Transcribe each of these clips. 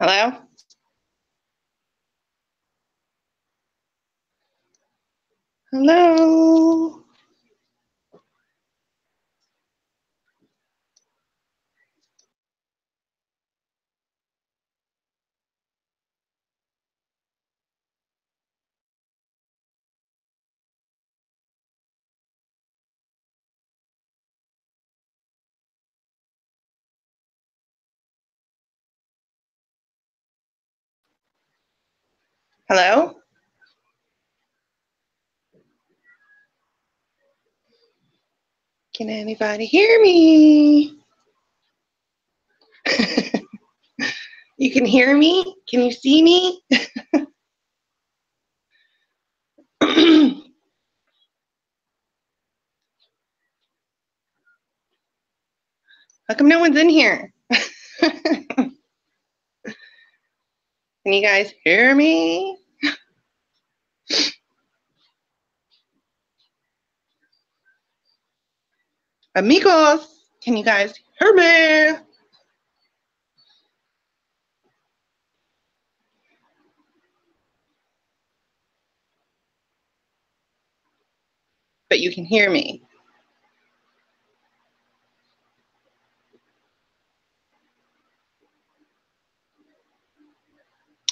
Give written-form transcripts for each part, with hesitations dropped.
Hello? Hello? Hello? Can anybody hear me? You can hear me? Can you see me? How come no one's in here? Can you guys hear me? Amigos, can you guys hear me? But you can hear me.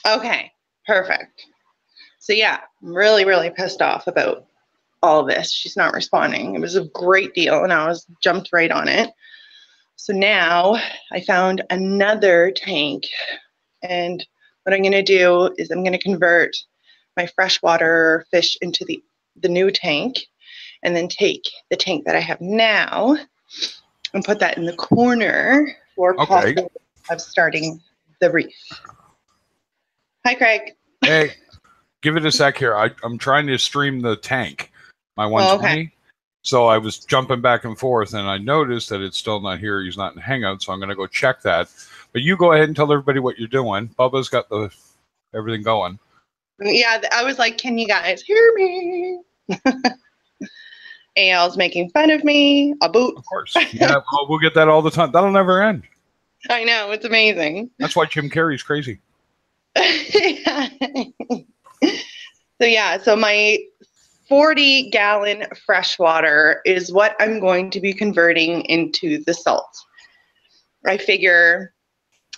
Okay, perfect. So yeah, I'm really pissed off about all of this. She's not responding. It was a great deal and I was jumped right on it. So now I found another tank, and what I'm going to do is I'm going to convert my freshwater fish into the new tank, and then take the tank that I have now and put that in the corner for possibility of starting the reef. Hi, Craig. Hey, give it a sec here. I'm trying to stream the tank, my 120. Okay. So I was jumping back and forth, and I noticed that it's still not here. He's not in Hangout, so I'm going to go check that. But you go ahead and tell everybody what you're doing. Bubba's got everything going. Yeah, I was like, can you guys hear me? AL's making fun of me. A boot. Of course. Yeah, we'll get that all the time. That'll never end. I know. It's amazing. That's why Jim Carrey's crazy. So my 40-gallon freshwater is what I'm going to be converting into the salt. I figure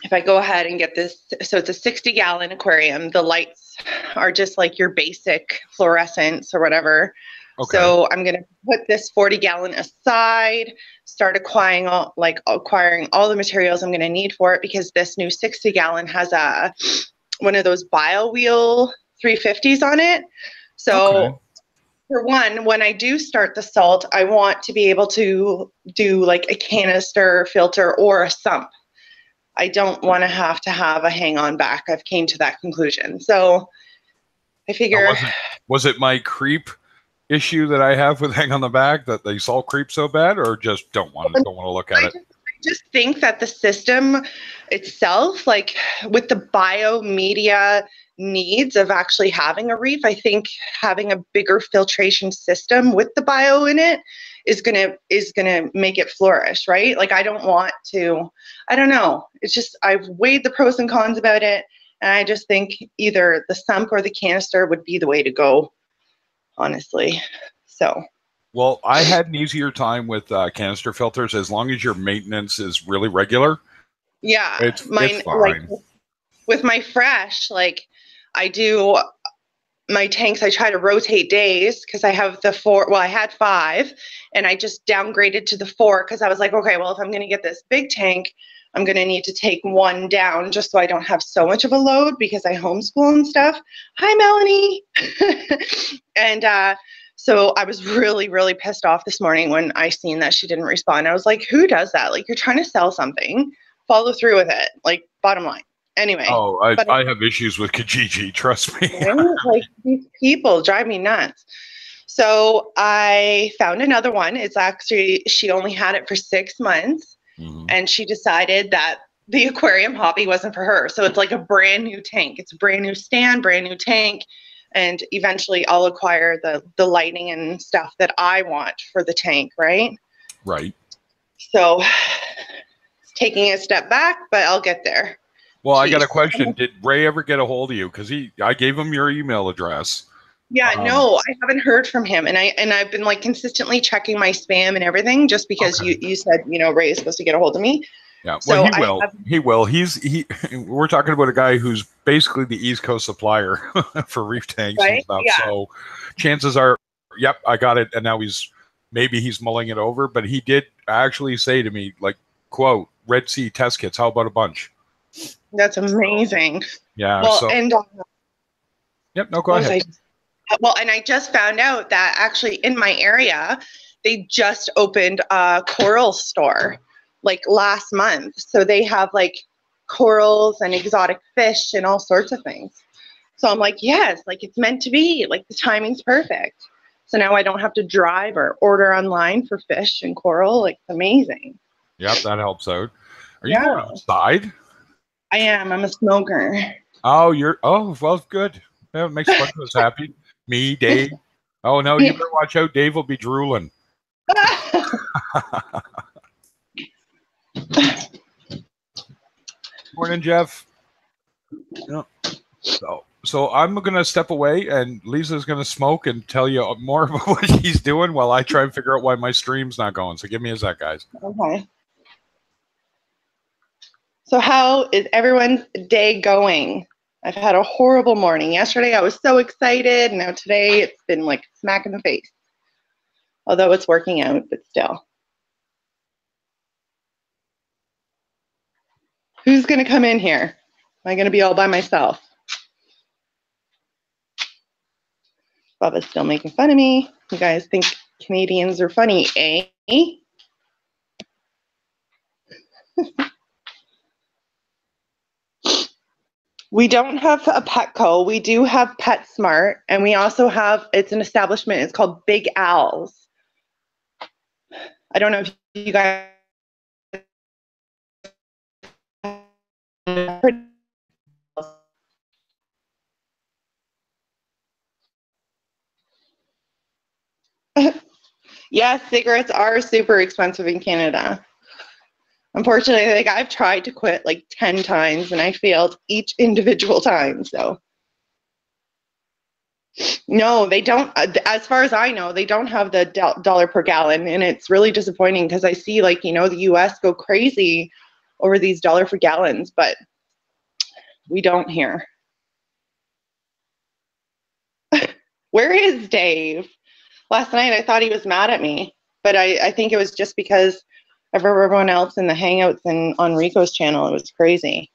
if I go ahead and get this, so it's a 60-gallon aquarium. The lights are just like your basic fluorescents or whatever. Okay. So I'm going to put this 40-gallon aside, start acquiring all the materials I'm going to need for it, because this new 60-gallon has one of those BioWheel 350s on it. So for one, when I do start the salt, I want to be able to do like a canister filter or a sump. I don't want to have a hang-on back. I've came to that conclusion. So I figure... Was it my creep issue that I have with hang on the back, that they salt creep so bad, or just don't want to look at it? I just think that the system itself, like with the biomedia needs of actually having a reef, I think having a bigger filtration system with the bio in it is gonna make it flourish, right? Like I don't know. It's just, I've weighed the pros and cons about it, and I just think either the sump or the canister would be the way to go, honestly. So. Well, I had an easier time with canister filters as long as your maintenance is really regular. Yeah, it's fine. Like, with my fresh, like I do my tanks, I try to rotate days because I have the 4. Well, I had 5, and I just downgraded to the 4 because I was like, okay, well, if I'm going to get this big tank, I'm going to need to take 1 down just so I don't have so much of a load because I homeschool and stuff. Hi, Melanie. And so I was really pissed off this morning when I seen that she didn't respond. I was like, who does that? Like, you're trying to sell something, follow through with it. Like, bottom line. Anyway. Oh, I have issues with Kijiji, trust me. Like, these people drive me nuts. So I found another one. It's actually, she only had it for 6 months, and she decided that the aquarium hobby wasn't for her. So it's like a brand new tank. It's a brand new stand, brand new tank. And eventually I'll acquire the lighting and stuff that I want for the tank, right? Right. So taking a step back, but I'll get there. Well, I got a Jeez. question. Did Ray ever get a hold of you? Because I gave him your email address. Yeah, no, I haven't heard from him, and I've been like consistently checking my spam and everything, just because Okay. you said Ray is supposed to get a hold of me. Yeah. Well, So he will. He will. We're talking about a guy who's basically the East Coast supplier for reef tanks and right, stuff. yeah, So chances are, yep, I got it. And now maybe he's mulling it over, but he did actually say to me, like, quote, Red Sea test kits. How about a bunch? that's amazing. Yeah. Well, So, and yep. No, go ahead. and I just found out that actually in my area, they just opened a coral store like last month. So they have like corals and exotic fish and all sorts of things. So I'm like, yes, like it's meant to be. Like the timing's perfect. So now I don't have to drive or order online for fish and coral. Like it's amazing. Yep, that helps out. Are you going Yeah, outside? I am. I'm a smoker. Oh, well, good. Yeah, it makes both of us happy. Me, Dave. Oh no, you better watch out. Dave will be drooling. Morning, Jeff. Yeah. So I'm gonna step away, and Lisa's gonna smoke and tell you more about what she's doing while I try and figure out why my stream's not going. So give me a sec, guys. Okay. So how is everyone's day going? I've had a horrible morning. Yesterday I was so excited. Now today it's been like smack in the face. Although it's working out, but still. Who's going to come in here? Am I going to be all by myself? Bubba's still making fun of me. You guys think Canadians are funny, eh? We don't have a Petco. We do have PetSmart, and we also have, it's an establishment, it's called Big Al's. I don't know if you guys yes, cigarettes are super expensive in Canada. Unfortunately, like I've tried to quit like 10 times and I failed each individual time. So no, they don't. As far as I know, they don't have the dollar per gallon, and it's really disappointing because I see like the U.S. go crazy over these dollar per gallons, but we don't here. Where is Dave? Last night I thought he was mad at me, but I think it was just because of everyone else in the Hangouts and on Rico's channel. It was crazy.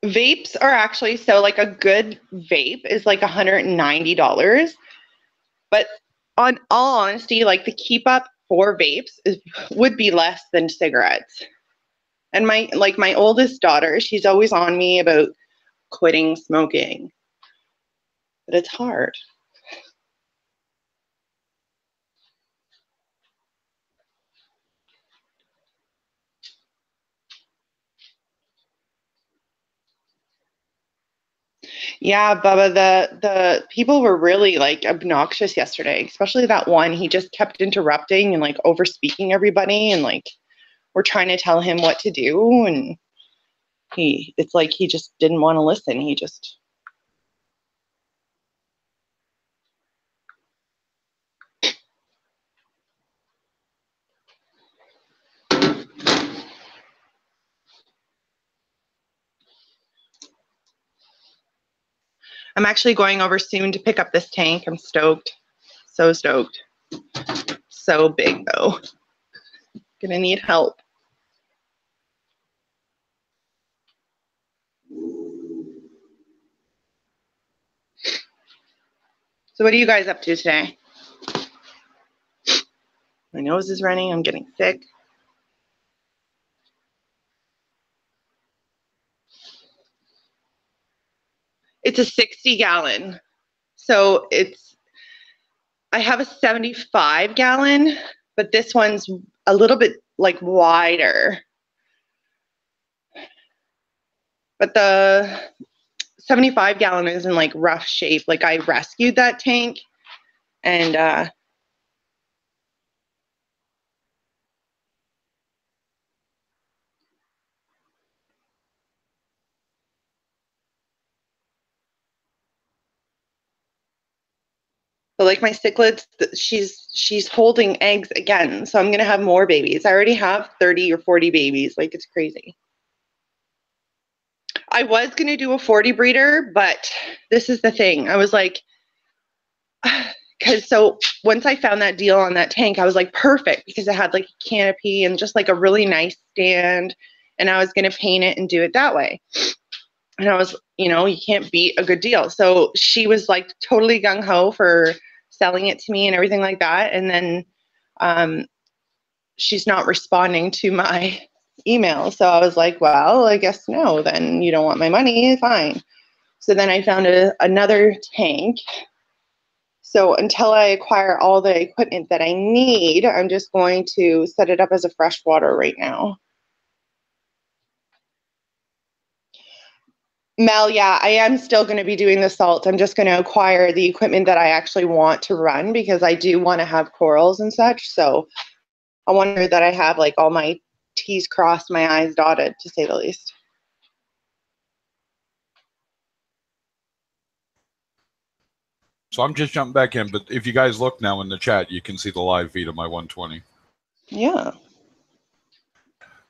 Vapes are actually, so like a good vape is like $190, but on all honesty, like the keep up for vapes would be less than cigarettes. And my oldest daughter, she's always on me about quitting smoking, but it's hard. Yeah, Bubba, the people were really like obnoxious yesterday, especially that one. He just kept interrupting and like over speaking everybody, and like we're trying to tell him what to do, and it's like he just didn't want to listen. He just I'm actually going over soon to pick up this tank. I'm stoked. So stoked. So big though. Gonna need help. So what are you guys up to today? My nose is running. I'm getting sick. It's a 60 gallon. So I have a 75 gallon, but this one's a little bit like wider. But 75 gallon is in like rough shape. Like I rescued that tank and but like my cichlids, she's holding eggs again. So I'm going to have more babies. I already have 30 or 40 babies. Like it's crazy. I was going to do a 40 breeder, but this is the thing. I was like, because so once I found that deal on that tank, I was like, perfect, because it had like a canopy and just like a really nice stand. And I was going to paint it and do it that way. And I was, you can't beat a good deal. So she was like totally gung ho for selling it to me and everything like that. And then she's not responding to my email. So I was like, well, I guess no, then you don't want my money. Fine. So then I found another tank. So until I acquire all the equipment that I need, I'm just going to set it up as a freshwater right now. Mel, yeah, I am still going to be doing the salt. I'm just going to acquire the equipment that I actually want to run because I do want to have corals and such. So I wonder that I have like all my T's crossed, my I's dotted, to say the least. So I'm just jumping back in, but if you guys look now in the chat, you can see the live feed of my 120. Yeah.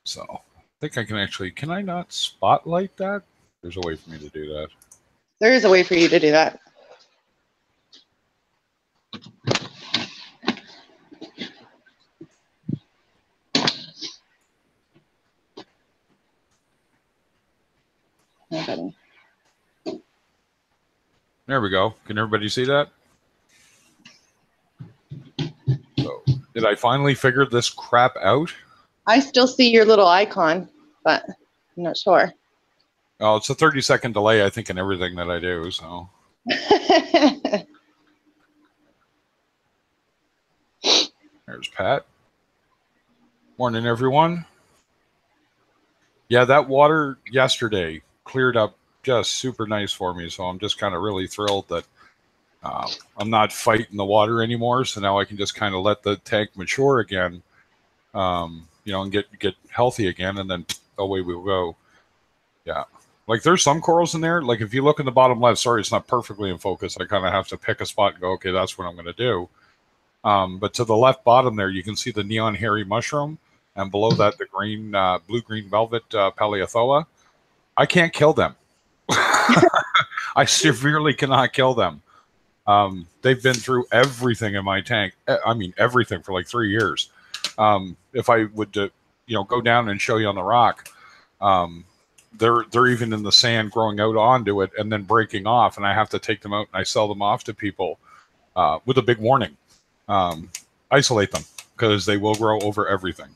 So I think I can actually, can I not spotlight that? There's a way for me to do that. There is a way for you to do that. Okay. There we go. Can everybody see that? So, did I finally figure this crap out? I still see your little icon, but I'm not sure. Oh, it's a 30-second delay, I think, in everything that I do, so. There's Pat. Morning, everyone. Yeah, that water yesterday cleared up just super nice for me, so I'm just kind of really thrilled that I'm not fighting the water anymore, so now I can just kind of let the tank mature again, and get healthy again, and then away we'll go. Yeah. Like there's some corals in there. Like if you look in the bottom left, sorry, it's not perfectly in focus. I kind of have to pick a spot and go, okay, that's what I'm going to do. But to the left bottom there, you can see the neon hairy mushroom, and below that, the green, blue-green velvet Paleothoa. I can't kill them. I severely cannot kill them. They've been through everything in my tank. I mean, everything for like 3 years. If I would, go down and show you on the rock, they're even in the sand growing out onto it and then breaking off, and I have to take them out and I sell them off to people with a big warning. Isolate them because they will grow over everything.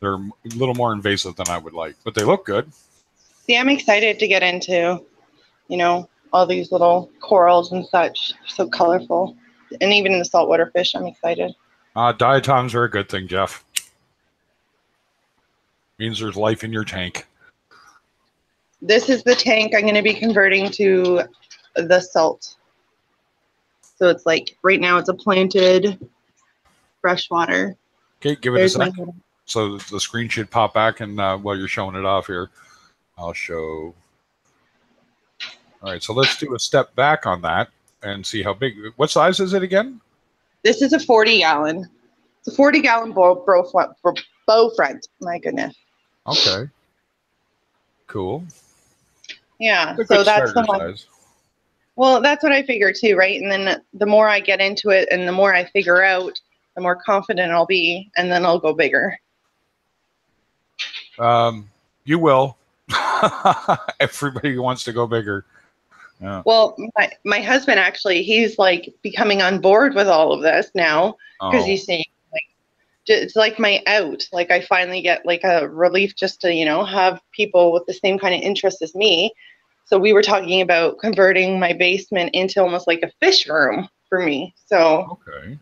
They're a little more invasive than I would like, but they look good. See, I'm excited to get into, all these little corals and such. So colorful. And even the saltwater fish, I'm excited. Diatoms are a good thing, Jeff. Means there's life in your tank. This is the tank I'm going to be converting to the salt. So it's like, right now it's a planted freshwater. Okay, give it a sec. So the screen should pop back, and while you're showing it off here, I'll show. All right, so let's do a step back on that and see how big. What size is it again? This is a 40-gallon. It's a 40-gallon bow front. My goodness. Okay. Cool. Yeah, so that's the one. Size. Well, that's what I figure too, right? And then the more I get into it and the more I figure out, the more confident I'll be, and then I'll go bigger. You will. Everybody wants to go bigger. Yeah. Well, my husband actually, he's like becoming on board with all of this now because he's saying like it's like my out. Like I finally get like a relief just to have people with the same kind of interest as me. So we were talking about converting my basement into almost like a fish room for me. So okay,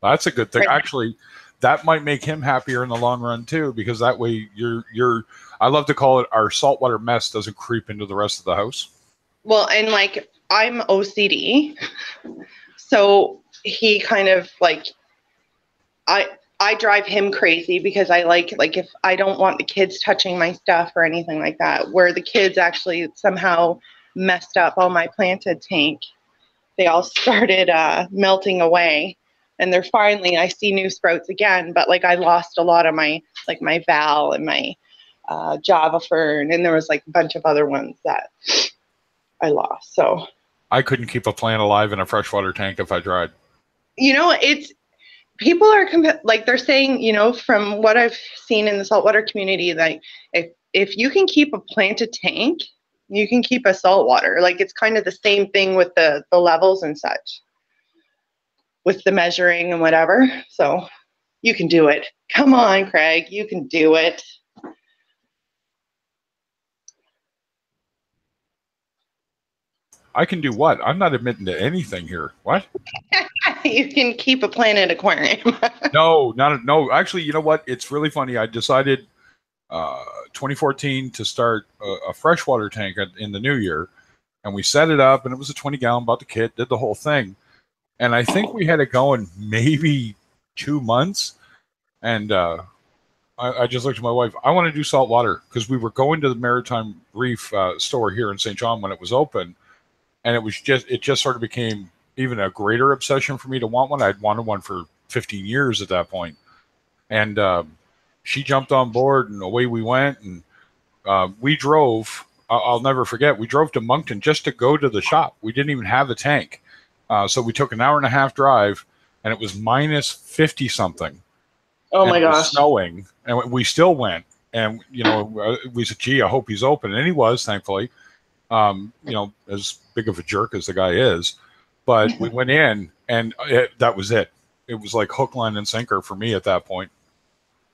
that's a good thing. Right. Actually, that might make him happier in the long run too, because that way you're. I love to call it our saltwater mess doesn't creep into the rest of the house. Well, and like I'm OCD, so he kind of like I drive him crazy because I like if I don't want the kids touching my stuff or anything like that, where the kids actually somehow messed up all my planted tank. They all started melting away, and they're finally, I see new sprouts again, but like I lost a lot of my Val and my Java fern, and there was like a bunch of other ones that I lost. So I couldn't keep a plant alive in a freshwater tank if I tried. it's people are like they're saying, from what I've seen in the saltwater community, like if you can keep a planted tank, you can keep a saltwater. Like it's kind of the same thing with the levels and such, with the measuring and whatever. So you can do it. Come on, Craig, you can do it. I can do what? I'm not admitting to anything here. What? You can keep a planted aquarium. No. Actually, you know what? It's really funny. I decided 2014 to start a freshwater tank in the new year, and we set it up, and it was a 20-gallon, bought the kit, did the whole thing, and I think we had it going maybe 2 months, and I just looked at my wife. I want to do salt water because we were going to the Maritime Reef store here in St. John when it was open, and it just sort of became even a greater obsession for me to want one. I'd wanted one for 15 years at that point, and she jumped on board, and away we went, and we drove. I'll never forget. We drove to Moncton just to go to the shop. We didn't even have a tank, so we took an hour and a half drive, and it was minus 50 something. Oh my gosh! It was snowing, and we still went. And we said, "Gee, I hope he's open," and he was, thankfully. As big of a jerk as the guy is, but we went in, and that was it. It was like hook, line, and sinker for me at that point.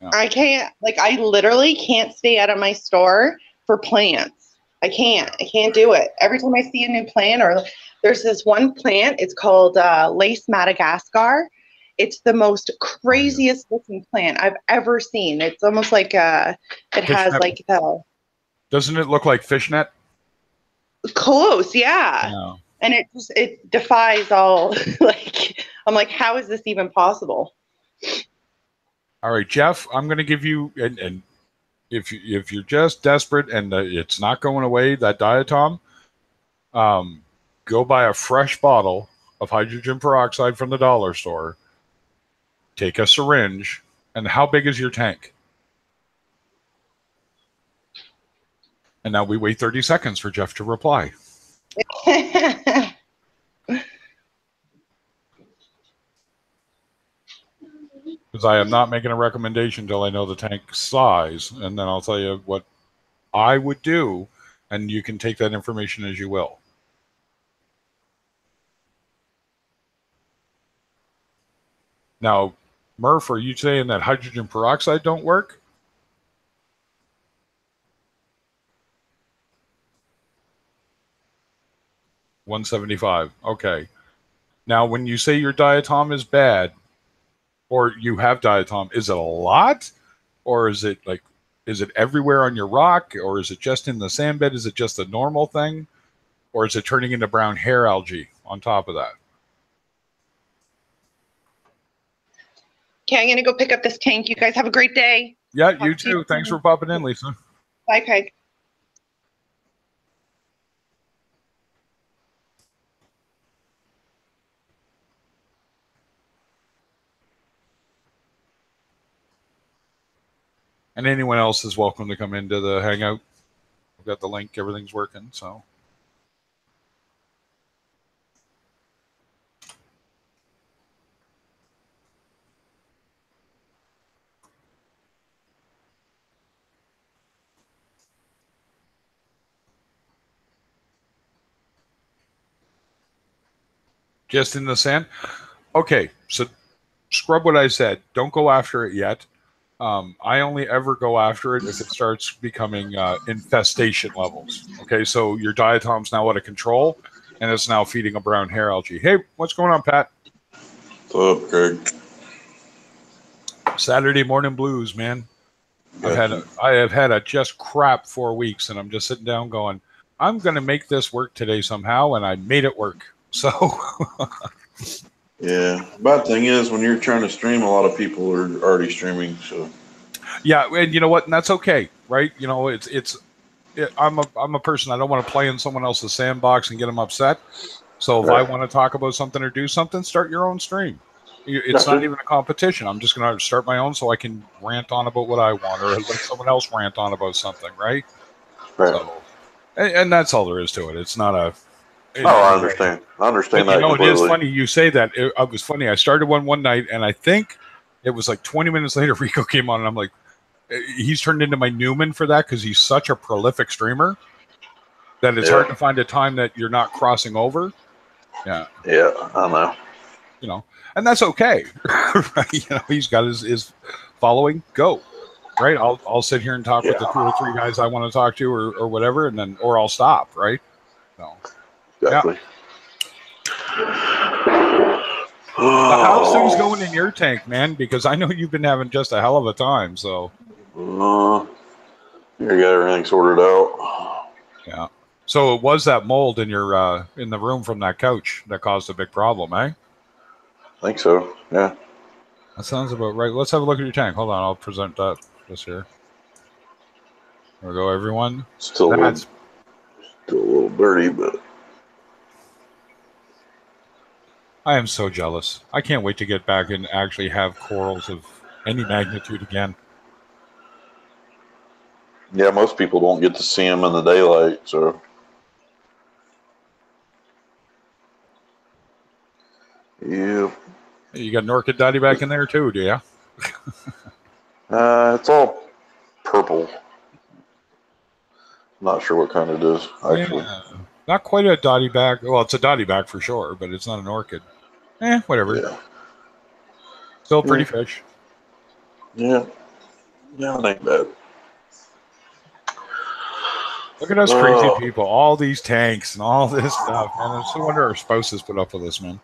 Yeah. I literally can't stay out of my store for plants. I can't do it. Every time I see a new plant, or there's this one plant, it's called Lace Madagascar. It's the most craziest looking plant I've ever seen. It's almost like it has like the. Doesn't it look like fishnet? Close, yeah. And it defies all. Like I'm like, how is this even possible? All right, Jeff, I'm going to give you, and if you're just desperate and it's not going away, that diatom, go buy a fresh bottle of hydrogen peroxide from the dollar store. Take a syringe, and how big is your tank? And now we wait 30 seconds for Jeff to reply. Because I am not making a recommendation until I know the tank size, and then I'll tell you what I would do, and you can take that information as you will. Now, Murph, are you saying that hydrogen peroxide don't work? $175. Okay. Now, when you say your diatom is bad, or you have diatom, is it a lot, or is it everywhere on your rock, or is it just in the sand bed? Is it just a normal thing, or is it turning into brown hair algae on top of that? Okay, I'm gonna go pick up this tank. You guys have a great day. Yeah, you too. Thanks for popping in, Lisa. Bye, Craig. And anyone else is welcome to come into the Hangout. I've got the link. Everything's working, so. Just in the sand? Okay, so scrub what I said. Don't go after it yet. I only ever go after it if it starts becoming infestation levels. Okay, so your diatom's now out of control, and it's now feeding a brown hair algae. Hey, what's going on, Pat? What's up, Greg? Saturday morning blues, man. I have had a just crap 4 weeks, and I'm just sitting down going, I'm going to make this work today somehow, and I made it work. So, Yeah. Bad thing is, when you're trying to stream, a lot of people are already streaming. So yeah, and you know what? And that's okay, right? You know, I'm a person. I don't want to play in someone else's sandbox and get them upset. So if I Right. want to talk about something or do something, start your own stream. It's Gotcha. not even a competition. I'm just going to start my own so I can rant on about what I want or let someone else rant on about something, right? Right. So, and that's all there is to it. It's not a. Oh, I understand. I understand But, that you know, it completely. is funny you say that. It was funny. I started one night, and I think it was like 20 minutes later, Rico came on, and I'm like, he's turned into my Newman for that because he's such a prolific streamer that it's hard to find a time that you're not crossing over. Yeah. Yeah, I know. You know, and that's okay. Right? You know, he's got his following. Go. Right. I'll sit here and talk with the 2 or 3 guys I want to talk to or whatever, and then or I'll stop. Right. So Exactly. how's things going in your tank, man? Because I know you've been having just a hell of a time. So You got everything sorted out. yeah. So it was that mold in your in the room from that couch that caused a big problem, eh? I think so. Yeah. That sounds about right. Let's have a look at your tank. Hold on, I'll present that just here. There we go, everyone. Still a little dirty, but I am so jealous. I can't wait to get back and actually have corals of any magnitude again. yeah, most people don't get to see them in the daylight. So yeah, You got an orchid daddy back in there too, do you? it's all purple. Not sure what kind it is actually. Yeah. Not quite a dotty back. Well, it's a dotty back for sure, but it's not an orchid. Whatever. Yeah. Still a pretty fish. Yeah. Yeah, it ain't bad. Look at us crazy people. All these tanks and all this stuff, man. It's no wonder our spouses put up with this, man.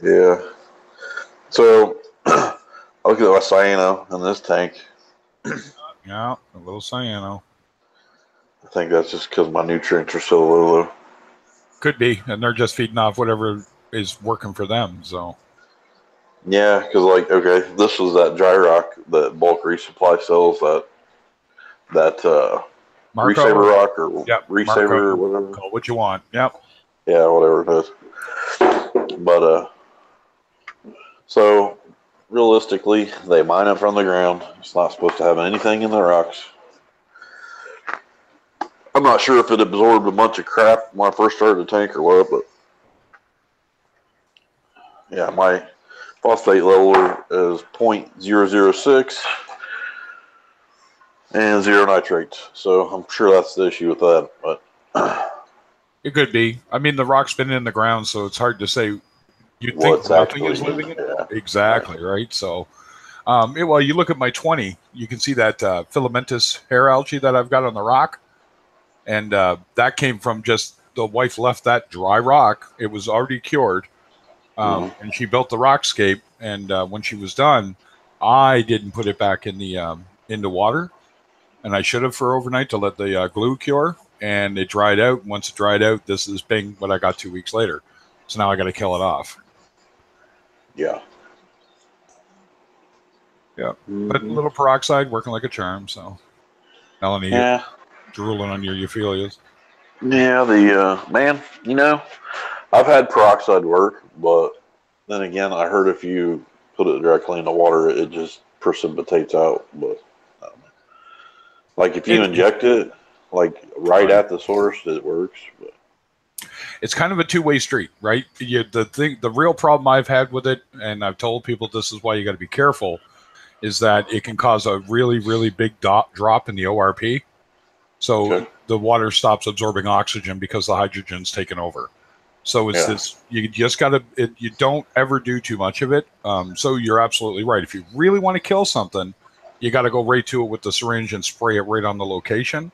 Yeah. So I look at my cyano in this tank. Yeah, a little cyano. I think that's just because my nutrients are so low. Could be, and they're just feeding off whatever is working for them. So Yeah, because like, okay, this was that dry rock that bulk resupply sells, that Marco, resaver rock or yep, resaver Marco, or whatever. call what you want. Yep. Yeah, whatever it is. But so realistically, they mine it from the ground. It's not supposed to have anything in the rocks. I'm not sure if it absorbed a bunch of crap when I first started the tank or what, but yeah, my phosphate level is 0.006 and 0 nitrates. So I'm sure that's the issue with that. But It could be. I mean, the rock's been in the ground, so it's hard to say. You'd What's think nothing is actually- living in it. yeah. Exactly, right? So, well, you look at my 20, you can see that filamentous hair algae that I've got on the rock. And that came from just the wife left that dry rock. It was already cured. And she built the rockscape. And when she was done, I didn't put it back in the into water. And I should have for overnight to let the glue cure. And it dried out. Once it dried out, this is bing what I got 2 weeks later. So now I got to kill it off. Yeah. Yeah. But a little peroxide working like a charm. So, Melanie, Yeah. drooling on your euphyllias. Yeah, the man, I've had peroxide work, but then again, I heard if you put it directly in the water, it just precipitates out. But like if you inject it, like right at the source, it works. But It's kind of a two-way street, right? The real problem I've had with it, and I've told people this is why you got to be careful, is that it can cause a really, really big drop in the ORP. So the water stops absorbing oxygen because the hydrogen's taken over. So it's this, you just got to, you don't ever do too much of it. So you're absolutely right. If you really want to kill something, you got to go right to it with the syringe and spray it right on the location,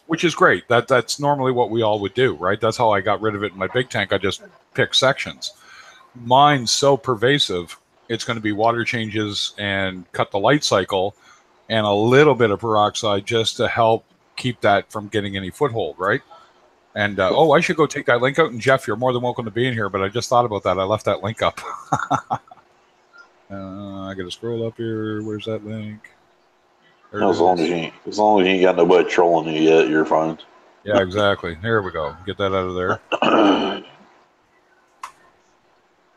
which is great. That's normally what we all would do, right? That's how I got rid of it in my big tank. I just picked sections. Mine's so pervasive, it's going to be water changes and cut the light cycle and a little bit of peroxide just to help keep that from getting any foothold, right? And oh, I should go take that link out. And Jeff, you're more than welcome to be in here, but I just thought about that. I left that link up. I got to scroll up here. Where's that link? As long as you ain't got nobody trolling you yet, you're fine. Yeah, exactly. There we go. Get that out of there.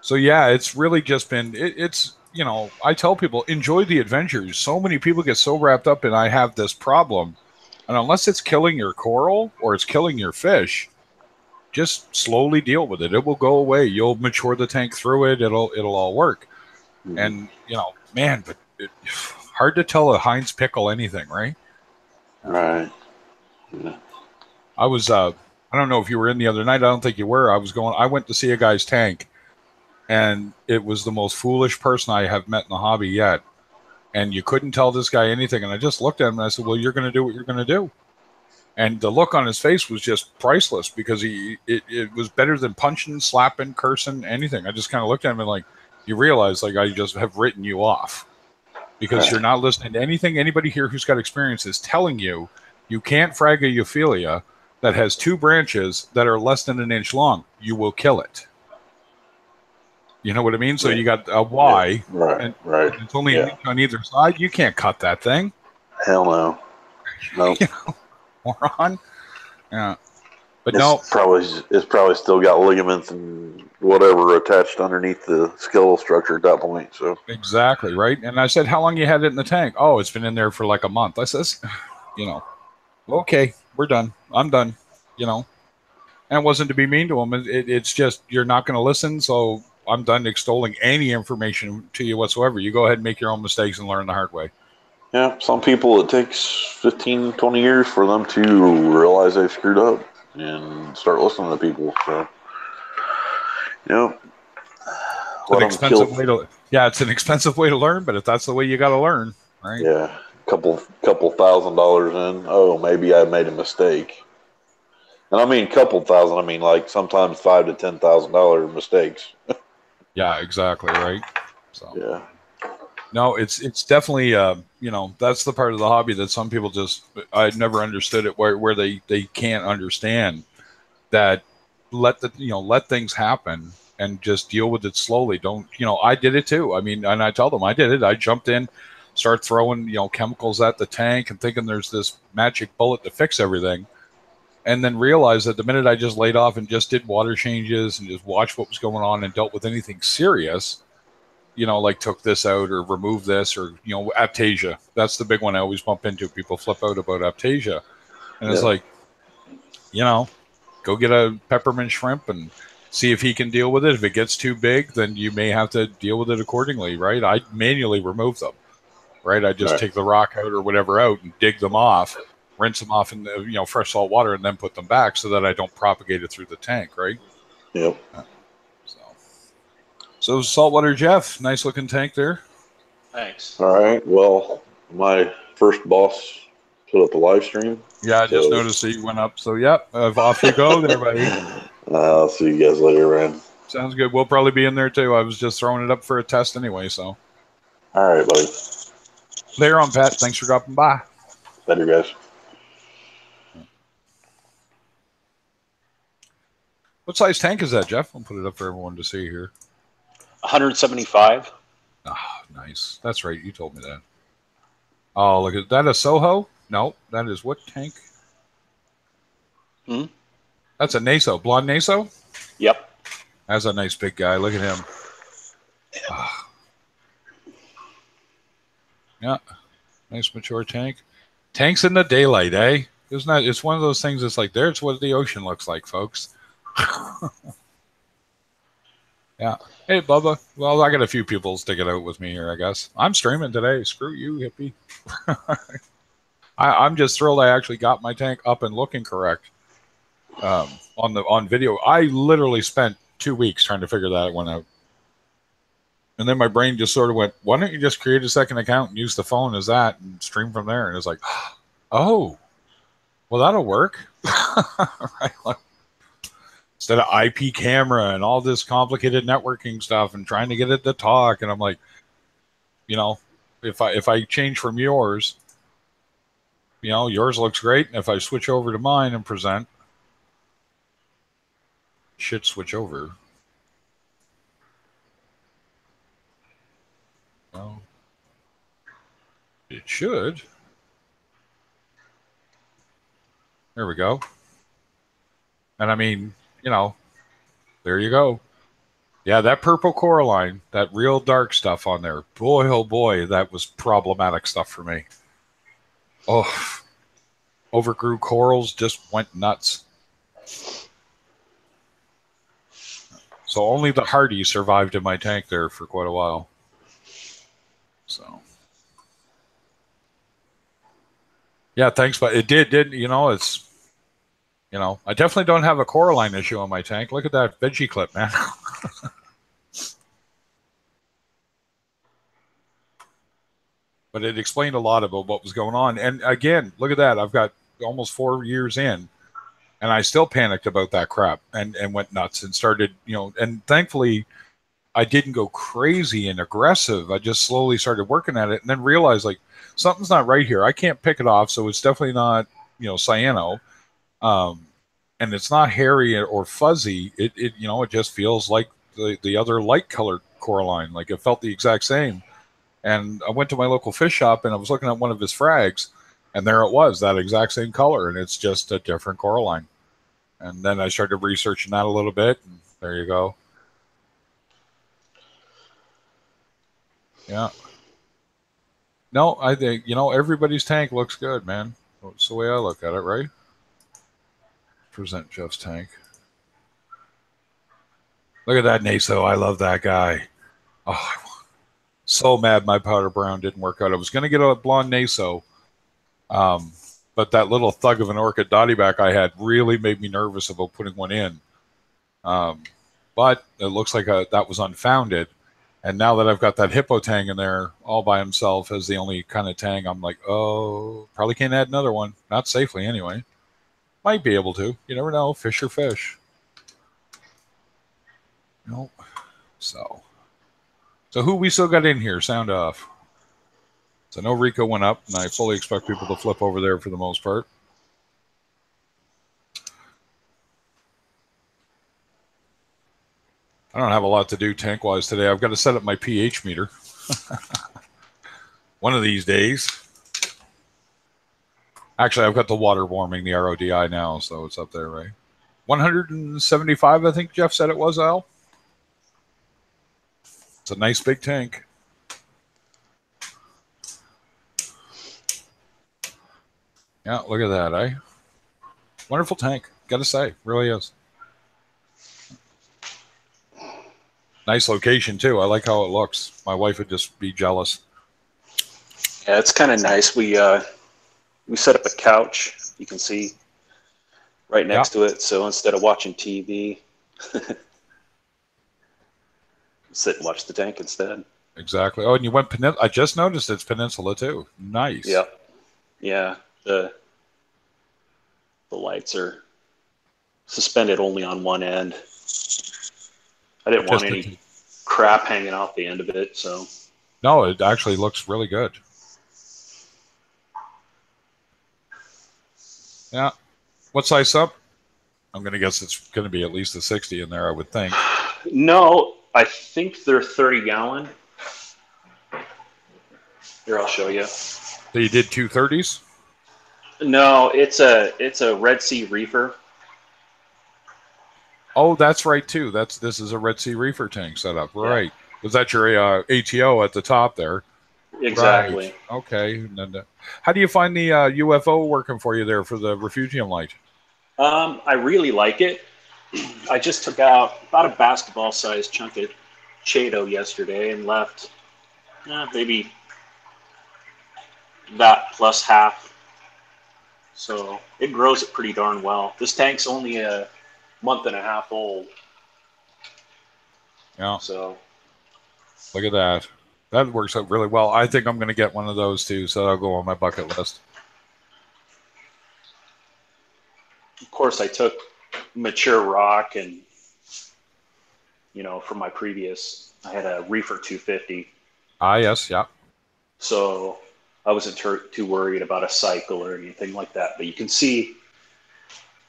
So yeah, it's really just been. It's you know, I tell people enjoy the adventures. So many people get so wrapped up in I have this problem, and unless it's killing your coral or it's killing your fish, just slowly deal with it. It will go away. You'll mature the tank through it. It'll all work. Mm-hmm. And you know, man, but hard to tell a Heinz pickle anything, right? Right. Yeah. I was I don't know if you were in the other night. I don't think you were. I went to see a guy's tank, and it was the most foolish person I have met in the hobby yet. And you couldn't tell this guy anything. And I just looked at him and I said, well, you're going to do what you're going to do. And the look on his face was just priceless because it was better than punching, slapping, cursing, anything. I just kind of looked at him and like, you realize like I just have written you off because you're not listening to anything anybody here who's got experience is telling you. You can't frag a Euphilia that has 2 branches that are less than an inch long. You will kill it. You know what I mean? So you got a Y. Yeah. Right. And it's only an inch on either side. You can't cut that thing. Hell no. No. You know, moron. Yeah. But it's probably still got ligaments and whatever attached underneath the skeletal structure at that point. So exactly, right? And I said, how long you had it in the tank? Oh, it's been in there for like a month. I says, you know, okay, we're done. I'm done. You know. And it wasn't to be mean to him. It's just you're not going to listen, so I'm done extolling any information to you whatsoever. You go ahead and make your own mistakes and learn the hard way. Yeah, some people, it takes 15, 20 years for them to realize they've screwed up and start listening to people. So, you know, it's an expensive way to learn, but if that's the way you got to learn, right? Yeah, couple $1,000 in. Oh, maybe I made a mistake. And I mean, couple thousand. I mean, like sometimes $5,000 to $10,000 mistakes. Yeah, exactly right. So yeah. No, it's definitely you know, that's the part of the hobby that some people just I'd never understood it where they can't understand that let things happen and just deal with it slowly. Don't, you know, I did it too. I mean, and I tell them I did it. I jumped in, start throwing, you know, chemicals at the tank and thinking there's this magic bullet to fix everything. And then realized that the minute I just laid off and just did water changes and just watched what was going on and dealt with anything serious, you know, like took this out or removed this or, you know, Aptasia. That's the big one I always bump into. People flip out about Aptasia. And it's like, you know, go get a peppermint shrimp and see if he can deal with it. If it gets too big, then you may have to deal with it accordingly, right? I manually remove them, right? I just take the rock out or whatever out and dig them off, rinse them off in the, you know, fresh salt water and then put them back so that I don't propagate it through the tank, right? Yep. So Saltwater Jeff, nice looking tank there. Thanks. All right. Well, my first boss put up a live stream. Yeah, I just noticed that you went up. So, yep, off you go there, buddy. I'll see you guys later, man. Sounds good. We'll probably be in there too. I was just throwing it up for a test anyway, so. All right, buddy. Later on, Pat. Thanks for dropping by. Later, guys. What size tank is that, Jeff? I'll put it up for everyone to see here. 175. Ah, nice. That's right. You told me that. Oh, look at that. A Soho? No, that is what tank? Hmm? That's a Naso. Blonde Naso? Yep. That's a nice big guy. Look at him. Ah. Yeah. Nice mature tank. Tanks in the daylight, eh? It's one of those things that's like, there's what the ocean looks like, folks. Yeah. Hey, Bubba. Well, I got a few people sticking out with me here, I guess. I'm streaming today. Screw you, hippie. I'm just thrilled I actually got my tank up and looking correct on video. I literally spent 2 weeks trying to figure that one out. And then my brain just sort of went, why don't you just create a second account and use the phone as that and stream from there? And it's like, oh, well, that'll work. Right? Like, instead of IP camera and all this complicated networking stuff and trying to get it to talk. And I'm like, you know, if I change from yours, yours looks great. And if I switch over to mine and present, should switch over. Well, it should. There we go. And I mean, there you go. Yeah, that purple Coraline, that real dark stuff on there. Boy, oh boy, that was problematic stuff for me. Oh, overgrew corals just went nuts. So only the hardy survived in my tank there for quite a while. So, yeah, thanks, but it did, it's, I definitely don't have a Coraline issue on my tank. Look at that veggie clip, man. But it explained a lot about what was going on. And again, look at that. I've got almost 4 years in, and I still panicked about that crap and went nuts and started, and thankfully I didn't go crazy and aggressive. I just slowly started working at it and then realized like something's not right here. I can't pick it off. So it's definitely not, cyano. And it's not hairy or fuzzy. It just feels like the other light colored Coraline. Like it felt the exact same. And I went to my local fish shop and I was looking at one of his frags, and there it was, that exact same color, and it's just a different Coraline. And then I started researching that a little bit, and there you go. Yeah. No, I think, everybody's tank looks good, man. That's the way I look at it, right? Present Jeff's tank. Look at that Naso. I love that guy. Oh, so mad my powder brown didn't work out. I was going to get a blonde Naso, but that little thug of an Orchid Dottie back I had really made me nervous about putting one in. But it looks like that was unfounded. And now that I've got that Hippo Tang in there all by himself as the only kind of Tang, I'm like, oh, probably can't add another one. Not safely anyway. Might be able to. You never know. Fish or fish. Nope. So who we still got in here? Sound off. So no Rico went up, and I fully expect people to flip over there for the most part. I don't have a lot to do tank-wise today. I've got to set up my pH meter. One of these days. Actually, I've got the water warming, the RODI now, so it's up there, right? 175, I think Jeff said it was, Al. It's a nice big tank. Yeah, look at that, eh? Wonderful tank, gotta say, really is. Nice location too. I like how it looks. My wife would just be jealous. Yeah, it's kind of nice. We set up a couch. You can see right next to it. So instead of watching TV, sit and watch the tank instead. Exactly. Oh, and you went I just noticed it's Peninsula too. Nice. Yep. Yeah. The lights are suspended only on one end. I didn't want any crap hanging off the end of it, so. No, it actually looks really good. Yeah. What size up? I'm going to guess it's going to be at least a 60 in there, I would think. No, I think they're 30 gallon. Here, I'll show you. So you did 230s? No, it's a Red Sea reefer. Oh, that's right too. This is a Red Sea reefer tank setup, right? Was that your ATO at the top there? Exactly. Right. Okay. And then, how do you find the UFO working for you there for the refugium light? I really like it. I just took out about a basketball-sized chunk of Chaeto yesterday and left maybe that plus half. So it grows it pretty darn well. This tank's only a month and a half old. Yeah. So look at that. That works out really well. I think I'm going to get one of those too, so that'll go on my bucket list. Of course, I took mature rock and, from my previous, I had a Reefer 250. Ah, yes, yeah. So I wasn't too worried about a cycle or anything like that. But you can see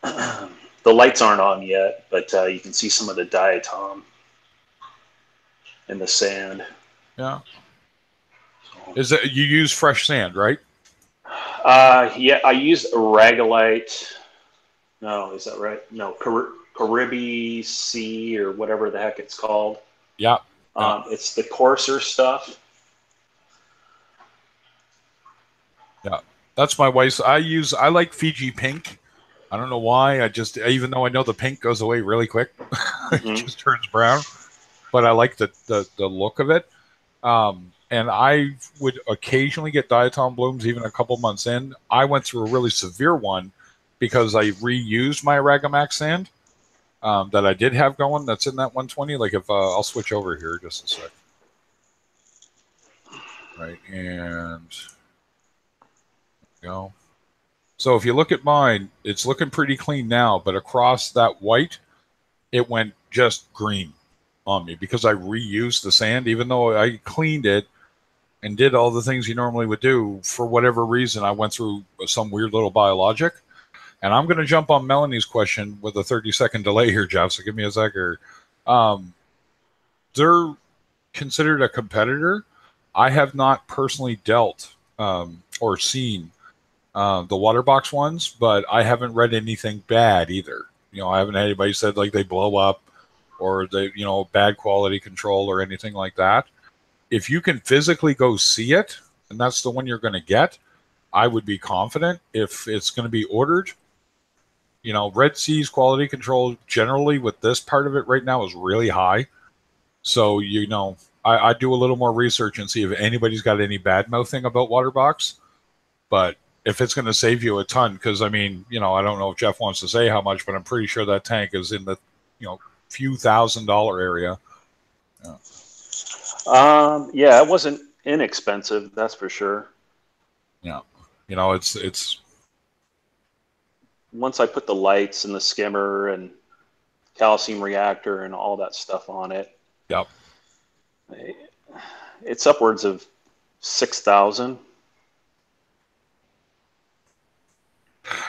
the lights aren't on yet, but you can see some of the diatom in the sand. Yeah. Is that you use fresh sand, right? Yeah, I used Aragolite. No, is that right? No, Caribe Sea or whatever the heck it's called. Yeah. It's the coarser stuff. Yeah. That's my wife's. I like Fiji Pink. I don't know why. Even though I know the pink goes away really quick, it just turns brown. But I like the look of it. And I would occasionally get diatom blooms even a couple months in. I went through a really severe one because I reused my Aragamax sand that I did have going that's in that 120. Like if I'll switch over here just a sec. Right, and go. So if you look at mine, it's looking pretty clean now, but across that white, it went just green on me because I reused the sand, even though I cleaned it and did all the things you normally would do. For whatever reason, I went through some weird little biologic. And I'm going to jump on Melanie's question with a 30-second delay here, Jeff, so give me a second. They're considered a competitor. I have not personally dealt or seen the Waterbox ones, but I haven't read anything bad either. I haven't had anybody said like they blow up or they, bad quality control or anything like that. If you can physically go see it, and that's the one you're going to get, I would be confident if it's going to be ordered. Red Sea's quality control generally with this part of it right now is really high. So, I do a little more research and see if anybody's got any bad mouthing about Waterbox. But if it's going to save you a ton, because I don't know if Jeff wants to say how much, but I'm pretty sure that tank is in the, few $1,000 area. Yeah, it wasn't inexpensive, that's for sure. Yeah. It's once I put the lights and the skimmer and calcium reactor and all that stuff on it. Yep. It's upwards of 6,000.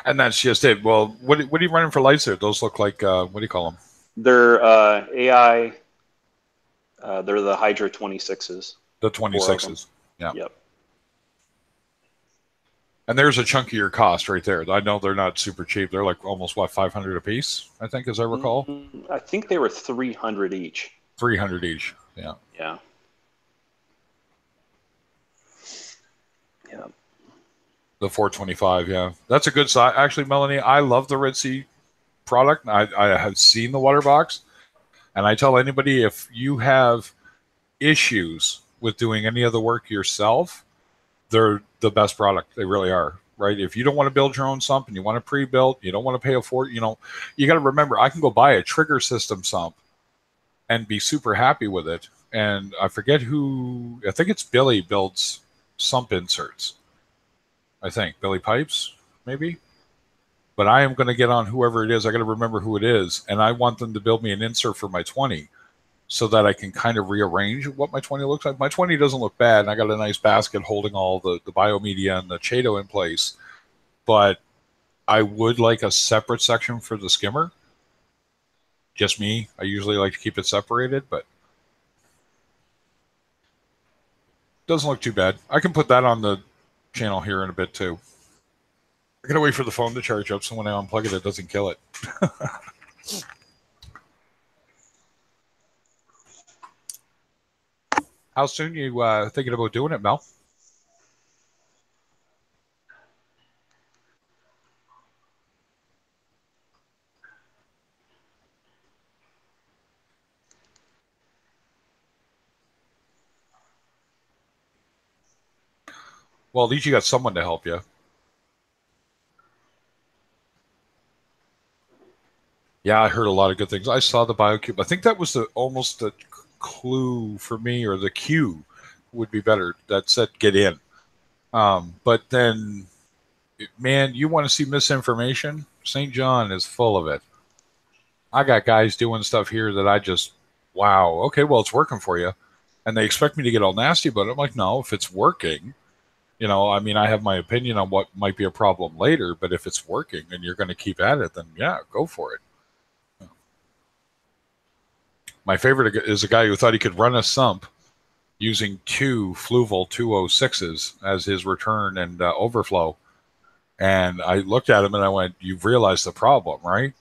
And that's just it. Well, what are you running for lights there? Those look like, what do you call them? They're AI. They're the Hydra 26s. The 26s. Yeah. Yep. And there's a chunkier cost right there. I know they're not super cheap. They're like almost, $500 a piece, I think, as I recall. I think they were 300 each. 300 each. Yeah. Yeah. Yeah. The 425, yeah. That's a good size. Actually, Melanie, I love the Red Sea product. I have seen the Waterbox. And I tell anybody, if you have issues with doing any of the work yourself, they're the best product. They really are, right? If you don't want to build your own sump and you want to pre-built, you don't want to pay you got to remember, I can go buy a trigger system sump and be super happy with it. And I forget who, I think it's Billy builds sump inserts. I think Billy Pipes, maybe. But I am going to get on whoever it is. I got to remember who it is. And I want them to build me an insert for my 20 so that I can kind of rearrange what my 20 looks like. My 20 doesn't look bad. And I got a nice basket holding all the biomedia and the Chaeto in place. But I would like a separate section for the skimmer. Just me. I usually like to keep it separated, but doesn't look too bad. I can put that on the channel here in a bit too. I gotta wait for the phone to charge up so when I unplug it, it doesn't kill it. How soon you thinking about doing it, Mel? Well, at least you got someone to help you. Yeah, I heard a lot of good things. I saw the BioCube. I think that was almost the clue for me, or the cue would be better. That said, get in. But then, man, you want to see misinformation? St. John is full of it. I got guys doing stuff here that I just, wow, okay, well, it's working for you. And they expect me to get all nasty about it. I'm like, no, if it's working, You know, I mean, I have my opinion on what might be a problem later, but if it's working and you're going to keep at it, then yeah, go for it. My favorite is a guy who thought he could run a sump using 2 Fluval 206s as his return and overflow. And I looked at him and I went, "You've realized the problem, right?"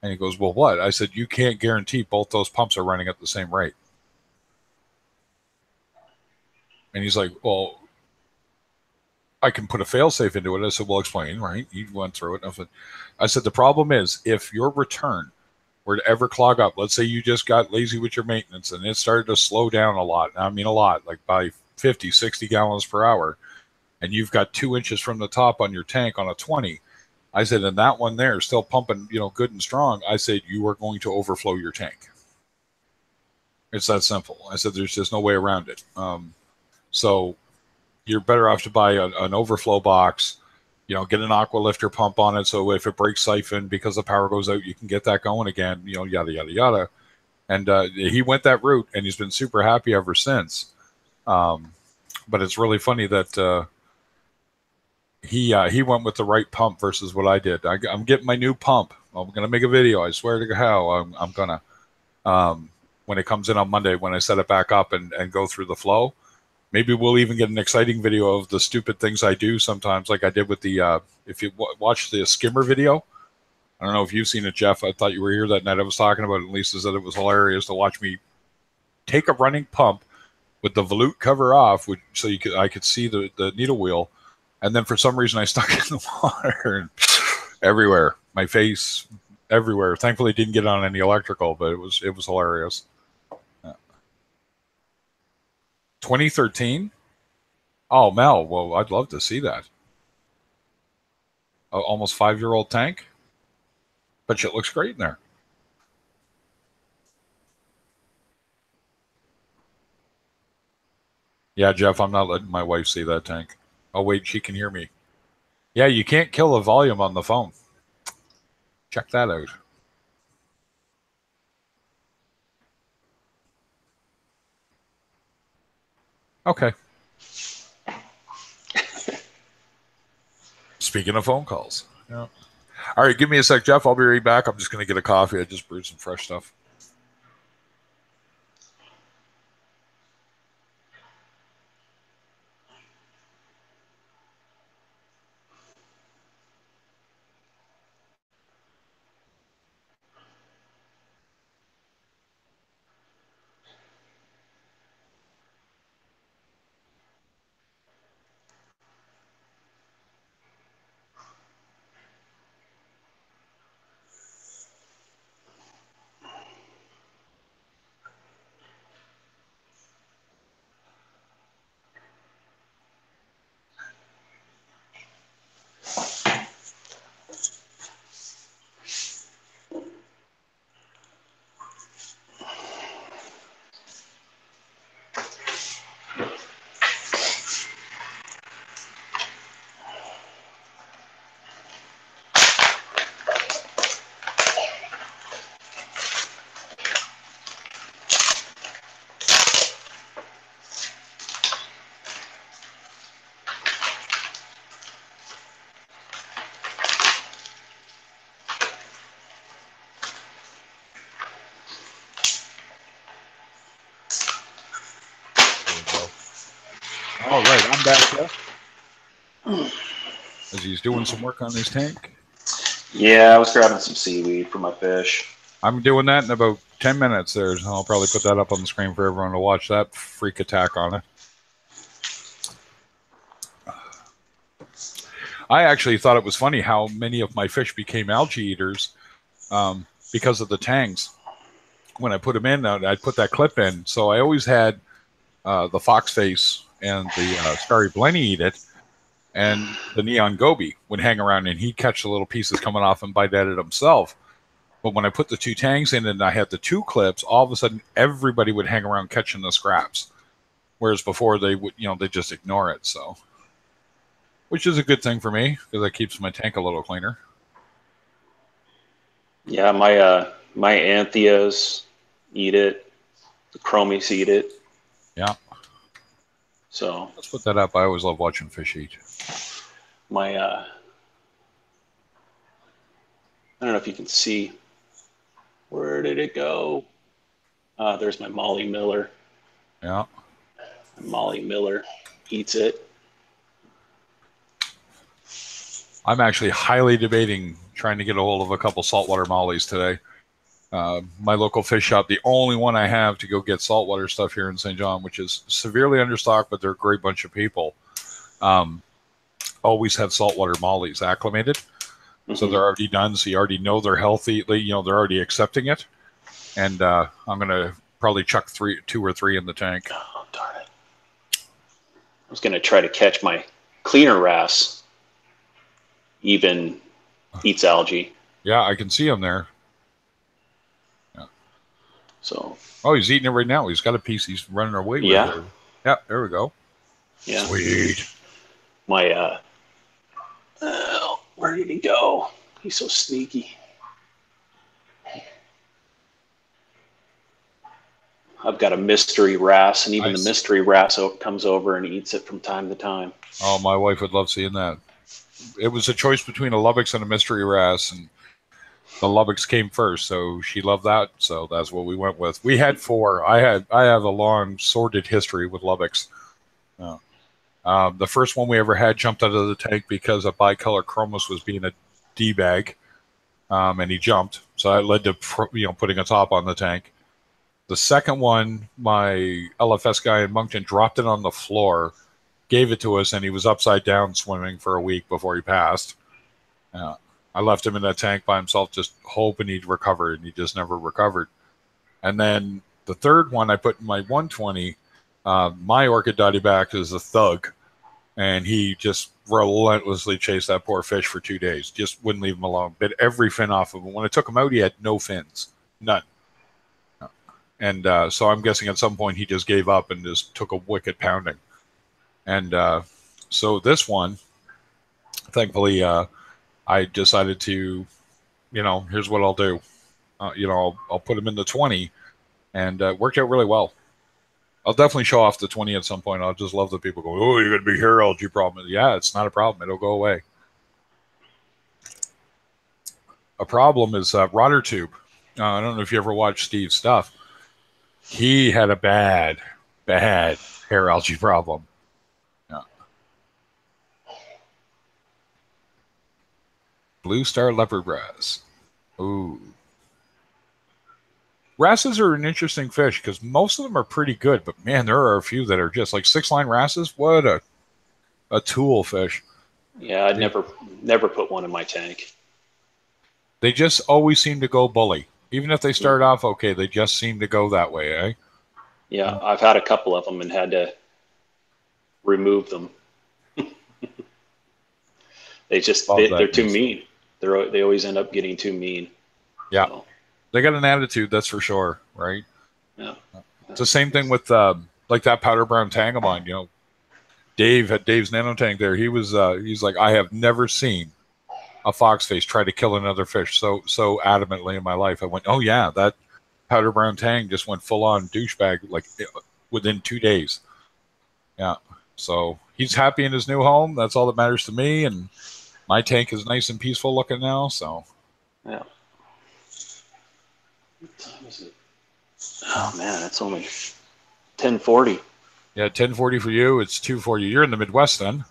And he goes, "Well, what?" I said, "You can't guarantee both those pumps are running at the same rate." And he's like, "Well, I can put a failsafe into it." I said, "Well, explain," right? You went through it. I said, "The problem is if your return were to ever clog up, let's say you just got lazy with your maintenance and it started to slow down a lot. I mean, a lot, like by 50, 60 gallons per hour, and you've got 2 inches from the top on your tank on a 20. I said, and that one there is still pumping, good and strong. I said, you are going to overflow your tank. It's that simple. I said, there's just no way around it. So you're better off to buy an overflow box, get an aqua lifter pump on it. So if it breaks siphon because the power goes out, you can get that going again, yada, yada, yada. And he went that route and he's been super happy ever since. But it's really funny that he went with the right pump versus what I did. I'm getting my new pump. I'm going to make a video. I swear to how I'm going to, when it comes in on Monday, when I set it back up and go through the flow. Maybe we'll even get an exciting video of the stupid things I do sometimes, like I did with the, if you watch the skimmer video, I don't know if you've seen it, Jeff. I thought you were here that night. I was talking about it. Lisa said it was hilarious to watch me take a running pump with the volute cover off, so I could see the needle wheel. And then for some reason I stuck it in the water and everywhere, my face, everywhere. Thankfully, didn't get on any electrical, but it was hilarious. 2013? Oh, Mel, well, I'd love to see that. Almost 5-year-old tank? But it looks great in there. Yeah, Jeff, I'm not letting my wife see that tank. Oh, wait, she can hear me. Yeah, you can't kill the volume on the phone. Check that out. Okay. Speaking of phone calls. Yeah. All right, give me a sec, Jeff. I'll be right back. I'm just going to get a coffee. I just brewed some fresh stuff. All right, I'm back, Jeff. As he's doing some work on his tank. Yeah, I was grabbing some seaweed for my fish. I'm doing that in about 10 minutes there. So I'll probably put that up on the screen for everyone to watch that freak attack on it. I actually thought it was funny how many of my fish became algae eaters because of the tangs. When I put them in, I'd put that clip in. So I always had the foxface and the starry blenny eat it, and the neon goby would hang around and he'd catch the little pieces coming off and bite at it himself. But when I put the 2 tangs in and I had the 2 clips, all of a sudden everybody would hang around catching the scraps, whereas before they would, they just ignore it. So, which is a good thing for me because it keeps my tank a little cleaner. Yeah, my anthias eat it. The chromies eat it. Yeah. So Let's put that up. I always love watching fish eat. my, I don't know if you can see, where did it go? There's my Molly Miller. Yeah. Molly Miller eats it. I'm actually highly debating trying to get a hold of a couple saltwater mollies today. My local fish shop, the only one I have to go get saltwater stuff here in St. John, which is severely understocked, but they're a great bunch of people, always have saltwater mollies acclimated. Mm-hmm. So they're already done. So you already know they're healthy. You know, they're already accepting it. And I'm going to probably chuck 2 or 3 in the tank. Oh, darn it. I was going to try to catch my cleaner wrasse. Even eats algae. Yeah, I can him there. Yeah. So. Oh, he's eating it right now. He's got a piece. He's running away with it. Yeah, there we go. Yeah. Sweet. My, where did he go? He's so sneaky. I've got a mystery wrasse, and even the mystery wrasse comes over and eats it from time to time. Oh, my wife would love seeing that. It was a choice between a Lubbock's and a mystery wrasse, and the Lubbock's came first, so she loved that. So that's what we went with. We had 4. I have a long sordid history with Lubbock's. The first one we ever had jumped out of the tank because a bicolor chromos was being a D-bag, and he jumped. So that led to putting a top on the tank. The second one, my LFS guy in Moncton dropped it on the floor, gave it to us, and he was upside down swimming for a week before he passed. I left him in that tank by himself, just hoping he'd recover, and he just never recovered. And then the third one I put in my 120, my orchid dottyback is a thug, and he just relentlessly chased that poor fish for 2 days, just wouldn't leave him alone, bit every fin off of him. When I took him out, he had no fins, none. And so I'm guessing at some point he just gave up and just took a wicked pounding. And so this one, thankfully, I decided to, here's what I'll do. I'll put him in the 20, and it worked out really well. I'll definitely show off the 20 at some point. I'll just love the people go, oh, you're going to be hair algae problem. Yeah, it's not a problem. It'll go away. A problem is rotter tube. I don't know if you ever watched Steve's stuff. He had a bad hair algae problem. Yeah. Blue Star leopard wrasse. Ooh. Wrasses are an interesting fish because most of them are pretty good, but man, there are a few that are just like 6-line wrasses. What a tool fish. Yeah, I'd never put one in my tank. They just always seem to go bully. Even if they start off okay, they just seem to go that way, eh? Yeah, I've had a couple of them and had to remove them. They're too mean. They always end up getting too mean. Yeah, so. They got an attitude, that's for sure, right? Yeah, it's the same thing with like that powder brown tang of mine. Dave had Dave's nano tank there. He's like, I have never seen a foxface try to kill another fish so adamantly in my life. I went, oh yeah, that powder brown tang just went full on douchebag like within 2 days. Yeah, so he's happy in his new home. That's all that matters to me, and my tank is nice and peaceful looking now. So yeah. What time is it? Oh man, it's only 10:40. Yeah, 10:40 for you. It's 2:40. You're in the Midwest then.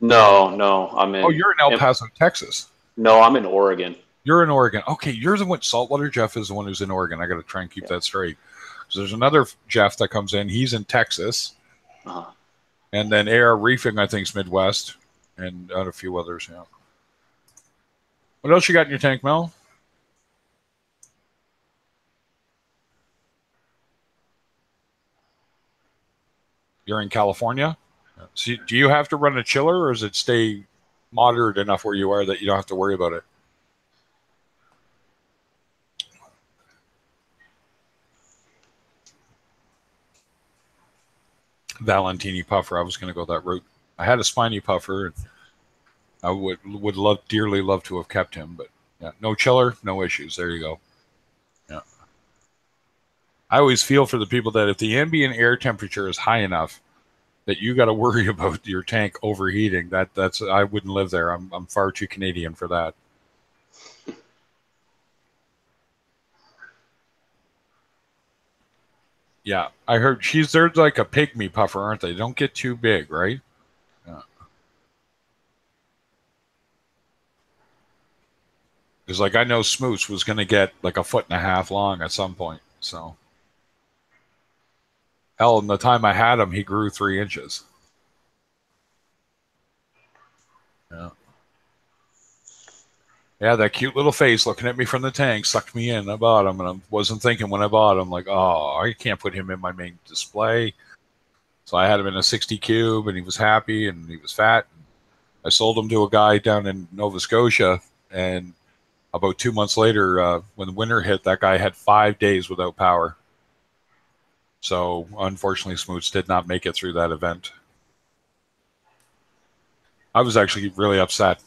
No, I'm in. Oh, you're in El Paso, Texas. No, I'm in Oregon. You're in Oregon. Okay, you're the one. Saltwater Jeff is the one who's in Oregon. I got to try and keep that straight. So there's another Jeff that comes in. He's in Texas. Uh-huh. And then AR Reefing, I think, is Midwest, and a few others. Yeah. What else you got in your tank, Mel? You're in California. So do you have to run a chiller, or does it stay moderate enough where you are that you don't have to worry about it? Valentini puffer. I was going to go that route. I had a spiny puffer, and I would dearly love to have kept him, but yeah, no chiller, no issues. There you go. Yeah. I always feel for the people that if the ambient air temperature is high enough, that you got to worry about your tank overheating. That's I wouldn't live there. I'm far too Canadian for that. Yeah, I heard they're like a pygmy puffer, aren't they? They don't get too big, right? Yeah. Because like I know Smoots was going to get like 1.5 feet long at some point. So hell, in the time I had him, he grew 3 inches. Yeah. Yeah, that cute little face looking at me from the tank sucked me in. I bought him, and I wasn't thinking when I bought him, like, oh, I can't put him in my main display. So I had him in a 60 cube, and he was happy, and he was fat. I sold him to a guy down in Nova Scotia, and about 2 months later, when the winter hit, that guy had 5 days without power. So unfortunately, Smoots did not make it through that event. I was actually really upset.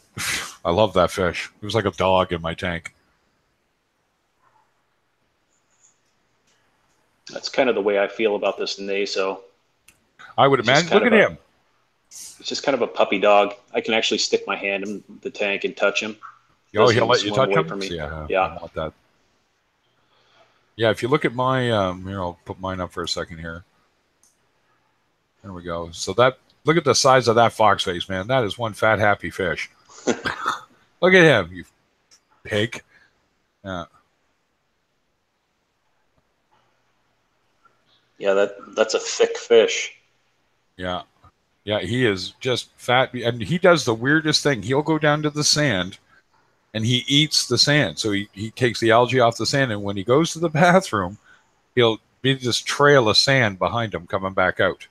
I love that fish. It was like a dog in my tank. That's kind of the way I feel about this Naso. I would imagine. Look at him. It's just kind of a puppy dog. I can actually stick my hand in the tank and touch him. Oh, he'll let you touch him? From me. Yeah. I want that. Yeah, if you look at my, here, I'll put mine up for a second here. There we go. So look at the size of that fox face, man. That is one fat, happy fish. Look at him, you pig. Yeah. Yeah, that's a thick fish. Yeah. Yeah, he is just fat. And he does the weirdest thing. He'll go down to the sand and he eats the sand. So he takes the algae off the sand. And when he goes to the bathroom, he'll be this trail of sand behind him coming back out.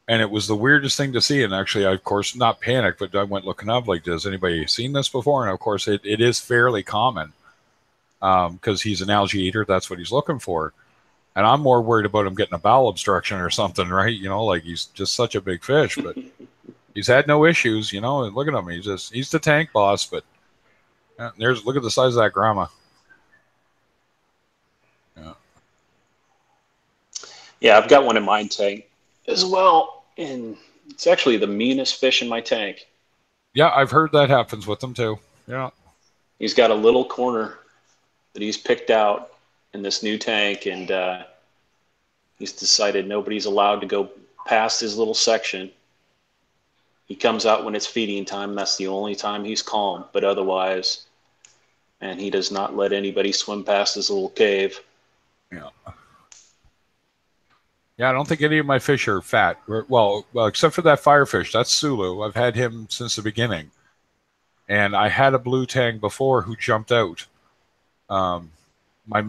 And it was the weirdest thing to see. And actually, I, of course, not panicked, but I went looking up, like, has anybody seen this before? And of course, it is fairly common because he's an algae eater. That's what he's looking for. And I'm more worried about him getting a bowel obstruction or something, right? You know, like he's just such a big fish, but he's had no issues, you know. And look at him. He's the tank boss, but look at the size of that grandma. Yeah. Yeah, I've got one in my tank as well, and it's actually the meanest fish in my tank. Yeah, I've heard that happens with them too. Yeah. He's got a little corner that he's picked out in this new tank, and he's decided nobody's allowed to go past his little section. He comes out when it's feeding time. That's the only time he's calm, but otherwise, and he does not let anybody swim past his little cave. Yeah. Yeah, I don't think any of my fish are fat. Well, except for that firefish. That's Sulu. I've had him since the beginning. And I had a blue tang before who jumped out. My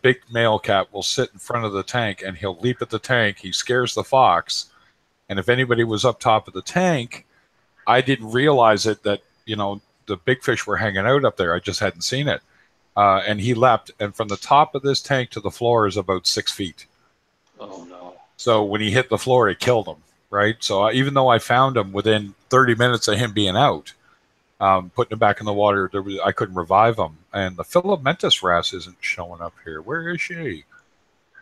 big male cat will sit in front of the tank and he'll leap at the tank. He scares the fox. And if anybody was up top of the tank, I didn't realize that, you know, the big fish were hanging out up there. I just hadn't seen it. And he leapt. And from the top of this tank to the floor is about 6 feet. Oh, no. So when he hit the floor, it killed him, right? So even though I found him within 30 minutes of him being out, putting him back in the water, I couldn't revive him. And the filamentous wrasse isn't showing up here. Where is she?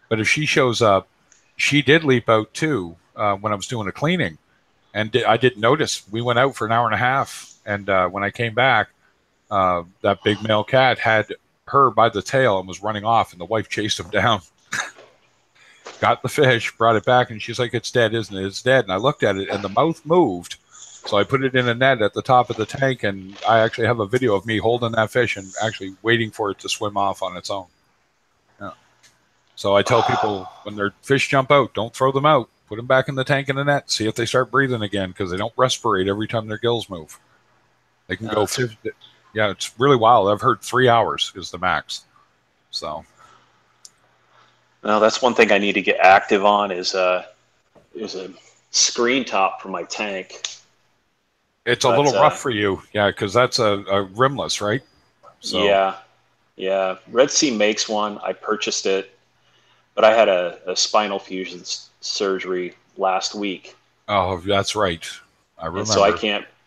But if she shows up, she did leap out too when I was doing a cleaning. And I didn't notice. We went out for an hour and a half. And when I came back, that big male cat had her by the tail and was running off. And the wife chased him down. Got the fish, brought it back, and she's like, it's dead, isn't it? It's dead. And I looked at it, and the mouth moved. So I put it in a net at the top of the tank, and I actually have a video of me holding that fish and actually waiting for it to swim off on its own. Yeah. So I tell people when their fish jump out, don't throw them out. Put them back in the tank in the net. See if they start breathing again, because they don't respirate every time their gills move. They can go 50. Yeah, it's really wild. I've heard 3 hours is the max. So... Well, that's one thing I need to get active on is a screen top for my tank. It's a little rough for you, yeah, because that's a rimless, right? So. Yeah. Red Sea makes one. I purchased it, but I had a spinal fusion surgery last week. Oh, that's right. I remember. And so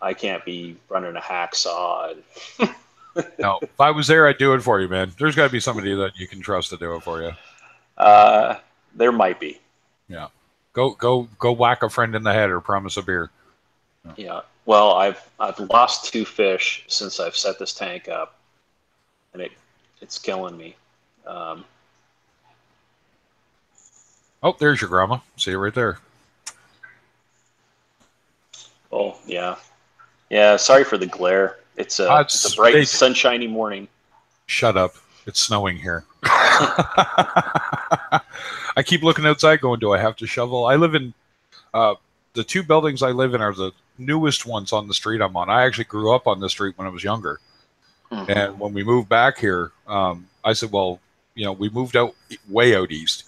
I can't be running a hacksaw. No, if I was there, I'd do it for you, man. There's got to be somebody that you can trust to do it for you. There might be. Yeah, Go whack a friend in the head or promise a beer. Yeah. Well, I've lost 2 fish since I've set this tank up, and it's killing me. Oh, there's your grandma. See you right there. Oh yeah, yeah. Sorry for the glare. It's a bright, sunshiny morning. Shut up. It's snowing here. I keep looking outside going, do I have to shovel? I live in, the 2 buildings I live in are the newest ones on the street I'm on. I actually grew up on the street when I was younger. Mm-hmm. And when we moved back here, I said, well, we moved way out east.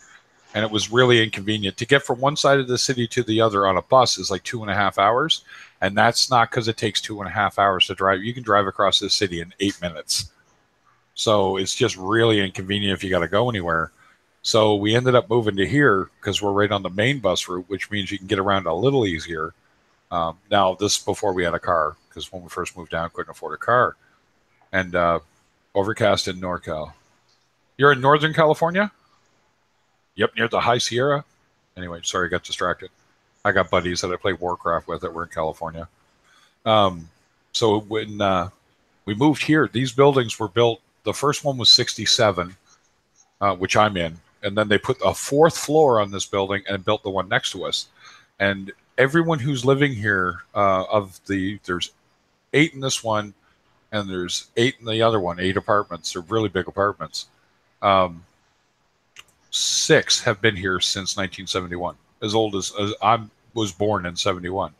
And it was really inconvenient. To get from one side of the city to the other on a bus is like 2.5 hours. And that's not because it takes 2.5 hours to drive. You can drive across the city in 8 minutes. So it's just really inconvenient if you got to go anywhere. So we ended up moving to here because we're right on the main bus route, which means you can get around a little easier. Now, this is before we had a car, because when we first moved down, couldn't afford a car. And overcast in NorCal. You're in Northern California? Yep, near the High Sierra. Anyway, sorry, I got distracted. I got buddies that I play Warcraft with that were in California. So when we moved here, these buildings were built. The first one was 1967, which I'm in. And then they put a 4th floor on this building and built the one next to us. And everyone who's living here, there's 8 in this one, and there's 8 in the other one, 8 apartments. They're really big apartments. 6 have been here since 1971, as old as I was born in 71.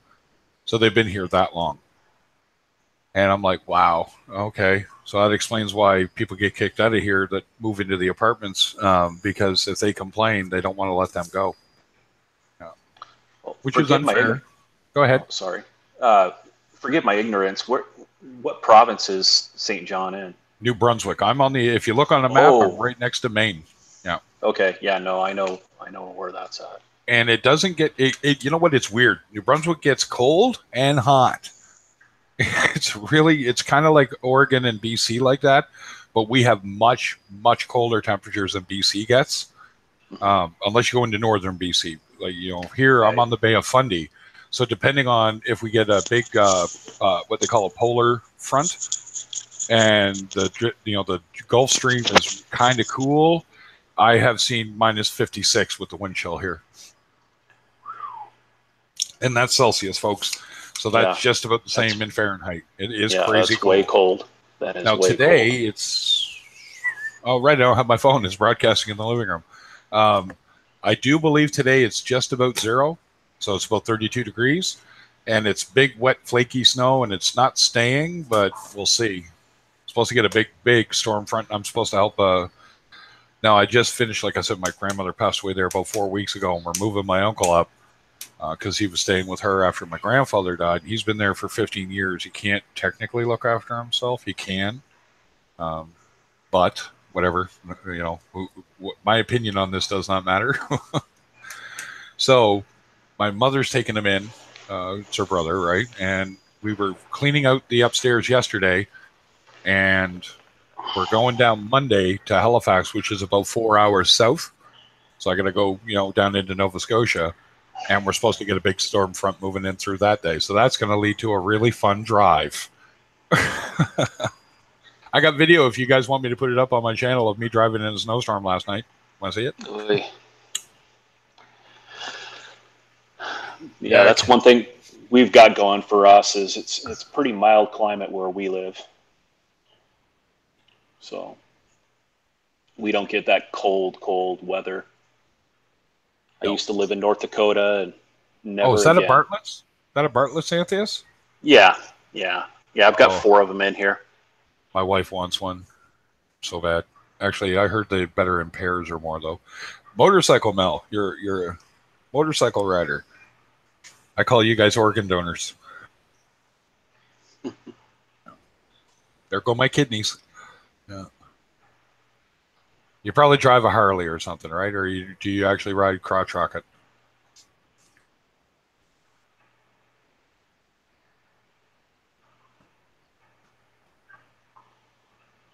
So they've been here that long. And I'm like, wow, okay. So that explains why people get kicked out of here that move into the apartments, because if they complain, they don't want to let them go. Well, which is unfair. Go ahead. Oh, sorry. Forgive my ignorance. What province is St. John in? New Brunswick. If you look on the map, I'm right next to Maine. Yeah. Okay. Yeah, no, I know where that's at. And it doesn't get it. You know what? It's weird. New Brunswick gets cold and hot. It's kind of like Oregon and BC like that, but we have much, much colder temperatures than BC gets. Unless you go into northern BC, like here, right. I'm on the Bay of Fundy, so depending on if we get a big what they call a polar front, and the Gulf Stream is kind of cool. I have seen -56 with the wind chill here. And that's Celsius, folks. So that's just about the same in Fahrenheit. It is crazy cold. Way cold. That is now way today cold. It's right. I don't have my phone. It's broadcasting in the living room. I do believe today it's just about 0, so it's about 32 degrees, and it's big, wet, flaky snow, and it's not staying, but we'll see. I'm supposed to get a big storm front. I'm supposed to help. Now I just finished. Like I said, my grandmother passed away there about 4 weeks ago, and we're moving my uncle up. Because he was staying with her after my grandfather died. He's been there for 15 years. He can't technically look after himself. He can. But whatever, my opinion on this does not matter. So my mother's taking him in. It's her brother, right? And we were cleaning out the upstairs yesterday. And we're going down Monday to Halifax, which is about 4 hours south. So I got to go, down into Nova Scotia. And we're supposed to get a big storm front moving in through that day. So that's going to lead to a really fun drive. I got video if you guys want me to put it up on my channel of me driving in a snowstorm last night. Want to see it? Yeah, that's one thing we've got going for us is it's pretty mild climate where we live. So we don't get that cold weather. I used to live in North Dakota and never. Oh, is that again. a Bartlett's? Is that a Bartlett's, Antheus? Yeah. I've got 4 of them in here. My wife wants one so bad. Actually, I heard they better in pairs or more though. Motorcycle Mel, you're a motorcycle rider. I call you guys organ donors. There go my kidneys. Yeah. You probably drive a Harley or something, right? Or do you actually ride crotch rocket?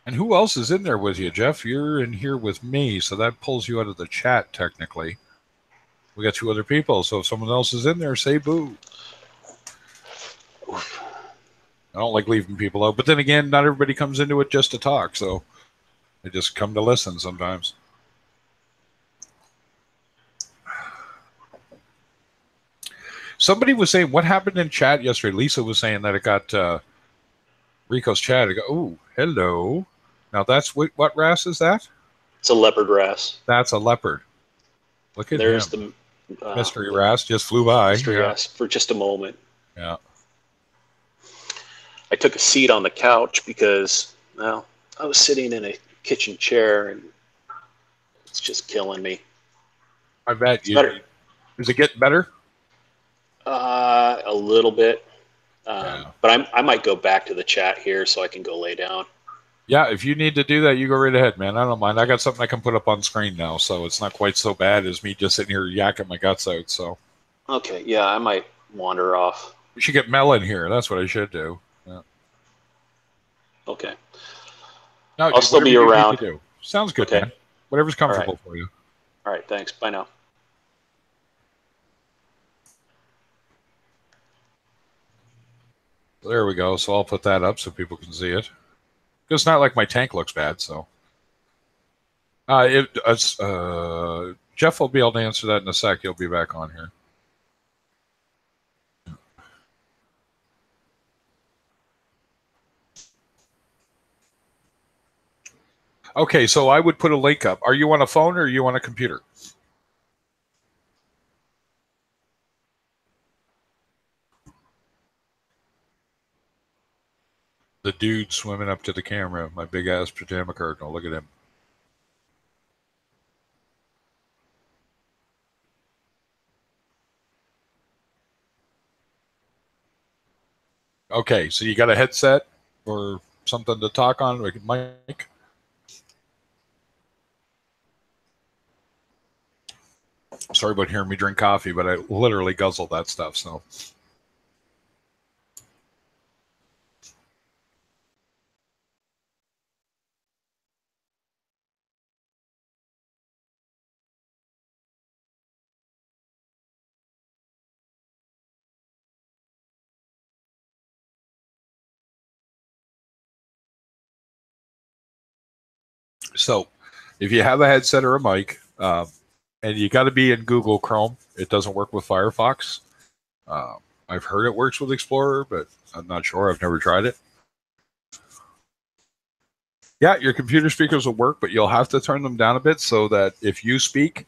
And who else is in there with you, Jeff? You're in here with me, so that pulls you out of the chat technically. We got 2 other people, so if someone else is in there, say boo. I don't like leaving people out, but then again, not everybody comes into it just to talk, so they just come to listen sometimes. Somebody was saying, what happened in chat yesterday? Lisa was saying that it got Rico's chat. I go, oh, hello. Now that's what wrasse is that? It's a leopard wrasse. That's a leopard. Look at There's him. the Mystery wrasse just flew by. mystery wrasse for just a moment. Yeah. I took a seat on the couch because, well, I was sitting in a kitchen chair and it's just killing me. I bet It's better. Is it getting better? A little bit. Yeah. But I might go back to the chat here so I can go lay down. Yeah, if you need to do that, you go right ahead, man. I don't mind. I got something I can put up on screen now, so it's not quite so bad as me just sitting here yakking my guts out. So. Okay, yeah, I might wander off. We should get Mel in here. That's what I should do. Yeah. Okay. No, I'll still be around. Sounds good, Okay. man. Whatever's comfortable for you. All right, thanks. Bye now. There we go. So I'll put that up so people can see it. Because it's not like my tank looks bad, so. Jeff will be able to answer that in a sec. He'll be back on here. Okay, so I would put a link up. Are you on a phone or are you on a computer? The dude swimming up to the camera, my big ass pajama cardinal. Look at him. Okay, so you got a headset or something to talk on, like a mic? Sorry about hearing me drink coffee, but I literally guzzle that stuff, so. So, if you have a headset or a mic, and you got to be in Google Chrome, it doesn't work with Firefox. I've heard it works with Explorer, but I'm not sure. I've never tried it. Yeah, your computer speakers will work, but you'll have to turn them down a bit so that if you speak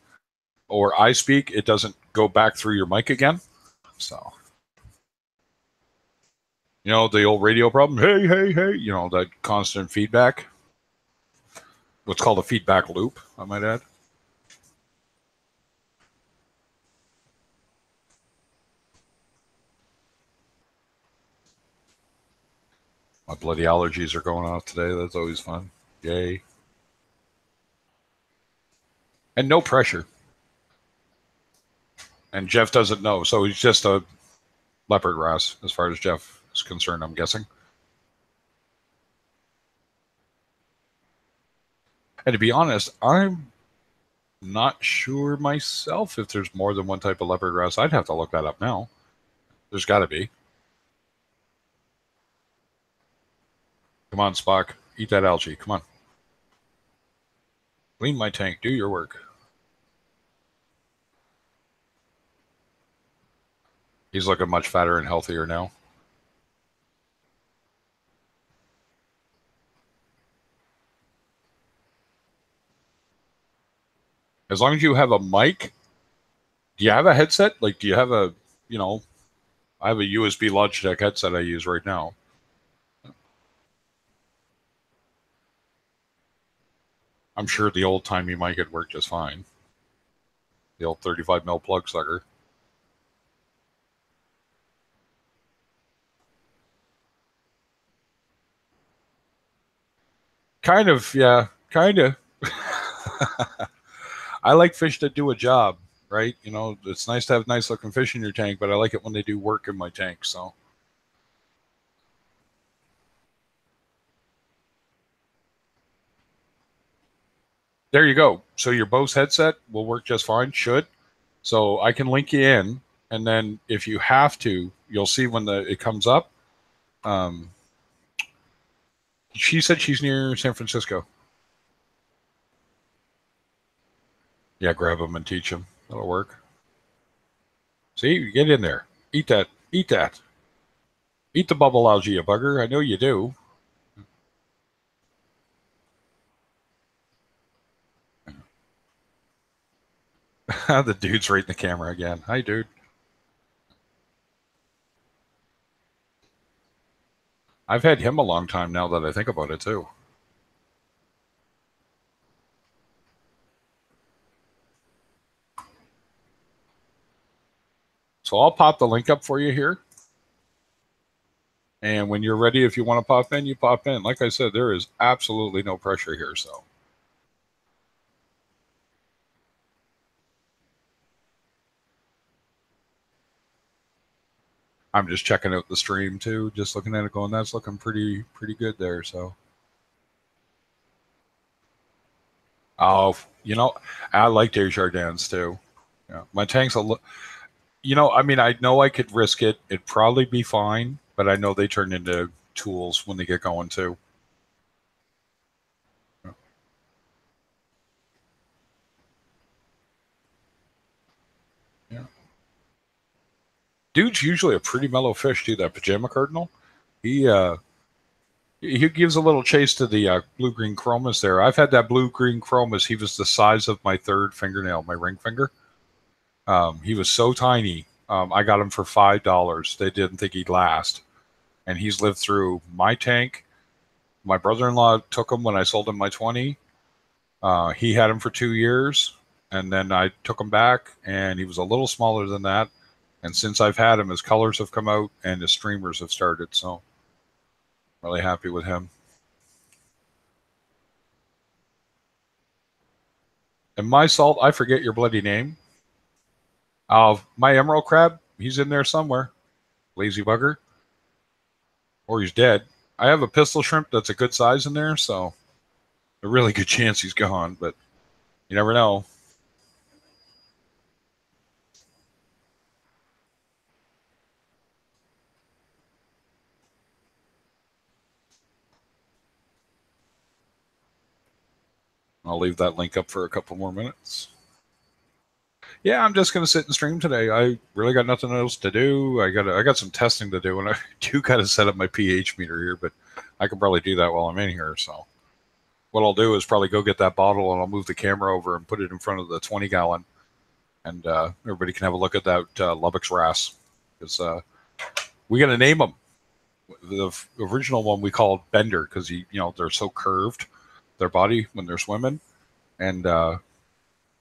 or I speak, it doesn't go back through your mic again. So, you know, the old radio problem, hey, hey, hey, you know, that constant feedback. What's called a feedback loop, I might add. My bloody allergies are going off today. That's always fun. Yay. And no pressure. And Jeff doesn't know, so he's just a leopard wrasse as far as Jeff is concerned, I'm guessing. And to be honest, I'm not sure myself if there's more than one type of leopard wrasse. I'd have to look that up now. There's got to be. Come on, Spock. Eat that algae. Come on. Clean my tank. Do your work. He's looking much fatter and healthier now. As long as you have a mic, do you have a headset? Like, do you have a, you know, I have a USB Logitech headset I use right now. I'm sure the old-timey mic would work just fine. The old 35 mil plug sucker. Kind of, yeah, kind of. I like fish that do a job, right? You know, it's nice to have nice looking fish in your tank, but I like it when they do work in my tank, so. There you go. So your Bose headset will work just fine, should. So I can link you in, and then if you have to, you'll see when it comes up. She said she's near San Francisco. Yeah, grab them and teach them. That'll work. See, get in there. Eat that. Eat that. Eat the bubble algae, you bugger. I know you do. The dude's right in the camera again. Hi, dude. I've had him a long time now that I think about it, too. So I'll pop the link up for you here. And when you're ready, if you want to pop in, you pop in. Like I said, there is absolutely no pressure here, so. I'm just checking out the stream too, just looking at it going, that's looking pretty good there, so. Oh, I like Desjardins too. Yeah, my tank's I mean, I know I could risk it. It'd probably be fine, but I know they turn into tools when they get going too. Yeah. Dude's usually a pretty mellow fish too, that pajama cardinal. He gives a little chase to the blue-green chromis there. I've had that blue-green chromis. He was the size of my third fingernail, my ring finger. He was so tiny. I got him for $5. They didn't think he'd last. And he's lived through my tank. My brother-in-law took him when I sold him my 20. He had him for 2 years. And then I took him back, and he was a little smaller than that. And since I've had him, his colors have come out, and his streamers have started. So really happy with him. And my salt, I forget your bloody name. My emerald crab, he's in there somewhere. Lazy bugger. Or he's dead. I have a pistol shrimp that's a good size in there, so a really good chance he's gone, but you never know. I'll leave that link up for a couple more minutes. Yeah, I'm just gonna sit and stream today. I really got nothing else to do. I got some testing to do, and I do gotta set up my pH meter here, but I can probably do that while I'm in here. So what I'll do is probably go get that bottle, and I'll move the camera over and put it in front of the 20-gallon, and everybody can have a look at that Lubbock's wrasse, because we got to name them. The original one we called Bender because they're so curved, their body when they're swimming, and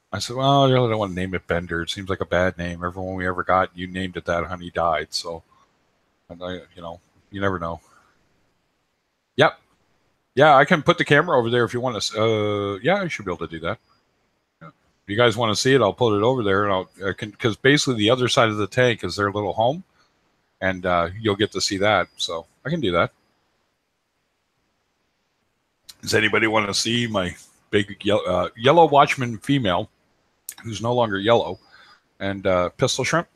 I said, well, I really don't want to name it Bender. It seems like a bad name. Everyone we ever got, you named it that, honey, died. So, and you never know. Yep. Yeah, I can put the camera over there if you want to. Yeah, I should be able to do that. Yeah. If you guys want to see it, I'll put it over there, and I can, because basically the other side of the tank is their little home, and you'll get to see that. So I can do that. Does anybody want to see my big yellow Watchman female, who's no longer yellow, and pistol shrimp?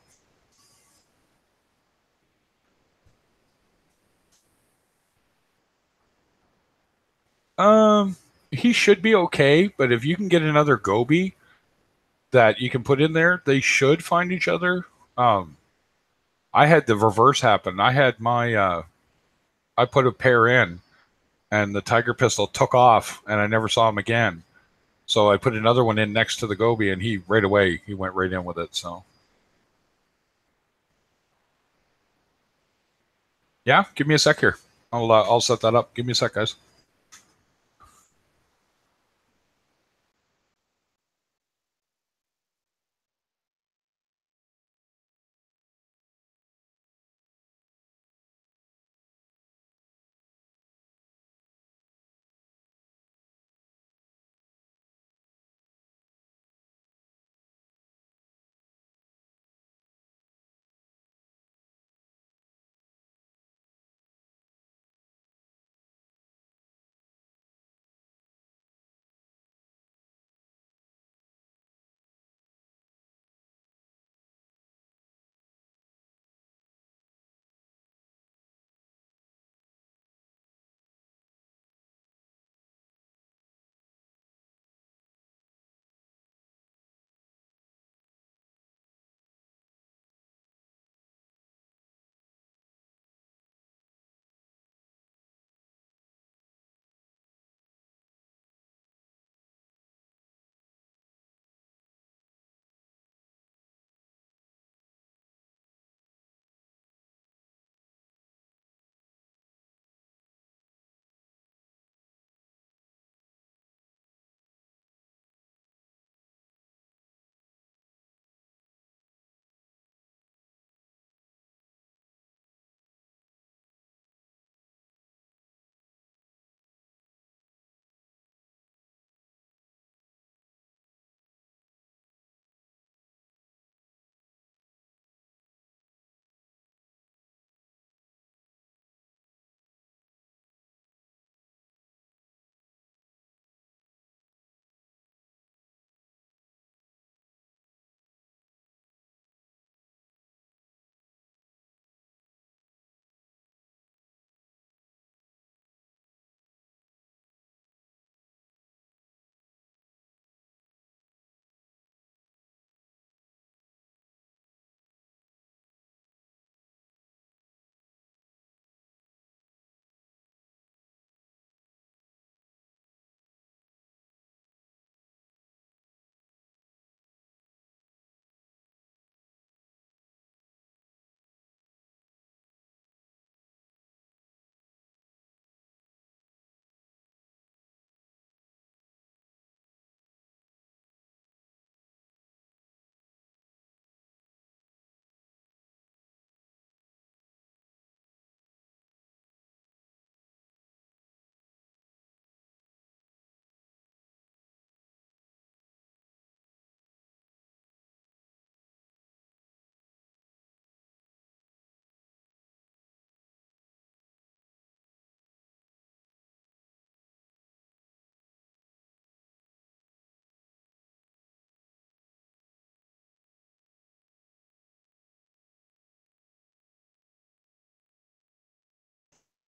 He should be okay, but if you can get another goby that you can put in there, they should find each other. I had the reverse happen. I had my I put a pair in, and the tiger pistol took off, and I never saw him again. So I put another one in next to the goby, and he right away he went right in with it. So yeah, give me a sec here. I'll set that up. Give me a sec, guys.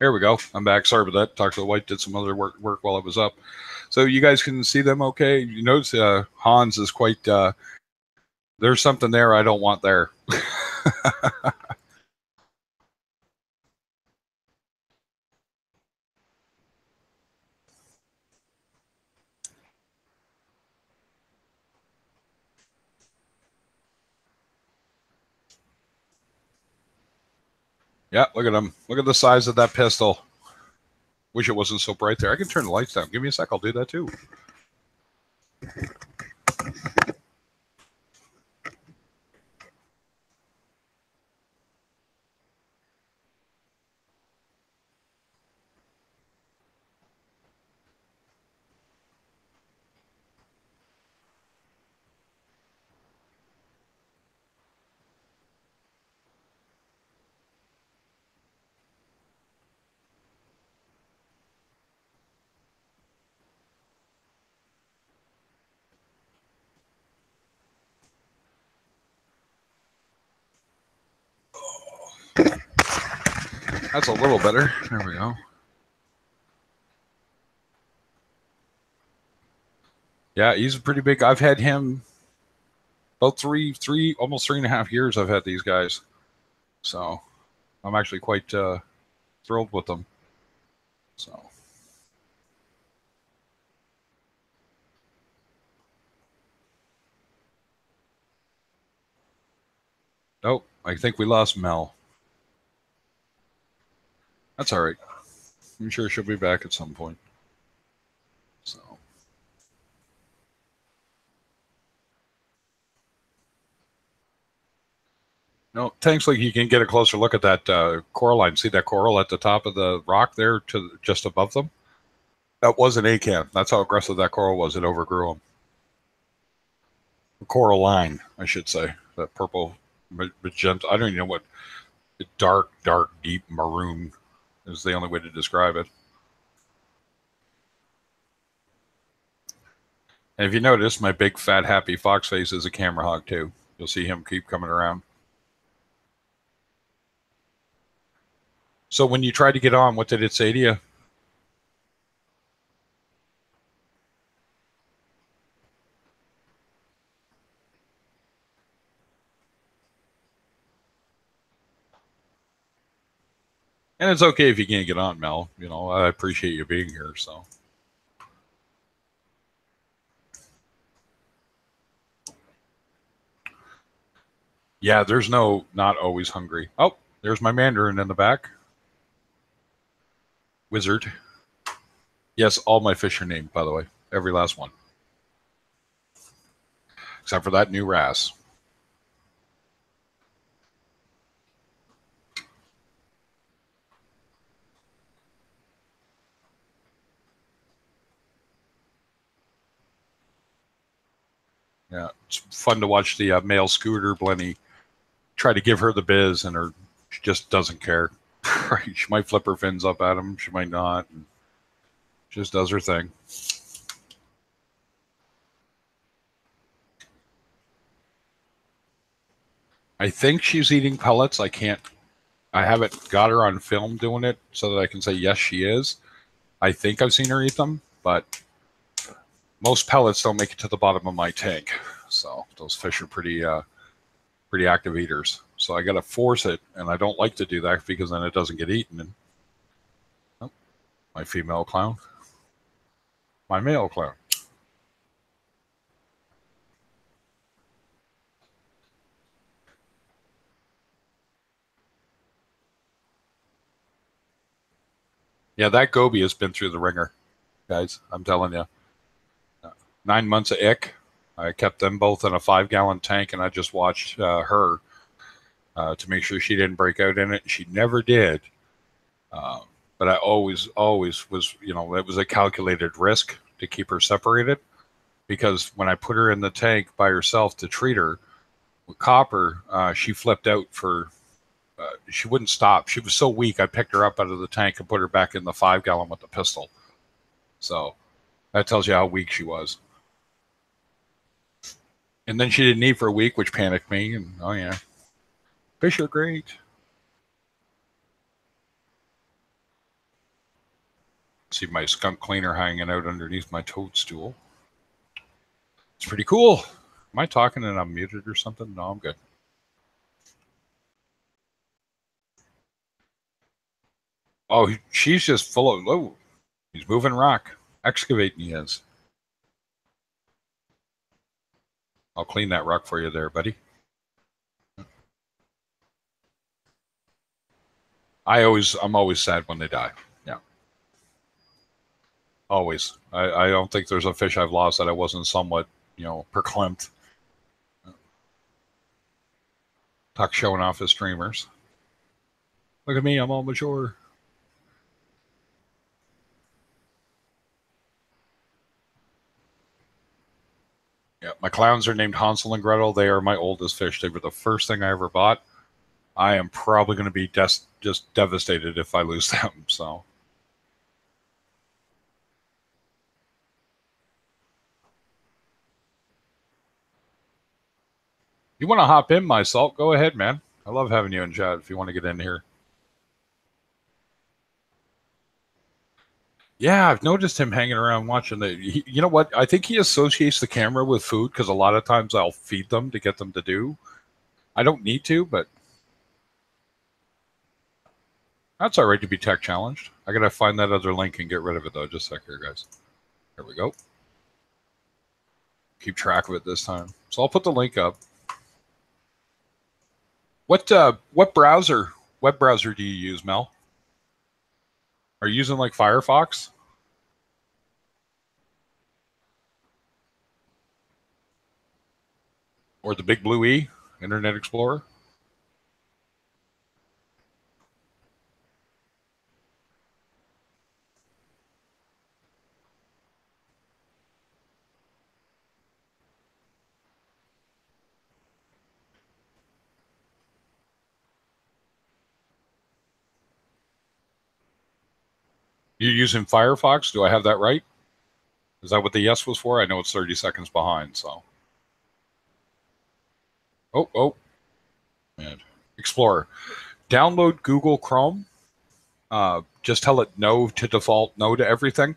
There we go. I'm back. Sorry about that. Talked to the wife, did some other work while I was up. So you guys can see them okay. You notice Hans is quite, there's something there I don't want there. Yeah, look at him. Look at the size of that pistol. Wish it wasn't so bright there. I can turn the lights down. Give me a sec. I'll do that too. That's a little better. There we go. Yeah, he's pretty big. I've had him about three, almost 3.5 years. I've had these guys, so I'm actually quite thrilled with them. So, oh, I think we lost Mel. That's all right. I'm sure she'll be back at some point. So. No, thanks. Like you can get a closer look at that coral line. See that coral at the top of the rock there, to just above them. That was an acan. That's how aggressive that coral was. It overgrew them. The coral line, I should say. That purple, magenta. I don't even know what. Dark, deep maroon is the only way to describe it. And if you notice, my big, fat, happy fox face is a camera hog too. You'll see him keep coming around. So when you tried to get on, what did it say to you? And it's okay if you can't get on, Mel. You know, I appreciate you being here. So. Yeah, there's no not always hungry. Oh, there's my Mandarin in the back. Wizard. Yes, all my fish are named, by the way. Every last one. Except for that new wrasse. Yeah, it's fun to watch the male scooter Blenny try to give her the biz, and she just doesn't care. She might flip her fins up at him. She might not. And just does her thing. I think she's eating pellets. I haven't got her on film doing it so that I can say yes, she is. I think I've seen her eat them, but most pellets don't make it to the bottom of my tank. So those fish are pretty active eaters. So I got to force it, and I don't like to do that because then it doesn't get eaten. And oh, my female clown, my male clown. Yeah, that goby has been through the ringer, guys. I'm telling you. 9 months of ick. I kept them both in a 5-gallon tank, and I just watched her to make sure she didn't break out in it. She never did. But I always was, you know, it was a calculated risk to keep her separated, because when I put her in the tank by herself to treat her with copper, she flipped out for, she wouldn't stop. She was so weak, I picked her up out of the tank and put her back in the 5-gallon with the pistol. So that tells you how weak she was. And then she didn't eat for a week, which panicked me. And oh yeah, fish are great. See my skunk cleaner hanging out underneath my toadstool. It's pretty cool. Am I talking and I'm muted or something? No, I'm good. Oh, she's just full of... Oh, he's moving rock. Excavating he is. I'll clean that rock for you there, buddy. I'm always sad when they die. Yeah. Always. I don't think there's a fish I've lost that I wasn't somewhat, perclimped. Tuck showing off his streamers. Look at me, I'm all mature. Yeah, my clowns are named Hansel and Gretel. They are my oldest fish. They were the first thing I ever bought. I am probably going to be just devastated if I lose them. So, you want to hop in, my salt? Go ahead, man. I love having you in chat if you want to get in here. Yeah, I've noticed him hanging around watching you know what? I think he associates the camera with food because a lot of times I'll feed them to get them to do. I don't need to, but that's all right to be tech challenged. I got to find that other link and get rid of it, though. Just a sec here, guys. There we go. Keep track of it this time. So I'll put the link up. What web browser do you use, Mel? Are you using like Firefox? Or the Big Blue E, Internet Explorer? You're using Firefox? Do I have that right? Is that what the yes was for? I know it's 30 seconds behind, so. Oh. Man. Explorer. Download Google Chrome. Just tell it no to default, no to everything.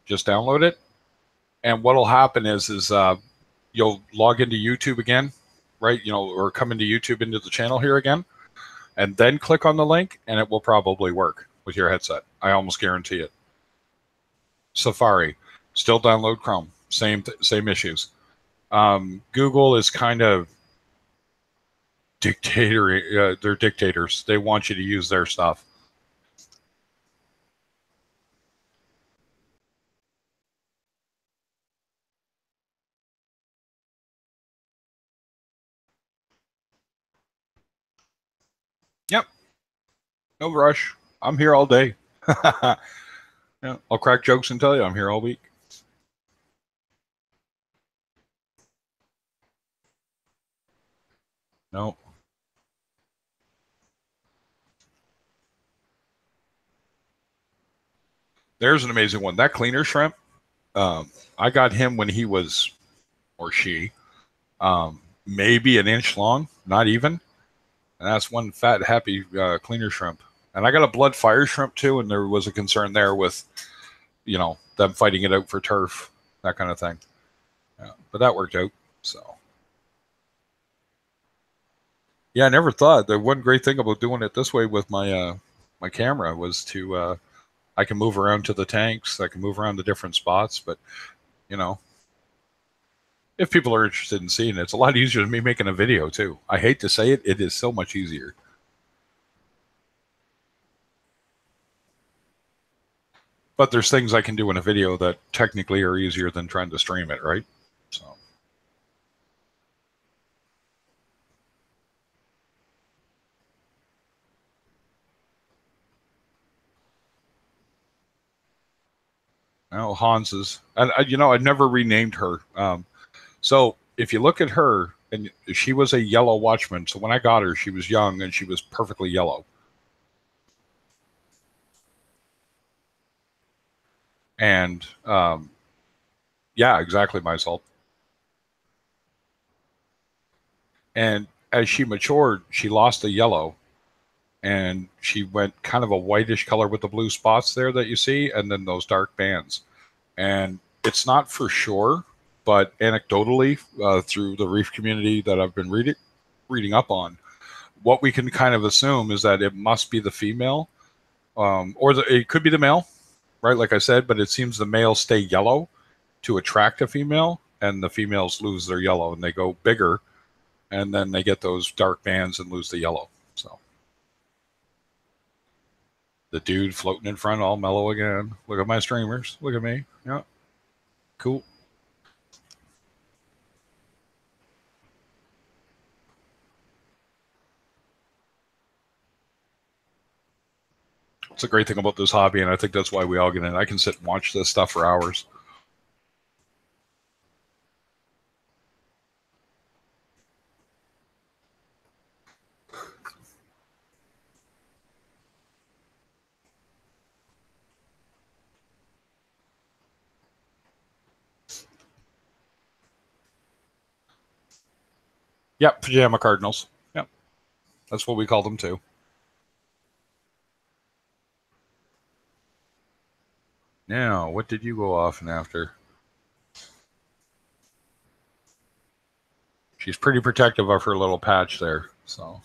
Just download it. And what'll happen is you'll log into YouTube again, right? Or come into YouTube into the channel here again, and then click on the link, and it will probably work with your headset. I almost guarantee it. Safari, still download Chrome. Same issues. Google is kind of they're dictators. They want you to use their stuff. Yep. No rush. I'm here all day. Yeah, I'll crack jokes and tell you I'm here all week. No. There's an amazing one. That cleaner shrimp, I got him when he was, or she, maybe an inch long, not even. And that's one fat, happy cleaner shrimp. And I got a blood fire shrimp too, and there was a concern there with, them fighting it out for turf, that kind of thing. Yeah, but that worked out. So, yeah, I never thought. The one great thing about doing it this way with my my camera was to I can move around to the tanks, I can move around to different spots, but if people are interested in seeing it, it's a lot easier than me making a video too. I hate to say it, it is so much easier. But there's things I can do in a video that technically are easier than trying to stream it, right? So. Now Hans is, and I've never renamed her. So if you look at her, and she was a yellow watchman. So when I got her, she was young and she was perfectly yellow. And yeah, exactly, my salt. And as she matured, she lost the yellow, and she went kind of a whitish color with the blue spots there that you see, and then those dark bands. And it's not for sure, but anecdotally, through the reef community that I've been reading up on, what we can kind of assume is that it must be the female, or it could be the male, right? Like I said, but it seems the males stay yellow to attract a female, and the females lose their yellow and they go bigger, and then they get those dark bands and lose the yellow. So the dude floating in front, all mellow again. Look at my streamers. Look at me. Yeah, cool. It's a great thing about this hobby, and I think that's why we all get in. I can sit and watch this stuff for hours. Yep, pajama cardinals. Yep, that's what we call them too. Now, what did you go off and after? She's pretty protective of her little patch there, so.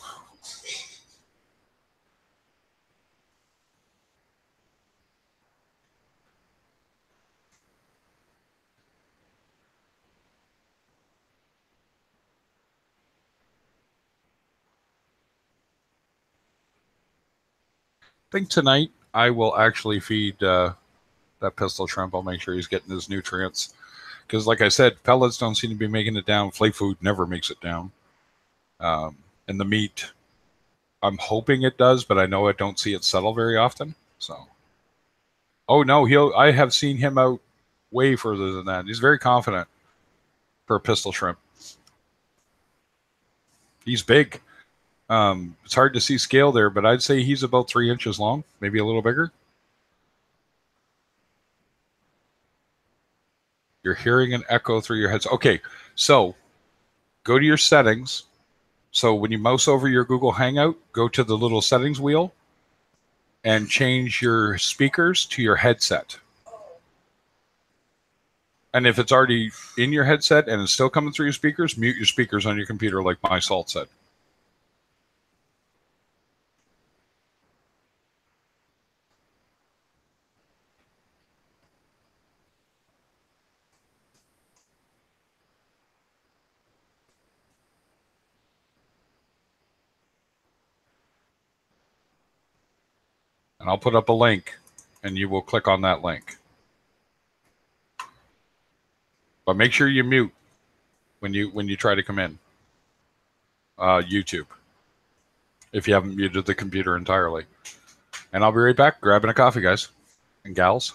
I think tonight I will actually feed that pistol shrimp. I'll make sure he's getting his nutrients. Because like I said, pellets don't seem to be making it down. Flake food never makes it down. And the meat, I'm hoping it does, but I know I don't see it settle very often. So, oh no, I have seen him out way further than that. He's very confident for a pistol shrimp. He's big. It's hard to see scale there, but I'd say he's about 3 inches long, maybe a little bigger. You're hearing an echo through your heads. Okay, so go to your settings. So when you mouse over your Google Hangout, go to the little settings wheel and change your speakers to your headset. And if it's already in your headset and it's still coming through your speakers, mute your speakers on your computer like my Salt said. And I'll put up a link and you will click on that link. But make sure you mute when you try to come in. YouTube. If you haven't muted the computer entirely. And I'll be right back grabbing a coffee, guys and gals.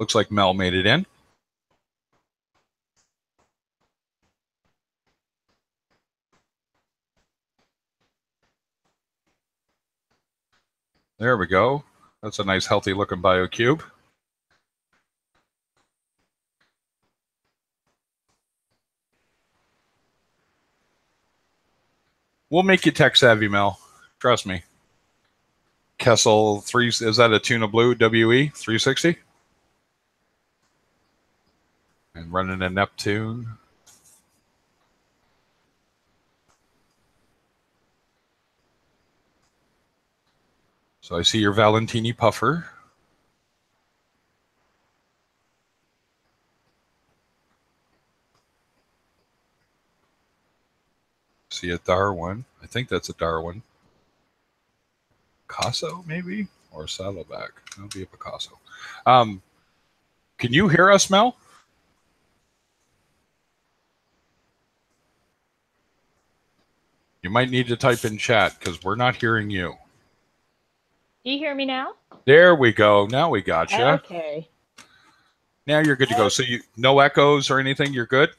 Looks like Mel made it in. There we go. That's a nice, healthy looking BioCube. We'll make you tech savvy, Mel. Trust me. Kessel 3, is that a Tuna Blue WE 360? And running a Neptune. So I see your Valentini puffer. See a Darwin. I think that's a Darwin. Picasso, maybe? Or a Saddleback. That'll be a Picasso. Can you hear us, Mel? You might need to type in chat because we're not hearing you. Do you hear me now? There we go. Now we got you. Okay. Now you're good to go. So you no echoes or anything? You're good?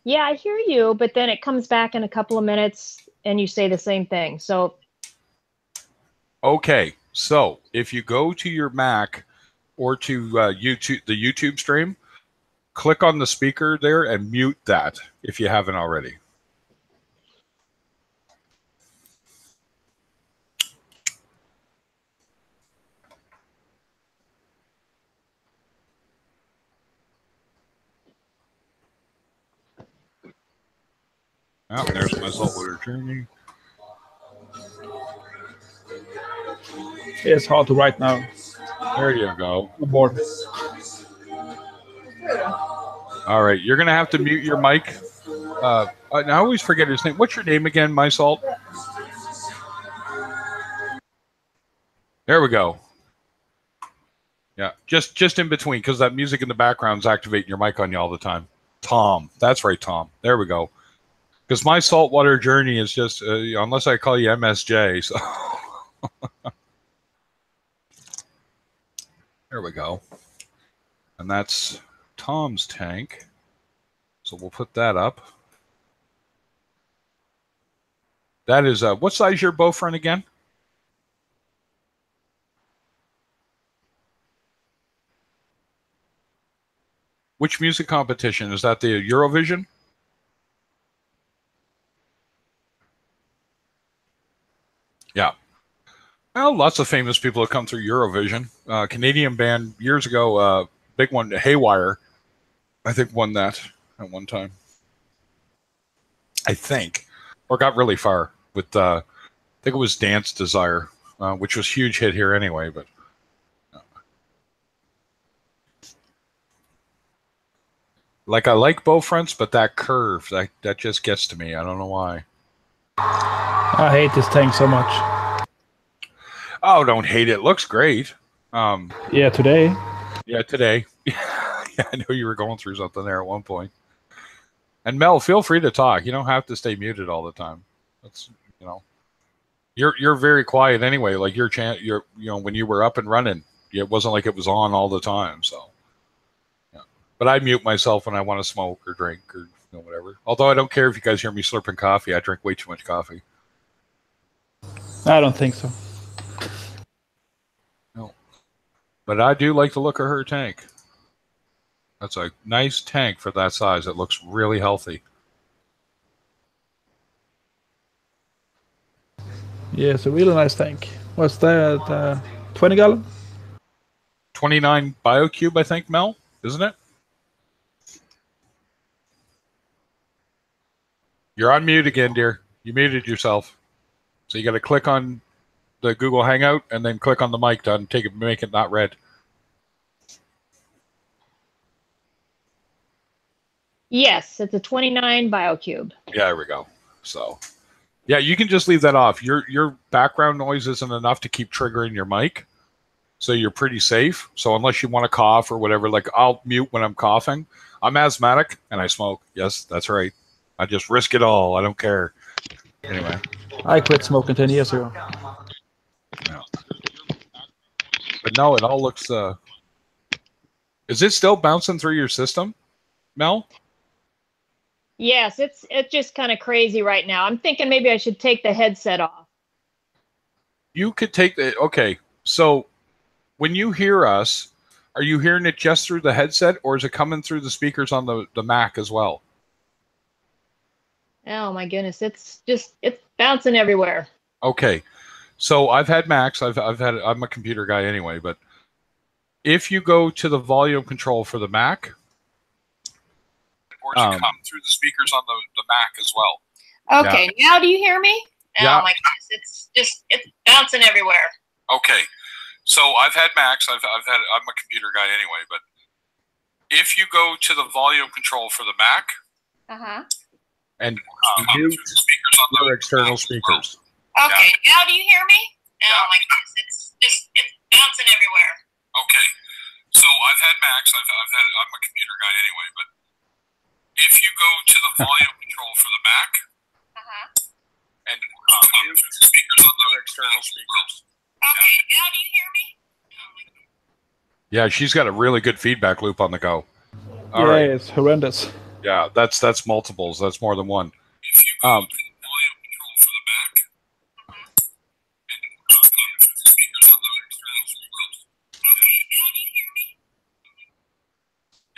Yeah, I hear you, but then it comes back in a couple of minutes and you say the same thing. So okay. So if you go to your Mac or to YouTube, the YouTube stream, click on the speaker there and mute that if you haven't already. Oh, there's my saltwater journey. It's hard to write now. There you go. I'm bored. All right, you're gonna have to mute your mic. I always forget his name. What's your name again, My Salt? There we go. Yeah, just in between because that music in the background is activating your mic on you all the time. Tom, that's right, Tom. There we go. Because my saltwater journey is just, unless I call you MSJ. So there we go. And that's Tom's tank. So we'll put that up. That is, what size is your bow front again? Which music competition? Is that the Eurovision? Yeah. Well, lots of famous people have come through Eurovision. Canadian band years ago, big one, Haywire, I think won that at one time. I think. Or got really far with, I think it was Dance Desire, which was a huge hit here anyway, but. Like, I like bow fronts, but that curve, that just gets to me. I don't know why. I hate this tank so much. Oh, don't hate it. Looks great. Yeah, today. Yeah, today. Yeah, I know you were going through something there at one point. And Mel, feel free to talk. You don't have to stay muted all the time. That's, you know, you're very quiet anyway. Like your when you were up and running, it wasn't like it was on all the time. So, yeah. But I mute myself when I want to smoke or drink or whatever. Although I don't care if you guys hear me slurping coffee. I drink way too much coffee. I don't think so. No. But I do like the look of her tank. That's a nice tank for that size. It looks really healthy. Yeah, it's a really nice tank. What's that? 20 gallon? 29 BioCube, I think, Mel, isn't it? You're on mute again, dear. You muted yourself. So you got to click on the Google Hangout and then click on the mic to make it not red. yes, it's a 29 BioCube. Yeah, there we go. So, yeah, you can just leave that off. Your background noise isn't enough to keep triggering your mic, so you're pretty safe. So unless you want to cough or whatever, like I'll mute when I'm coughing. I'm asthmatic and I smoke. Yes, that's right. I just risk it all. I don't care. Anyway. I quit smoking 10 years ago. Yeah. But no, it all looks... Is it still bouncing through your system, Mel? Yes, it's just kind of crazy right now. I'm thinking maybe I should take the headset off. You could take the... Okay, so when you hear us, are you hearing it just through the headset or is it coming through the speakers on the Mac as well? Oh my goodness, it's bouncing everywhere. Okay, so I've had Macs. I'm a computer guy anyway, but if you go to the volume control for the Mac, or to come through the speakers on the Mac as well. Okay, now do you hear me? Yeah. Oh my goodness, it's bouncing everywhere. Okay, so I've had Macs. I'm a computer guy anyway, but if you go to the volume control for the Mac, and mute speakers on the external speakers. Okay, now do you hear me? Oh my goodness, it's bouncing everywhere. Okay, so I've had Macs. I'm a computer guy anyway, but if you go to the volume control for the Mac, and mute speakers on the external speakers. Okay, now do you hear me? Yeah, she's got a really good feedback loop on the go. All right. It's horrendous. Yeah, that's multiples. That's more than one. If you go to the volume control for the Mac, and speakers on the external speakers. Okay, now do you hear me?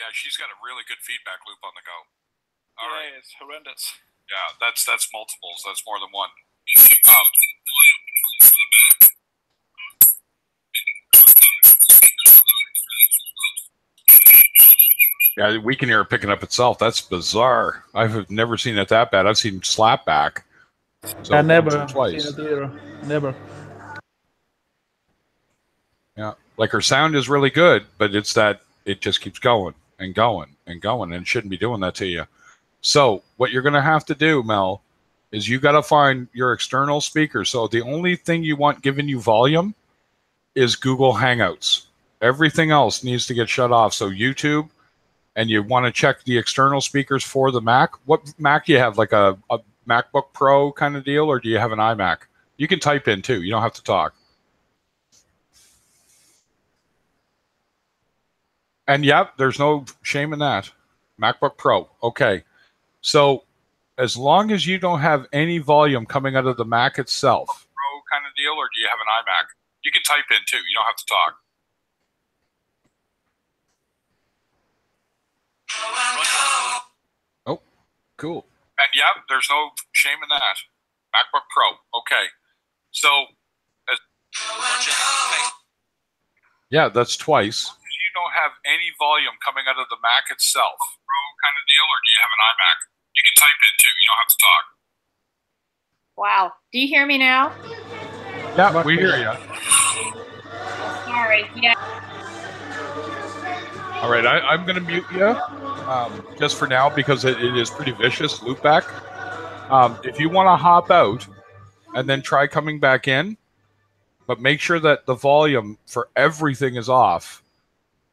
Yeah, she's got a really good feedback loop on the go. All right. It's horrendous. Yeah, that's multiples. That's more than one. If you go to the volume control for the Mac, yeah, we can hear it picking up itself. That's bizarre. I've never seen it that bad. I've seen slapback. So I never twice. seen it either. Never. Yeah, like her sound is really good, but it's that it just keeps going and going and going, and it shouldn't be doing that to you. So what you're going to have to do, Mel, is you got to find your external speaker. So the only thing you want giving you volume is Google Hangouts. Everything else needs to get shut off. So YouTube, and you want to check the external speakers for the Mac. What Mac do you have? Like a MacBook Pro kind of deal, or do you have an iMac? You can type in too. You don't have to talk. And yeah, there's no shame in that. MacBook Pro. Okay. So as long as you don't have any volume coming out of the Mac itself, Pro kind of deal, or do you have an iMac? You can type in too. You don't have to talk. Oh, cool. And yeah, there's no shame in that. MacBook Pro. Okay. So, yeah, that's twice. You don't have any volume coming out of the Mac itself, Pro kind of deal, or do you have an iMac? You can type in too. You don't have to talk. Wow. Do you hear me now? Yeah, we hear you. Sorry. Yeah. All right, I'm going to mute you just for now because it is pretty vicious loopback. If you want to hop out and then try coming back in, but make sure that the volume for everything is off,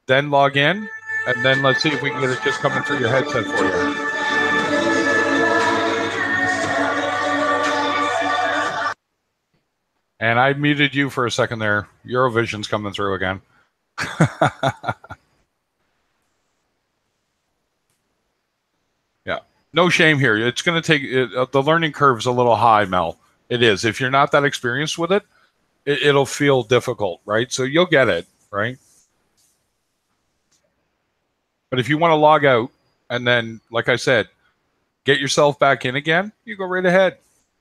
then log in, and then let's see if we can get it just coming through your headset for you. And I muted you for a second there. Eurovision's coming through again. Yeah, no shame here. It's going to take the learning curve's a little high, Mel. It is. If you're not that experienced with it, it'll feel difficult, right? So you'll get it, right? But if you want to log out and then, like I said, get yourself back in again, you go right ahead.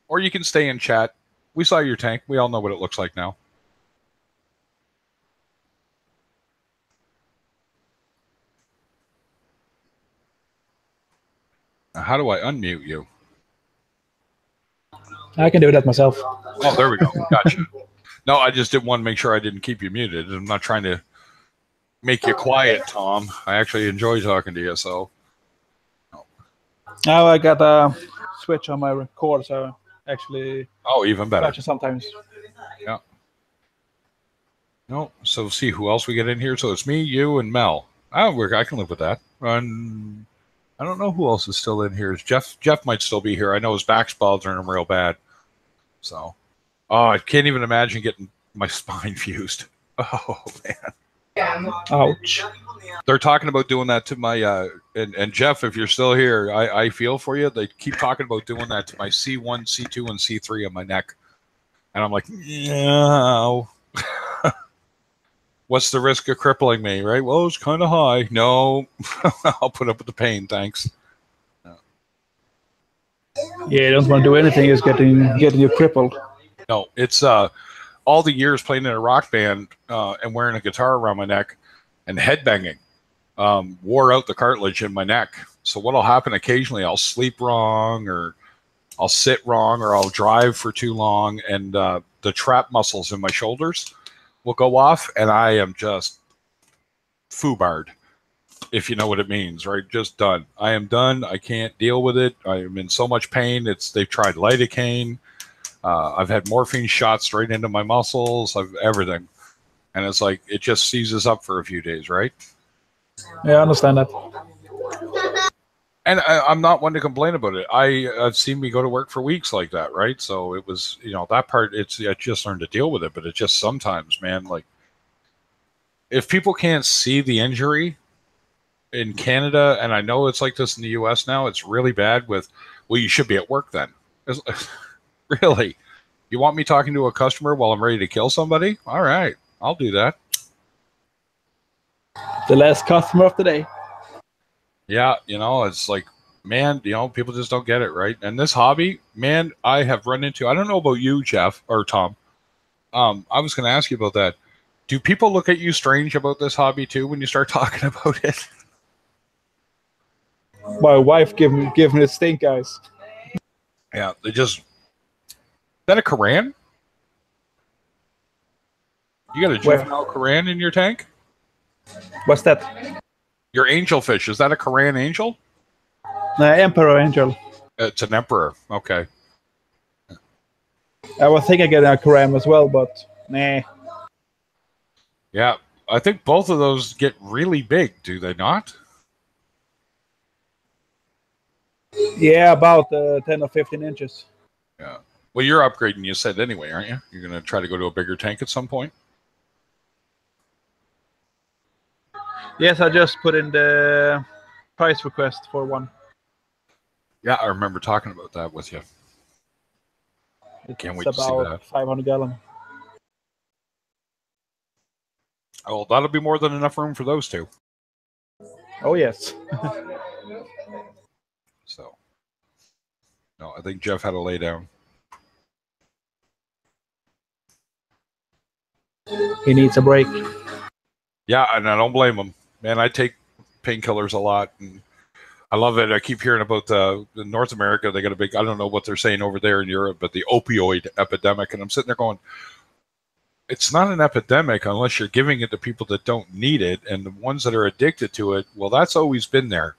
Or you can stay in chat. We saw your tank. We all know what it looks like now. Now, how do I unmute you? I can do that myself. Oh, there we go. Gotcha. No, I just didn't want to make sure I didn't keep you muted. I'm not trying to make you quiet, Tom. I actually enjoy talking to you, so. Now I got a switch on my record, so actually. Oh, even better. Sometimes. Yeah. No, so see who else we get in here. So it's me, you, and Mel. I can live with that. And I don't know who else is still in here. Jeff might still be here. I know his back's bothering him real bad. So, oh, I can't even imagine getting my spine fused. Oh man. Ouch. They're talking about doing that to my and Jeff, if you're still here, I feel for you. They keep talking about doing that to my C1, C2, and C3 on my neck. And I'm like, no. What's the risk of crippling me, right? Well, it's kind of high. No, I'll put up with the pain, thanks. Yeah, you don't want to do anything. Is getting you crippled. No, it's all the years playing in a rock band and wearing a guitar around my neck and headbanging wore out the cartilage in my neck. So what'll happen occasionally, I'll sleep wrong, or I'll sit wrong, or I'll drive for too long, and the trap muscles in my shoulders will go off, and I am just foobarred, if you know what it means, right? Just done. I am done. I can't deal with it. I am in so much pain. They've tried lidocaine. I've had morphine shots straight into my muscles. I've everything, and it's like it just seizes up for a few days, right? Yeah, I understand that. And I'm not one to complain about it. I've seen me go to work for weeks like that, right? So it was, that part. I just learned to deal with it, but it just sometimes, man, like if people can't see the injury in Canada, and I know it's like this in the U.S. now, it's really bad. Well, you should be at work then. Really? You want me talking to a customer while I'm ready to kill somebody? All right, I'll do that. The last customer of the day. Yeah, it's like, man, people just don't get it, right? And this hobby, man, I have run into, I don't know about you, Jeff or Tom. I was going to ask you about that. Do people look at you strange about this hobby too when you start talking about it? My wife gave me a stink eyes. Yeah, is that a Quran? You got a juvenile Quran in your tank? What's that? Your angelfish, is that a Quran angel? Emperor angel. It's an emperor. Okay. I was thinking of getting a Quran as well, but nah. Yeah, I think both of those get really big, do they not? Yeah, about 10 or 15 inches. Yeah. Well, you're upgrading, you said anyway, aren't you? You're going to try to go to a bigger tank at some point? Yes, I just put in the price request for one. Yeah, I remember talking about that with you. Can't wait to see that. About 500 gallon. Oh, that'll be more than enough room for those two. Oh, yes. So, no, I think Jeff had to lay down. He needs a break. Yeah, and I don't blame him. Man, I take painkillers a lot, and I love it. I keep hearing about the North America. They got a big, I don't know what they're saying over there in Europe, but the opioid epidemic. And I'm sitting there going, it's not an epidemic unless you're giving it to people that don't need it. And the ones that are addicted to it, well, that's always been there.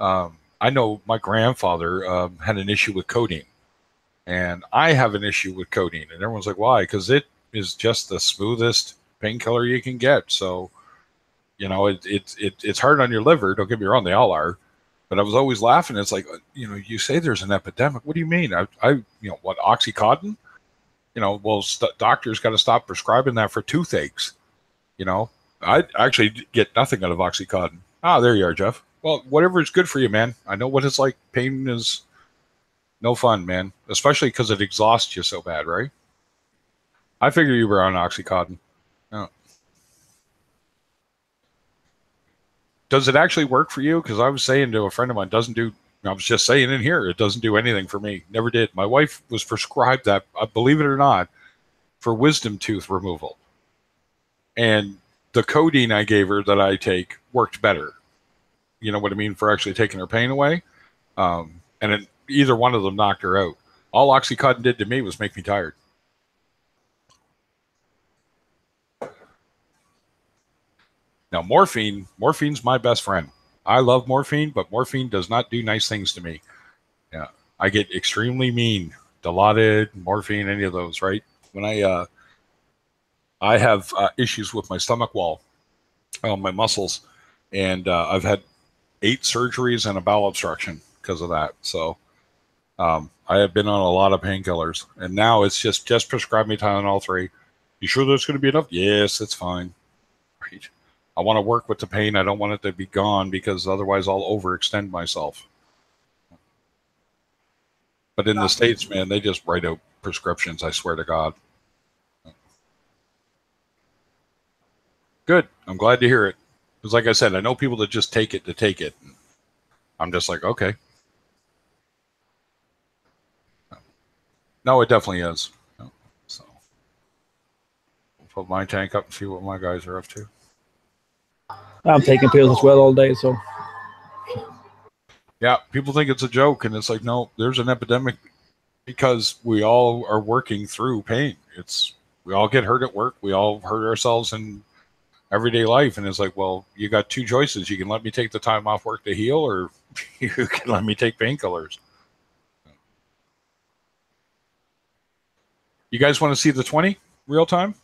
I know my grandfather had an issue with codeine, and I have an issue with codeine. And everyone's like, why? Because it is just the smoothest painkiller you can get. So, it's hard on your liver. Don't get me wrong, they all are. But I was always laughing. It's like, you say there's an epidemic. What do you mean? What, Oxycontin? Doctors got to stop prescribing that for toothaches. I actually get nothing out of Oxycontin. Ah, there you are, Jeff. Well, whatever is good for you, man. I know what it's like. Pain is no fun, man. Especially because it exhausts you so bad, right? I figure you were on Oxycontin. Oh. Does it actually work for you? Because I was saying to a friend of mine, I was just saying in here, it doesn't do anything for me. Never did. My wife was prescribed that, believe it or not, for wisdom tooth removal. And the codeine I gave her that I take worked better. You know what I mean? For actually taking her pain away. And either one of them knocked her out. All Oxycontin did to me was make me tired. Now, morphine's my best friend. I love morphine, but morphine does not do nice things to me. Yeah, I get extremely mean. Dilaudid, morphine, any of those, right? When I have issues with my stomach wall, my muscles, and I've had 8 surgeries and a bowel obstruction because of that. So I have been on a lot of painkillers, and now it's just prescribe me Tylenol 3. You sure that's going to be enough? Yes, it's fine. Right. I want to work with the pain. I don't want it to be gone because otherwise I'll overextend myself. But in the States, man, they just write out prescriptions, I swear to God. Good. I'm glad to hear it. Because like I said, I know people that just take it to take it. I'm just like, okay. No, it definitely is. No. So I'll put my tank up and see what my guys are up to. I'm taking pills as well all day, so Yeah, people think it's a joke, and it's like, no, there's an epidemic because we all are working through pain. We all get hurt at work. We all hurt ourselves in everyday life, and it's like, well, you got two choices. You can let me take the time off work to heal, or you can let me take painkillers. You guys want to see the 20 real time?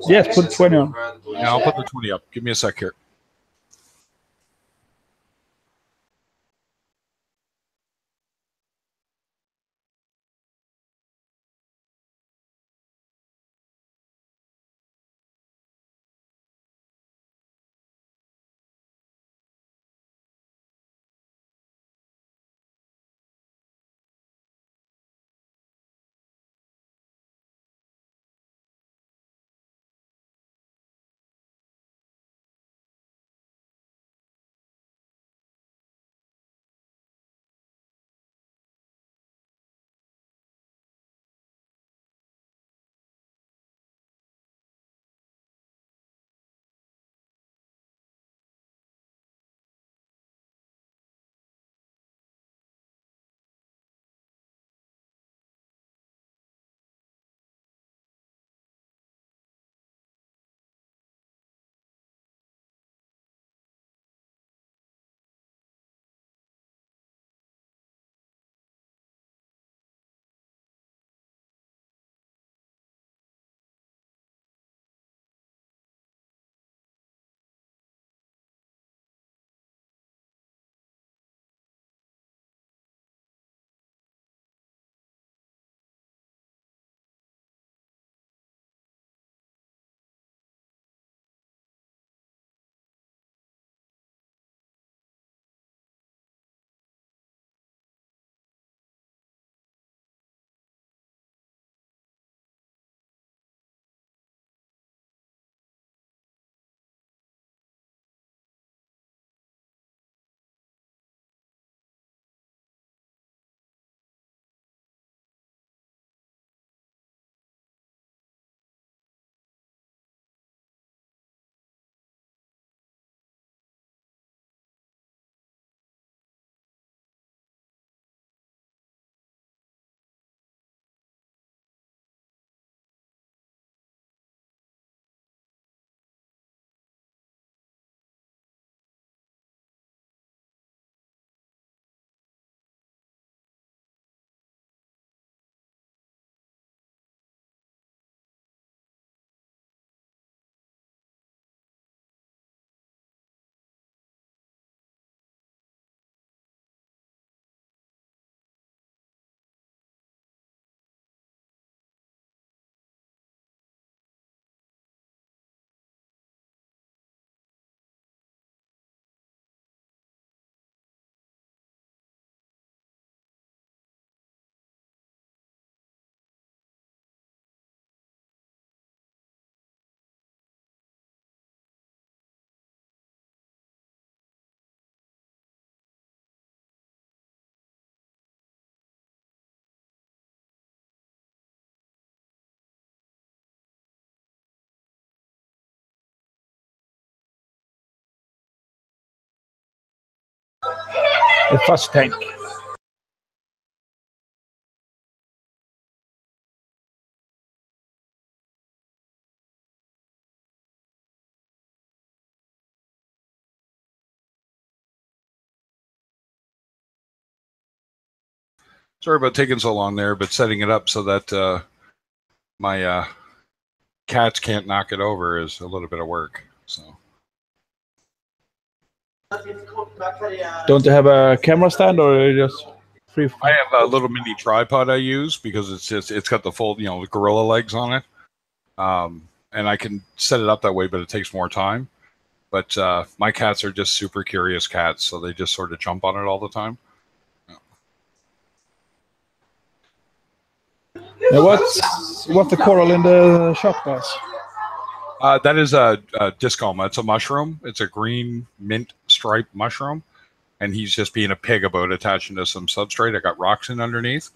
yes, put 20 on. Yeah, I'll put the 20 up. Give me a sec here. The first tank. Sorry about taking so long there, but setting it up so that my cats can't knock it over is a little bit of work. So Don't you have a camera stand or just free? I have a little mini tripod I use because it's got the full, the gorilla legs on it, and I can set it up that way, but it takes more time. But my cats are just super curious cats, so they just sort of jump on it all the time. What's the coral in the shop, guys? That is a discoma. It's a mushroom. It's a green mint striped mushroom, and he's just being a pig about attaching to some substrate. I got rocks in underneath,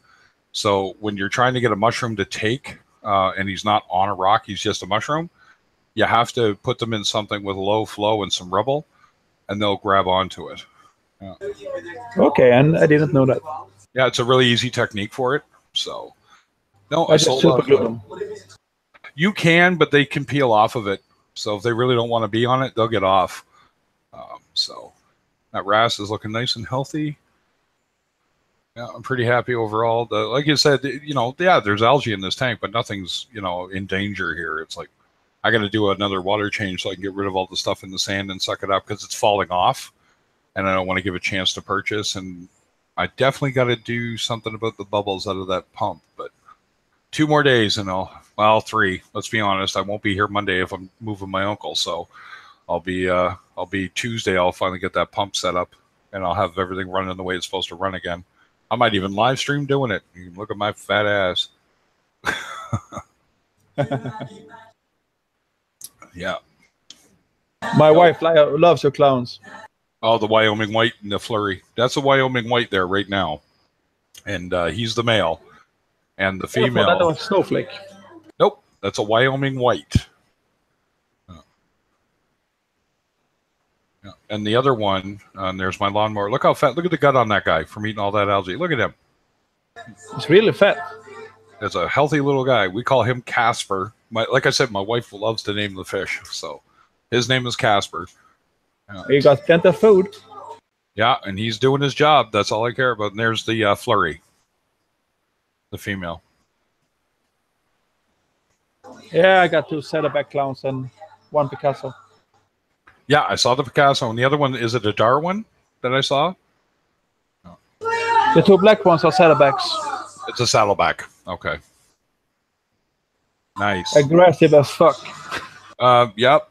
So when you're trying to get a mushroom to take, and he's not on a rock, he's just a mushroom, you have to put them in something with low flow and some rubble, and they'll grab onto it. Yeah. Okay, and I didn't know that. Yeah, it's a really easy technique for it. So, no, I just super glue them. You can, but they can peel off of it. So if they really don't want to be on it, they'll get off. So that wrasse is looking nice and healthy. Yeah, I'm pretty happy overall. Like you said, yeah, there's algae in this tank, but nothing's, in danger here. It's like I got to do another water change so I can get rid of all the stuff in the sand and suck it up because it's falling off, and I don't want to give a chance to purchase. And I definitely got to do something about the bubbles out of that pump. But 2 more days and 3. Let's be honest. I won't be here Monday if I'm moving my uncle. So I'll be Tuesday. I'll finally get that pump set up, and I'll have everything running the way it's supposed to run again. I might even live stream doing it. You can look at my fat ass. Yeah. My wife loves your clowns. Oh, the Wyoming white and the flurry. That's a Wyoming white there right now. And he's the male. And the female. That was Snowflake. Nope. That's a Wyoming white. Yeah. And the other one, and there's my lawnmower. Look how fat. Look at the gut on that guy from eating all that algae. Look at him. It's really fat. That's a healthy little guy. We call him Casper. Like I said, my wife loves to name the fish. So his name is Casper. You got plenty of food. Yeah, and he's doing his job. That's all I care about. And there's the flurry, the female. Yeah, I got 2 saddleback clowns and 1 Picasso. Yeah, I saw the Picasso. And the other one, is it a Darwin that I saw? No. The 2 black ones are saddlebacks. It's a saddleback. Okay. Nice. Aggressive as fuck. Yep.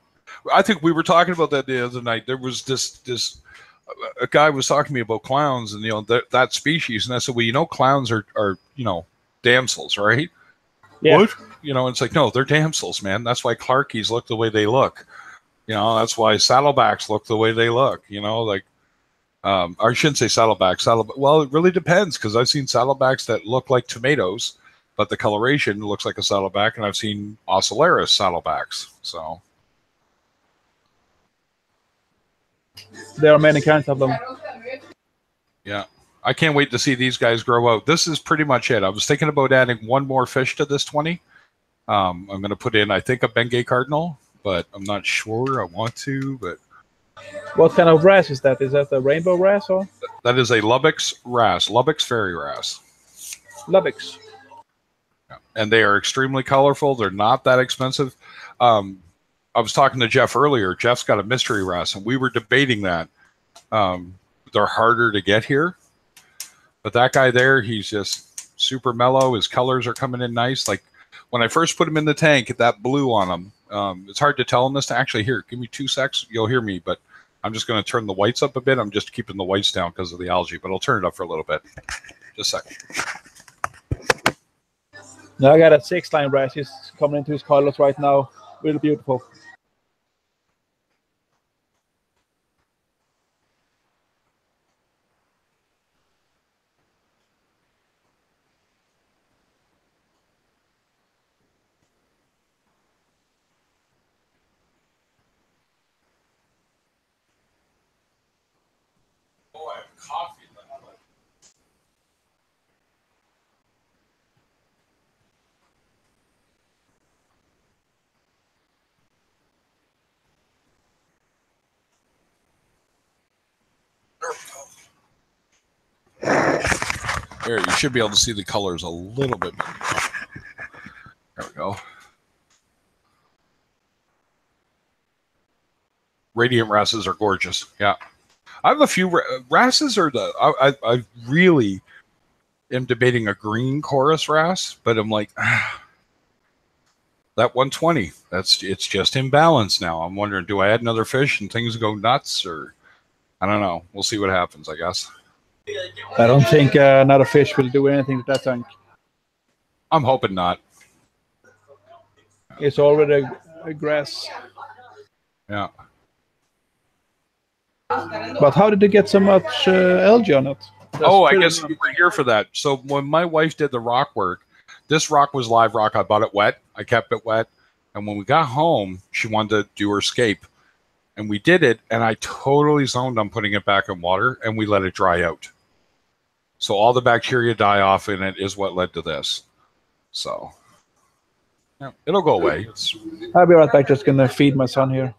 I think we were talking about that the other night. There was this a guy was talking to me about clowns and that species, and I said, well, clowns are damsels, right? Yeah. What? It's like, no, they're damsels, man. That's why Clarkies look the way they look. That's why saddlebacks look the way they look. I shouldn't say saddleback. Well, it really depends, because I've seen saddlebacks that look like tomatoes, but the coloration looks like a saddleback, and I've seen Ocellaris saddlebacks. So there are many kinds of them. yeah, I can't wait to see these guys grow out. This is pretty much it. I was thinking about adding 1 more fish to this 20. I'm going to put in, I think, a Bengay Cardinal, but I'm not sure I want to. But what kind of wrasse is that? Is that a rainbow wrasse or? That is a Lubbock's wrasse, Lubbock's fairy wrasse. Lubbock's. Yeah. And they are extremely colorful. They're not that expensive. I was talking to Jeff earlier. Jeff's got a mystery wrasse, and we were debating that. They're harder to get here. But that guy there, he's just super mellow. His colors are coming in nice. Like when I first put him in the tank, that blue on him, it's hard to tell him this to actually hear. Give me 2 secs. You'll hear me, but I'm just going to turn the whites up a bit. I'm just keeping the whites down because of the algae, but I'll turn it up for a little bit. Just a second. Now I got a 6-line wrasse. He's coming into his colors right now. Really beautiful. Coffee. There, you should be able to see the colors a little bit better. There we go. Radiant wrasses are gorgeous. Yeah. I have a few wrasses are I really am debating a green chorus wrasse, but I'm like that 120. It's just imbalanced now. I'm wondering, do I add another fish and things go nuts, or I don't know. We'll see what happens, I guess. I don't think another fish will do anything to that tank. I'm hoping not. It's already a grass. Yeah. But how did you get so much algae on it? Oh, I pretty guess you were here for that. So when my wife did the rock work, this rock was live rock. I bought it wet. I kept it wet. And when we got home, she wanted to do her scape. And we did it, and I totally zoned on putting it back in water, and we let it dry out. So all the bacteria die off in it is what led to this. So yeah, it'll go away. I'll be right back. Just gonna feed my son here.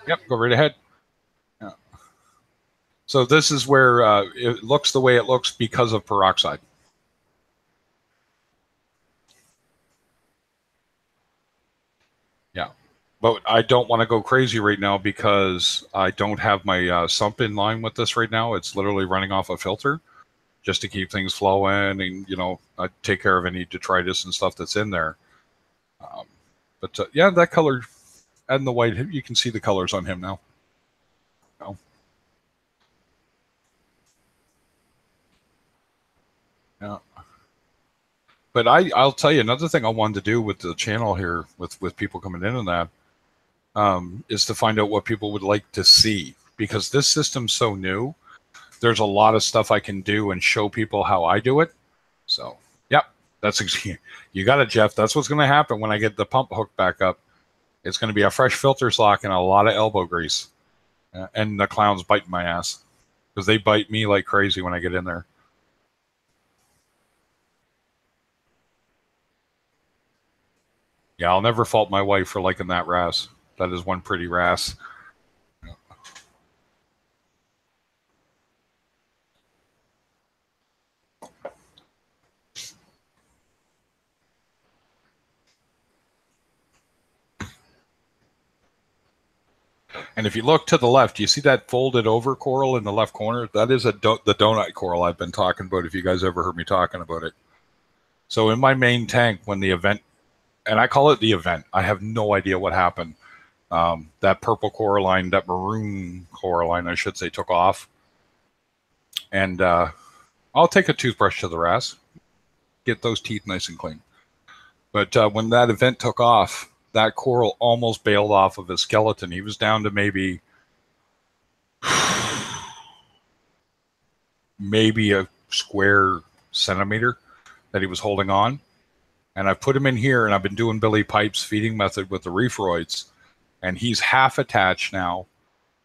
Yep, go right ahead. Yeah. So this is where it looks the way it looks because of peroxide. Yeah, but I don't want to go crazy right now because I don't have my sump in line with this right now. It's literally running off a filter just to keep things flowing, and I take care of any detritus and stuff that's in there. But yeah, that color and the white, you can see the colors on him now. Oh. Yeah. But I'll tell you another thing I wanted to do with the channel here, with people coming in and that, is to find out what people would like to see, because this system's so new. There's a lot of stuff I can do and show people how I do it. So, yep, you got it, Jeff. That's what's going to happen when I get the pump hooked back up. It's going to be a fresh filter sock and a lot of elbow grease. And the clowns biting my ass because they bite me like crazy when I get in there. Yeah, I'll never fault my wife for liking that wrasse. That is one pretty wrasse. And if you look to the left, you see that folded over coral in the left corner? That is the donut coral I've been talking about, if you guys ever heard me talking about it. So in my main tank, when the event, and I call it the event, I have no idea what happened. That purple coralline, that maroon coralline, I should say, took off. And I'll take a toothbrush to the wrasse, get those teeth nice and clean. But when that event took off, that coral almost bailed off of his skeleton. He was down to maybe a square centimeter that he was holding on. And I put him in here, and I've been doing Billy Pipe's feeding method with the Reefroids, and he's half attached now,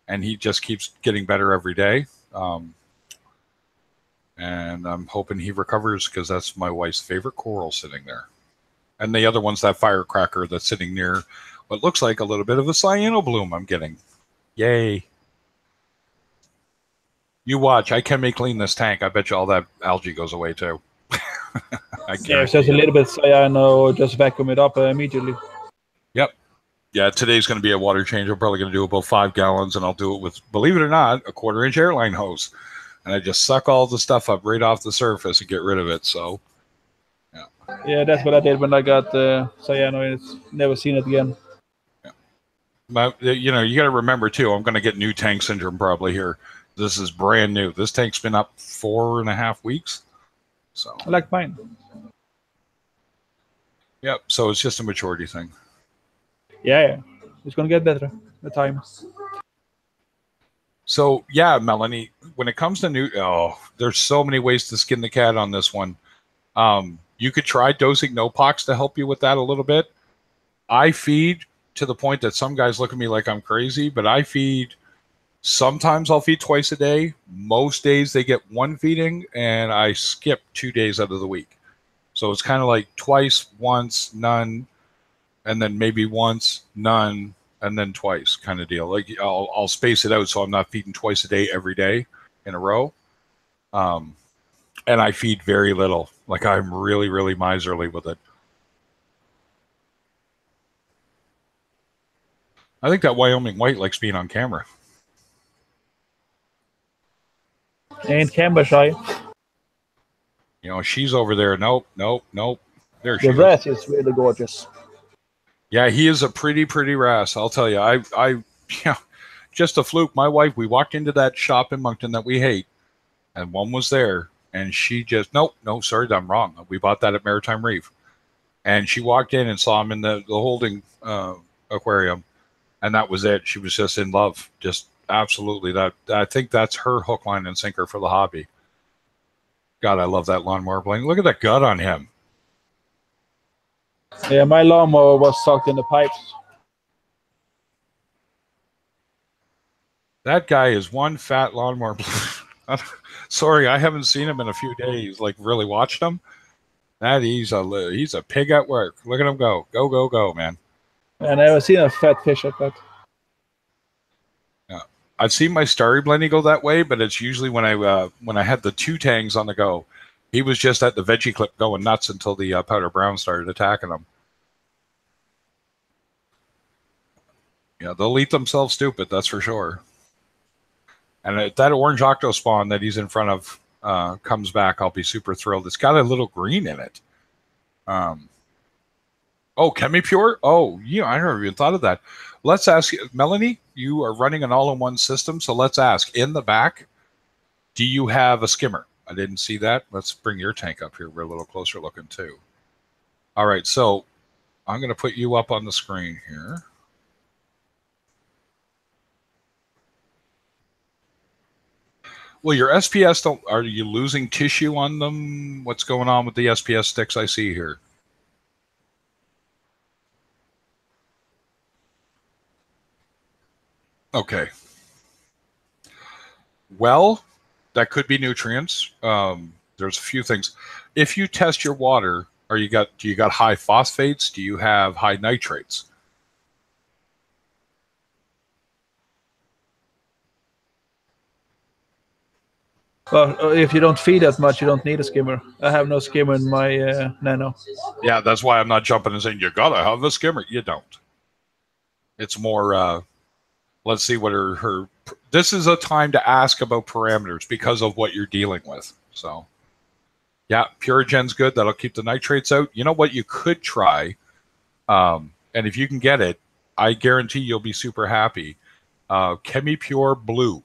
and he just keeps getting better every day. And I'm hoping he recovers, because that's my wife's favorite coral sitting there. And the other one's that firecracker that's sitting near what looks like a little bit of a cyanobloom I'm getting. Yay. You watch. I can make clean this tank. I bet you all that algae goes away too. Yeah, if there's a little bit cyano, just vacuum it up immediately. Yep. Yeah, today's going to be a water change. I'm probably going to do about 5 gallons, and I'll do it with, believe it or not, a 1/4-inch airline hose. And I just suck all the stuff up right off the surface and get rid of it. So, yeah. Yeah, that's what I did when I got cyano, and it's never seen it again. Yeah. But, you got to remember, too, I'm going to get new tank syndrome probably here. This is brand new. This tank's been up 4.5 weeks. So, I like mine. Yep. So it's just a maturity thing. Yeah. It's going to get better with time. So, yeah, Melanie, when it comes to there's so many ways to skin the cat on this one. You could try dosing Nopox to help you with that a little bit. I feed to the point that some guys look at me like I'm crazy, but I feed. Sometimes I'll feed twice a day. Most days they get one feeding, and I skip 2 days out of the week. So it's kind of like twice, once, none, and then maybe once, none, and then twice kind of deal. Like I'll space it out so I'm not feeding twice a day every day in a row. And I feed very little. Like I'm really, really miserly with it. I think that Wyoming white likes being on camera. Ain't camera shy. She's over there. Nope. There she The is. wrasse is really gorgeous. Yeah, he is a pretty wrasse. I'll tell you. I just a fluke. My wife, we walked into that shop in Moncton that we hate, and one was there, and she just, no, sorry, I'm wrong. We bought that at Maritime Reef. And she walked in and saw him in the holding aquarium, and that was it. She was just in love. Just absolutely. I think that's her hook, line, and sinker for the hobby. God, I love that lawnmower blade. Look at that gut on him. Yeah, my lawnmower was sucked in the pipes. That guy is one fat lawnmower blade. Sorry, I haven't seen him in a few days. Like really watched him. That he's a pig at work. Look at him go, go, go, go, man. I never seen a fat fish like that. Yeah, I've seen my Starry Blenny go that way, but it's usually when I had the 2 tangs on the go. He was just at the veggie clip going nuts until the powder brown started attacking him. Yeah, they'll eat themselves stupid, that's for sure. And if that orange octo spawn that he's in front of comes back, I'll be super thrilled. It's got a little green in it. Oh, ChemiPure? Oh, yeah, I never even thought of that. Let's ask Melanie. You are running an all-in-one system, so let's ask. In the back, do you have a skimmer? I didn't see that. Let's bring your tank up here. We're a little closer looking too. All right, so I'm going to put you up on the screen here. Well, your SPS don't. Are you losing tissue on them? What's going on with the SPS sticks I see here? Okay. Well, that could be nutrients. There's a few things. If you test your water, do you got high phosphates? Do you have high nitrates? Well, if you don't feed that much, you don't need a skimmer. I have no skimmer in my Nano. Yeah, that's why I'm not jumping and saying you gotta have a skimmer. You don't. It's more. Let's see what her. This is a time to ask about parameters because of what you're dealing with. So, yeah, Purigen's good. That'll keep the nitrates out. You know what you could try, and if you can get it, I guarantee you'll be super happy. ChemiPure Blue.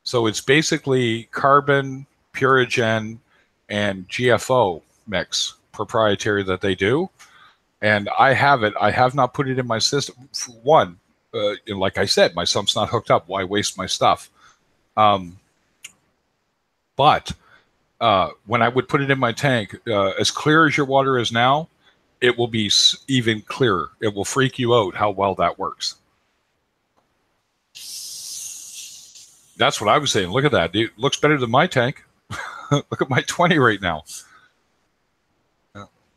So it's basically carbon, Purigen, and GFO mix, proprietary that they do. And I have it. I have not put it in my system. For one, like I said, my sump's not hooked up. Why waste my stuff? But when I would put it in my tank, as clear as your water is now, it will be even clearer. It will freak you out how well that works. That's what I was saying. Look at that, dude. Looks better than my tank. Look at my 20 right now.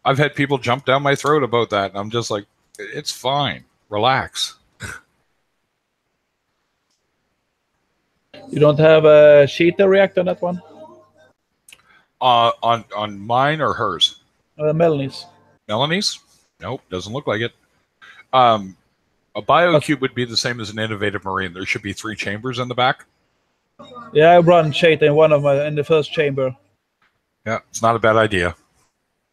I've had people jump down my throat about that, and I'm just like, it's fine. Relax. You don't have a Cheetah React on that one? On mine or hers? Melanie's. Melanie's? Nope, doesn't look like it. A BioCube would be the same as an Innovative Marine. There should be 3 chambers in the back. Yeah, I run Cheetah in the first chamber. Yeah, it's not a bad idea.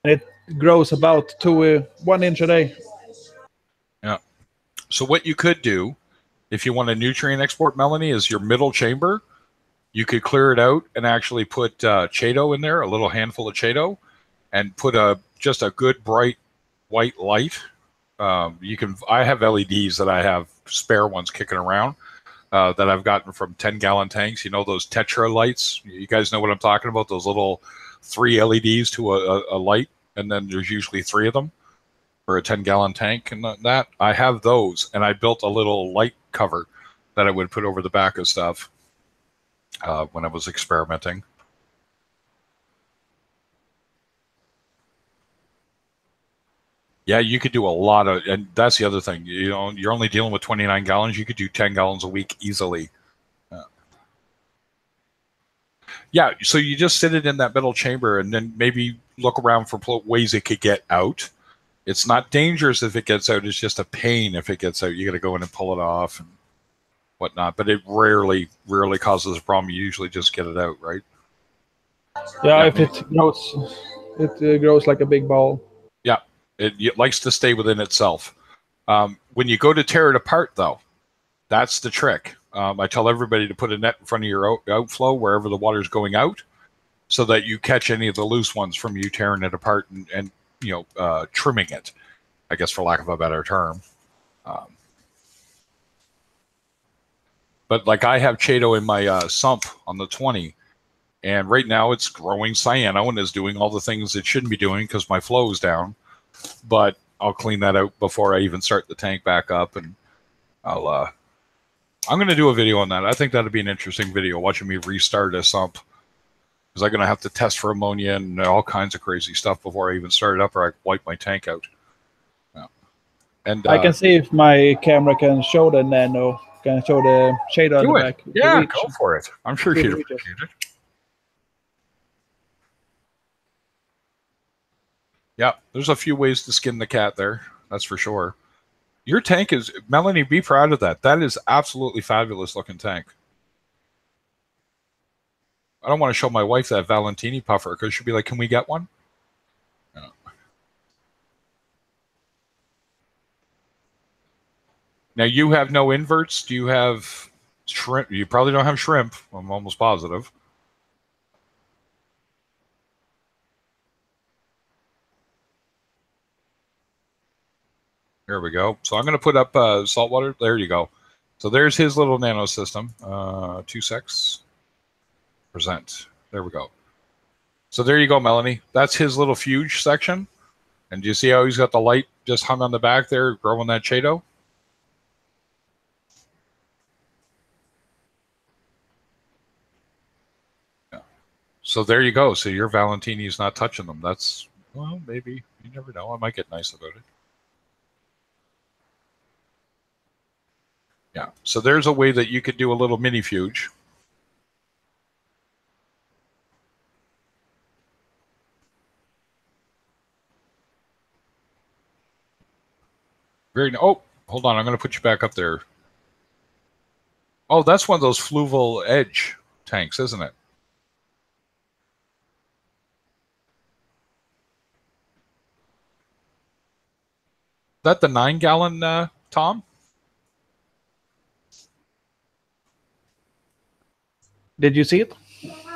And it grows about 1 inch a day. Yeah. So what you could do, if you want a nutrient export, Melanie, is your middle chamber. You could clear it out and actually put Chaeto in there, a little handful of Chaeto, and put just a good bright white light. I have LEDs that I have spare ones kicking around that I've gotten from 10-gallon tanks. You know those Tetra lights? You guys know what I'm talking about? Those little 3 LEDs to a light, and then there's usually 3 of them for a 10-gallon tank. And that I have those, and I built a little light cover that I would put over the back of stuff when I was experimenting. Yeah, you could do a lot of, and that's the other thing. You know, you're only dealing with 29 gallons. You could do 10 gallons a week easily. Yeah, so you just sit it in that middle chamber and then maybe look around for ways it could get out. It's not dangerous if it gets out. It's just a pain if it gets out. You got to go in and pull it off and whatnot. But it rarely causes a problem. You usually just get it out, right? Yeah, if it grows like a big ball. Yeah, it likes to stay within itself. When you go to tear it apart, though, that's the trick. I tell everybody to put a net in front of your outflow wherever the water's going out, so that you catch any of the loose ones from you tearing it apart and trimming it, I guess, for lack of a better term. But like I have Chaeto in my sump on the 20, and right now it's growing cyano and is doing all the things it shouldn't be doing because my flow is down. But I'll clean that out before I even start the tank back up, and I'm going to do a video on that. I think that'd be an interesting video, watching me restart a sump, because I'm going to have to test for ammonia and all kinds of crazy stuff before I even start it up, or I wipe my tank out. Yeah. And I can see if my camera can show the nano, can show the shade on the back. Yeah, go for it. I'm sure she'd appreciate it. Yeah, there's a few ways to skin the cat there. That's for sure. Your tank is, Melanie, be proud of that. That is absolutely fabulous looking tank. I don't want to show my wife that Valentini puffer because she'll be like, can we get one? No. Now, you have no inverts. Do you have shrimp? You probably don't have shrimp. I'm almost positive. There we go. So I'm going to put up saltwater. There you go. So there's his little nano system. 2 secs. Present. There we go. So there you go, Melanie. That's his little fuge section. And do you see how he's got the light just hung on the back there, growing that Chaeto? Yeah. So there you go. So your Valentini's not touching them. That's, well, maybe. You never know. I might get nice about it. Yeah, so there's a way that you could do a little mini fuge. Oh, hold on, I'm going to put you back up there. Oh, that's one of those Fluval Edge tanks, isn't it? Is that the 9-gallon, Tom? Did you see it?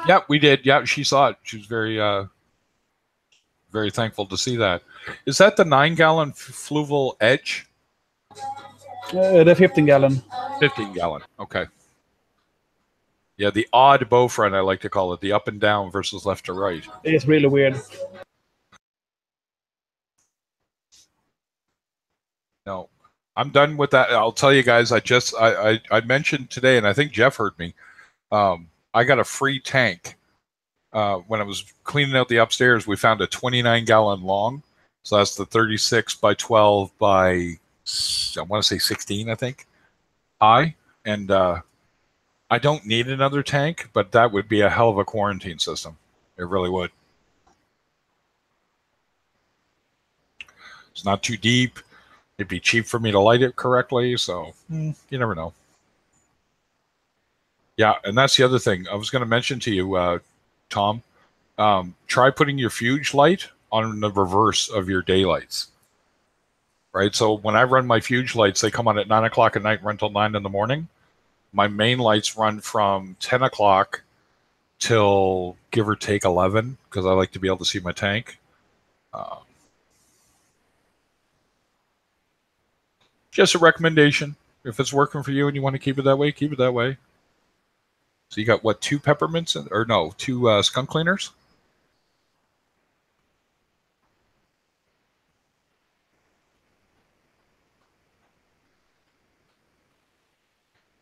Yeah, we did. Yeah, she saw it. She was very, very thankful to see that. Is that the 9-gallon Fluval Edge? The 15-gallon. 15-gallon. Okay. Yeah, the odd bow front, I like to call it, the up and down versus left to right. It's really weird. No, I'm done with that. I'll tell you guys. I mentioned today, and I think Jeff heard me. I got a free tank when I was cleaning out the upstairs. We found a 29-gallon long, so that's the 36 by 12 by, I want to say 16, I think, high. And I don't need another tank, but that would be a hell of a quarantine system. It really would. It's not too deep. It'd be cheap for me to light it correctly, so you never know. Yeah, and that's the other thing I was going to mention to you, Tom. Try putting your fuge light on the reverse of your daylights. Right, so when I run my fuge lights, they come on at 9 o'clock at night and run till 9 in the morning. My main lights run from 10 o'clock till give or take 11 because I like to be able to see my tank. Just a recommendation. If it's working for you and you want to keep it that way, keep it that way. So you got what, 2 peppermints or no, 2 skunk cleaners?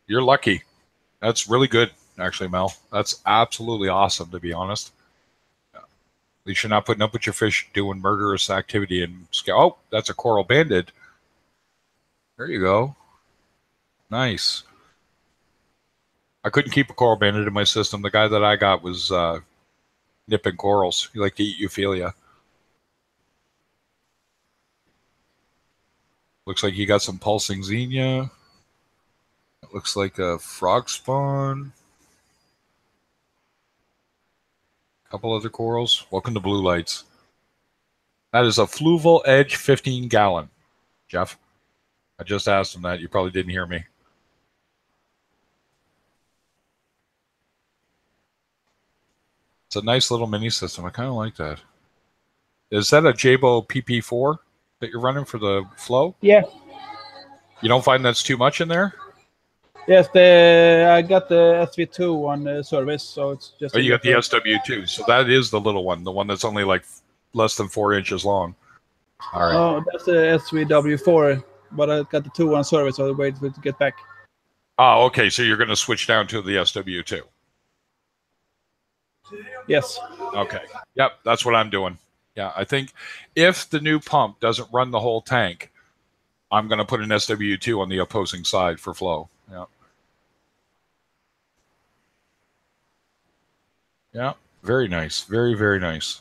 You're lucky. That's really good, actually, Mel. That's absolutely awesome, to be honest. At least you're not putting up with your fish doing murderous activity and oh, that's a coral banded. There you go. Nice. I couldn't keep a coral banded in my system. The guy that I got was nipping corals. He liked to eat Euphyllia. Looks like you got some pulsing xenia. It looks like a frog spawn. A couple other corals. Welcome to Blue Lights. That is a Fluval Edge 15-gallon. Jeff, I just asked him that. You probably didn't hear me. It's a nice little mini system. I kind of like that. Is that a Jabo PP4 that you're running for the flow? Yeah. You don't find that's too much in there? Yes, I got the SV2 on service, so it's just. Oh, you got the SW2, so that is the little one, the one that's only like less than 4 inches long. All right. Oh, that's the SVW4, but I got the 2 on service, so I wait for it to get back. Oh, okay. So you're going to switch down to the SW2. Yes. Okay. Yep, that's what I'm doing. Yeah, I think if the new pump doesn't run the whole tank, I'm going to put an SW2 on the opposing side for flow. Yeah. Yeah, very nice. Very, very nice.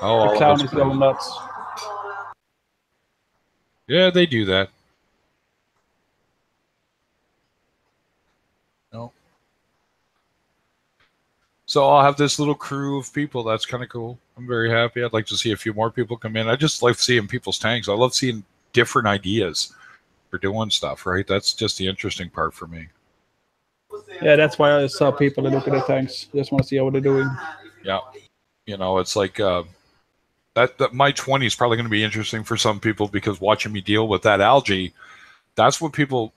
Oh, The clown is going nuts. Yeah, they do that. No. So I'll have this little crew of people. That's kind of cool. I'm very happy. I'd like to see a few more people come in. I just like seeing people's tanks. I love seeing different ideas for doing stuff, right? That's just the interesting part for me. Yeah, that's why I saw people that look at the tanks. Just want to see how they're doing. Yeah. You know, it's like that my 20 is probably going to be interesting for some people because watching me deal with that algae, that's what people,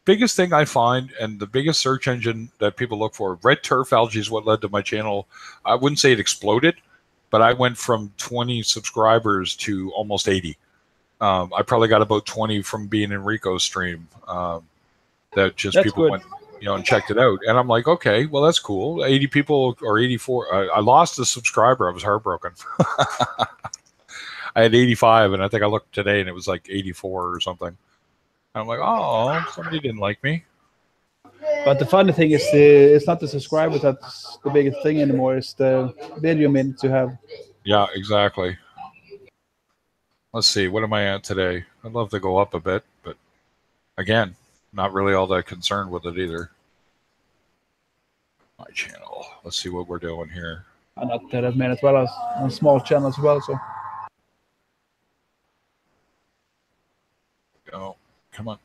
biggest thing I find and the biggest search engine that people look for, red turf algae is what led to my channel. I wouldn't say it exploded, but I went from 20 subscribers to almost 80. I probably got about 20 from being in Rico's stream. That just That's people good. went, and checked it out. And I'm like, okay, well, that's cool. 80 people or 84. I lost a subscriber. I was heartbroken. I had 85, and I think I looked today, and it was like 84 or something. I'm like, oh, somebody didn't like me. But the funny thing is, it's not the subscribers that's the biggest thing anymore. It's the video minutes you have. Yeah, exactly. Let's see. What am I at today? I'd love to go up a bit, but again, not really all that concerned with it either. My channel. Let's see what we're doing here. I'm not that many as well as on small channels as well. So Go. Come on.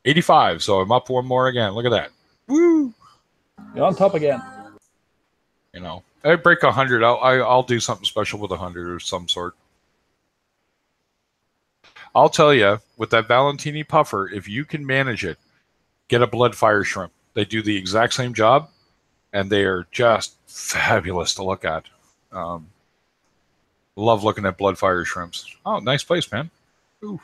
85. So I'm up one more again. Look at that. Woo! you're on top again. You know, I break 100. I'll do something special with 100 or some sort. I'll tell you, with that Valentini puffer, if you can manage it, get a blood fire shrimp. They do the exact same job, and they are just fabulous to look at. Love looking at blood fire shrimps. Oh, nice place, man. Ooh.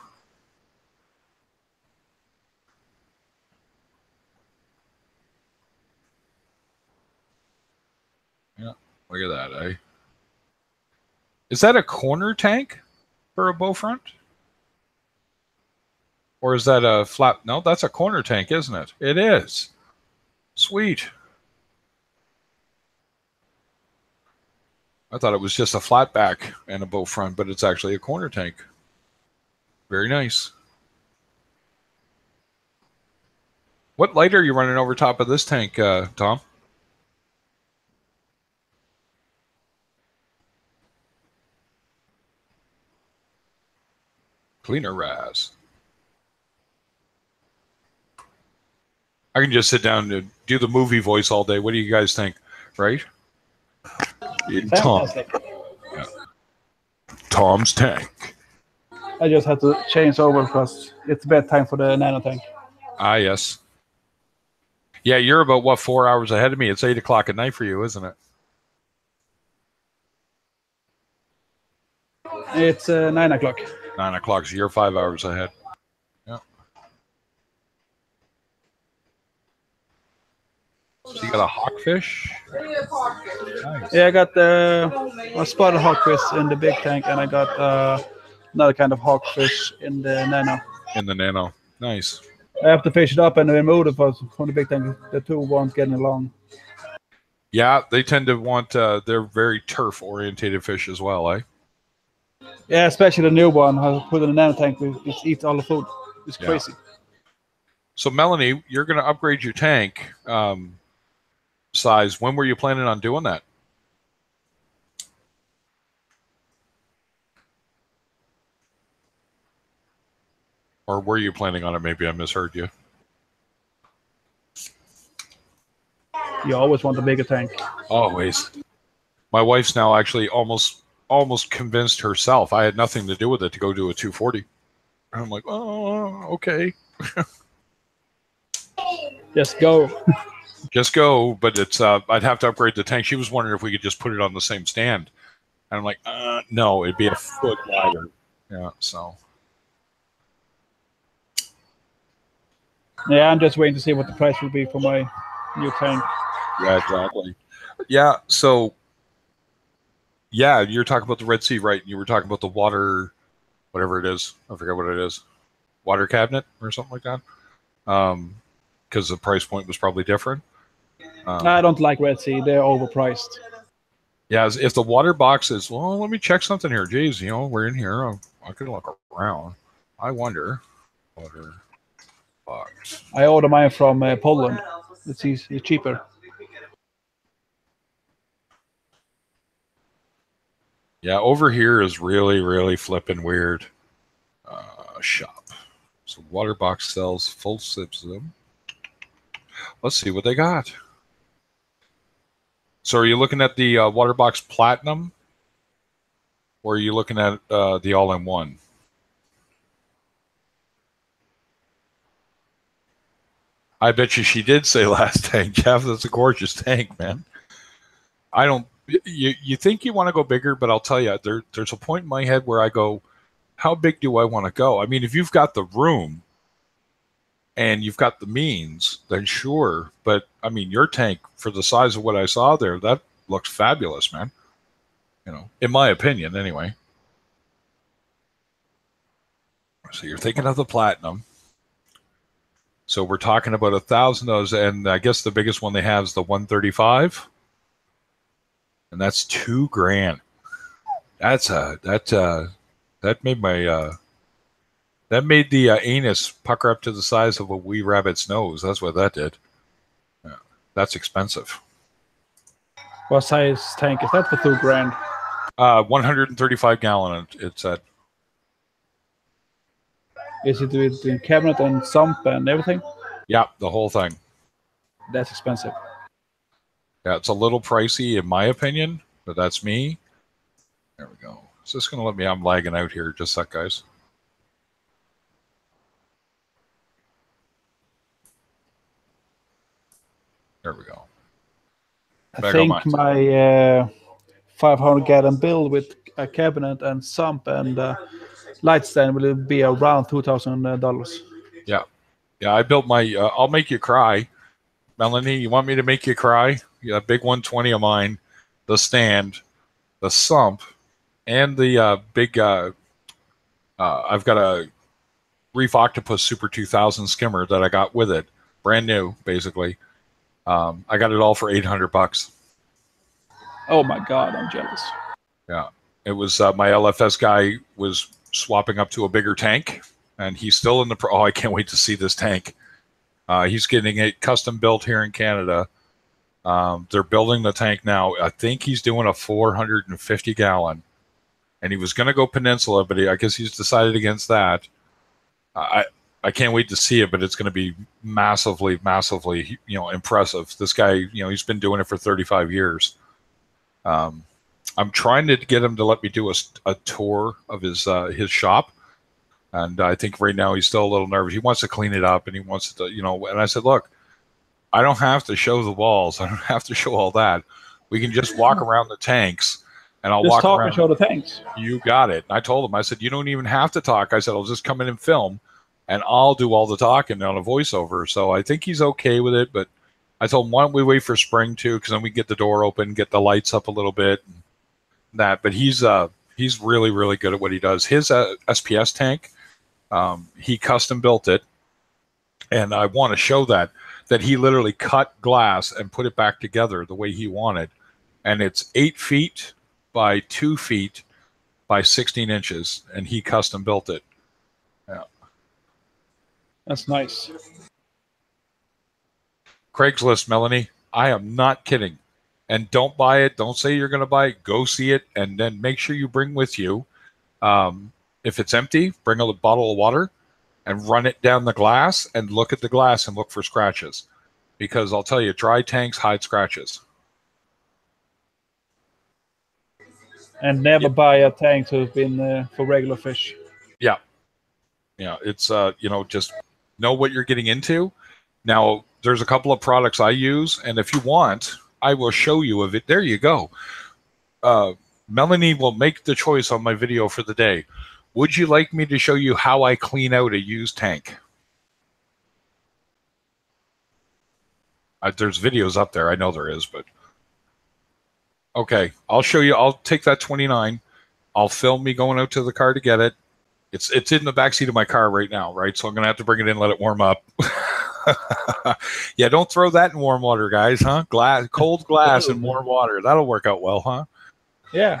Yeah, look at that, eh? Is that a corner tank for a bow front? Or is that a flat? No, that's a corner tank, isn't it? It is. Sweet. I thought it was just a flat back and a bow front, but it's actually a corner tank. Very nice. What light are you running over top of this tank, Tom? Cleaner Raz. I can just sit down and do the movie voice all day. What do you guys think? Right? Tom. Yeah. Tom's tank. I just had to change over because it's bedtime for the nano tank. Ah, yes. Yeah, you're about, what, 4 hours ahead of me? It's 8 o'clock at night for you, isn't it? It's 9 o'clock. 9 o'clock, so you're 5 hours ahead. Yeah. So you got a hawkfish? Nice. Yeah, I got a spotted hawkfish in the big tank, and I got another kind of hawkfish in the nano. In the nano. Nice. I have to fish it up and remove it from the big tank. The two weren't getting along. Yeah, they tend to want, they're very turf-orientated fish as well, eh? Yeah, especially the new one. I put in the nano tank. It eats all the food. It's Yeah. crazy. So, Melanie, you're going to upgrade your tank size. When were you planning on doing that? Or were you planning on it? Maybe I misheard you. You always want a bigger tank. Always. My wife's now actually almost almost convinced herself. I had nothing to do with it to go do a 240. And I'm like, oh, okay. Just go. Just go, but it's I'd have to upgrade the tank. She was wondering if we could just put it on the same stand. And I'm like, no, it'd be a foot wider. Yeah, so. Yeah, I'm just waiting to see what the price will be for my new tank. Yeah, exactly. Yeah, so yeah, you're talking about the Red Sea, right? You were talking about the water, whatever it is. I forget what it is. Water cabinet or something like that. Because the price point was probably different. I don't like Red Sea. They're overpriced. Yeah, if the water box is, well, let me check something here. Jeez, you know, we're in here. I could look around. I wonder. Water box. I order mine from Poland. It's cheaper. Yeah, over here is really, really flipping weird. Shop. So water box sells full system. Let's see what they got. So are you looking at the water box platinum? Or are you looking at the all-in-one? I bet you she did say last tank, Jeff. That's a gorgeous tank, man. I don't. You think you want to go bigger, but I'll tell you, there's a point in my head where I go, how big do I want to go? I mean, if you've got the room and you've got the means, then sure. But I mean, your tank, for the size of what I saw there, that looks fabulous, man. You know, in my opinion, anyway. So you're thinking of the platinum. So we're talking about 1,000 of those, and I guess the biggest one they have is the 135, and that's $2,000. That made my that made the anus pucker up to the size of a wee rabbit's nose. That's what that did. Yeah, that's expensive. What size tank is that for $2,000? 135 gallon. It said. Is it with the cabinet and sump and everything? Yeah, the whole thing. That's expensive. Yeah, it's a little pricey in my opinion, but that's me. There we go. Is this going to let me? I'm lagging out here. Just a sec, guys. There we go. I think my 500-gallon build with a cabinet and sump and light stand will be around $2,000. Yeah. Yeah, I built my, I'll make you cry. Melanie, you want me to make you cry? Yeah, big 120 of mine, the stand, the sump, and the big, I've got a Reef Octopus Super 2000 skimmer that I got with it. Brand new, basically. I got it all for $800. Oh my God, I'm jealous. Yeah. It was, my LFS guy was swapping up to a bigger tank, and he's still in the I can't wait to see this tank. He's getting it custom built here in Canada. They're building the tank now. I think he's doing a 450 gallon, and he was going to go Peninsula, but I guess he's decided against that. I can't wait to see it, but it's going to be massively, massively, impressive. This guy, he's been doing it for 35 years. I'm trying to get him to let me do a tour of his shop. And I think right now he's still a little nervous. He wants to clean it up and he wants to, and I said, look, I don't have to show the walls. I don't have to show all that. We can just walk around the tanks and I'll walk around. And show the tanks. You got it. And I told him, I said, you don't even have to talk. I said, I'll just come in and film and I'll do all the talking on a voiceover. So I think he's okay with it. But I told him, why don't we wait for spring too? Because then we get the door open, get the lights up a little bit. And that. But he's really, really good at what he does. His SPS tank, he custom built it. And I want to show that he literally cut glass and put it back together the way he wanted. And it's 8 feet by 2 feet by 16 inches. And he custom built it. Yeah. That's nice. Craigslist, Melanie. I am not kidding. And don't buy it. Don't say you're going to buy it. Go see it. And then make sure you bring with you, if it's empty, bring a bottle of water and run it down the glass and look at the glass and look for scratches. Because I'll tell you, dry tanks hide scratches. And never buy a tank who's been for regular fish. Yeah. Yeah, it's just know what you're getting into. Now, there's a couple of products I use, and if you want, I will show you of it. There you go. Melanie will make the choice on my video for the day. Would you like me to show you how I clean out a used tank? There's videos up there. I know there is, but okay, I'll show you. I'll take that 29. I'll film me going out to the car to get it. It's in the backseat of my car right now, right? So I'm going to have to bring it in, let it warm up. Yeah, don't throw that in warm water, guys, huh? Cold glass and warm water. That'll work out well, huh? Yeah.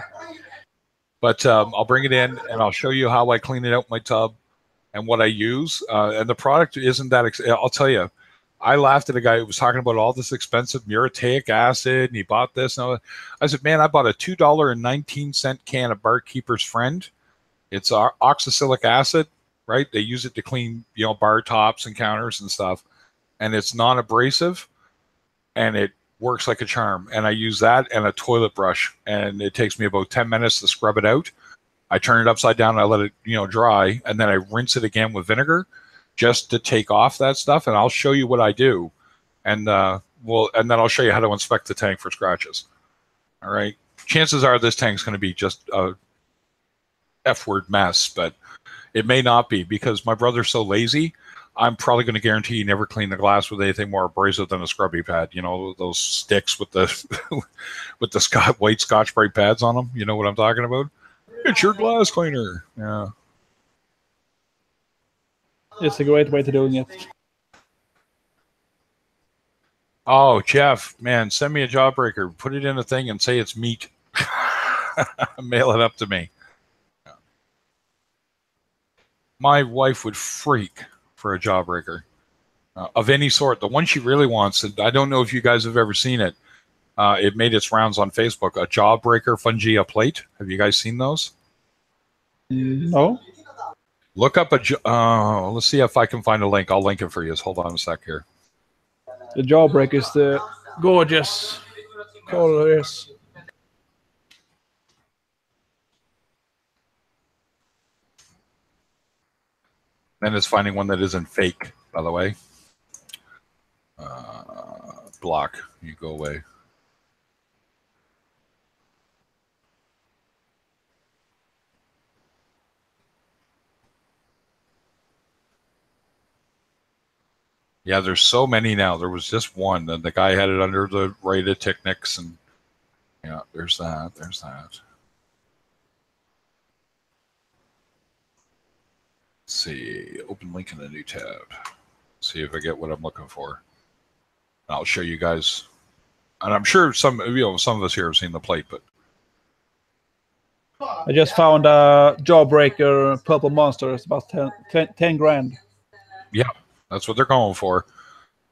But I'll bring it in, and I'll show you how I clean it out in my tub and what I use. And the product isn't that I'll tell you, I laughed at a guy who was talking about all this expensive muriatic acid, and he bought this. And I said, man, I bought a $2.19 can of Barkeeper's Friend. It's oxalic acid, right? They use it to clean, bar tops and counters and stuff. And it's non-abrasive, and it works like a charm. And I use that and a toilet brush, and it takes me about 10 minutes to scrub it out. I turn it upside down, and I let it, dry, and then I rinse it again with vinegar just to take off that stuff. And I'll show you what I do, and then I'll show you how to inspect the tank for scratches. All right. Chances are this tank's going to be just a F-word mess, but it may not be, because my brother's so lazy. I'm probably going to guarantee you never clean the glass with anything more abrasive than a scrubby pad. Those sticks with the with the white Scotch-Brite pads on them. You know what I'm talking about? It's your glass cleaner. Yeah. It's a great way to doing it. Oh, Jeff, man, send me a Jawbreaker. Put it in a thing and say it's meat. Mail it up to me. My wife would freak for a Jawbreaker of any sort. The one she really wants, and I don't know if you guys have ever seen it. It made its rounds on Facebook. A Jawbreaker Fungia plate. Have you guys seen those? No. Look up let's see if I can find a link. I'll link it for you. Hold on a sec here. The Jawbreaker is the gorgeous color. Yes. Then it's finding one that isn't fake, by the way. Block. You go away. Yeah, there's so many now. There was just one, and the guy had it under the rated Technics, and yeah, there's that. There's that. Let's see, open link in a new tab. See if I get what I'm looking for. I'll show you guys, and I'm sure some of us here have seen the plate, but I just found a Jawbreaker Purple Monster. It's about 10 grand. Yeah, that's what they're going for.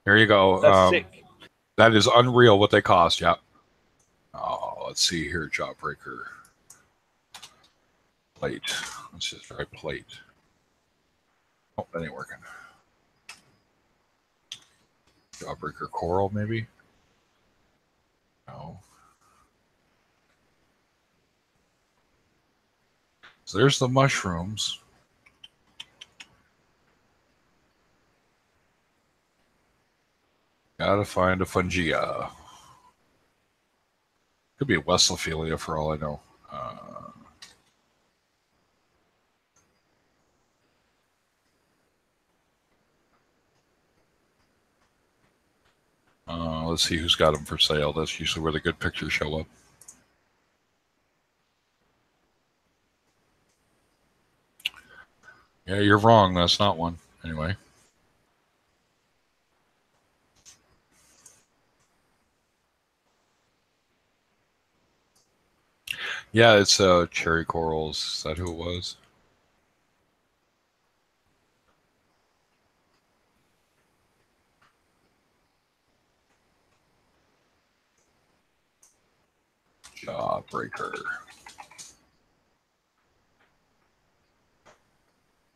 Here you go. That's sick. That is unreal what they cost. Yeah. Oh, let's see here, Jawbreaker plate. Let's just try plate. Oh, that ain't working. Jawbreaker coral, maybe? No. So there's the mushrooms. Gotta find a Fungia. Could be a Westphalia for all I know. Let's see who's got them for sale. That's usually where the good pictures show up. Yeah, you're wrong. That's not one. Anyway. Yeah, it's Cherry Corals. Is that who it was? Jawbreaker.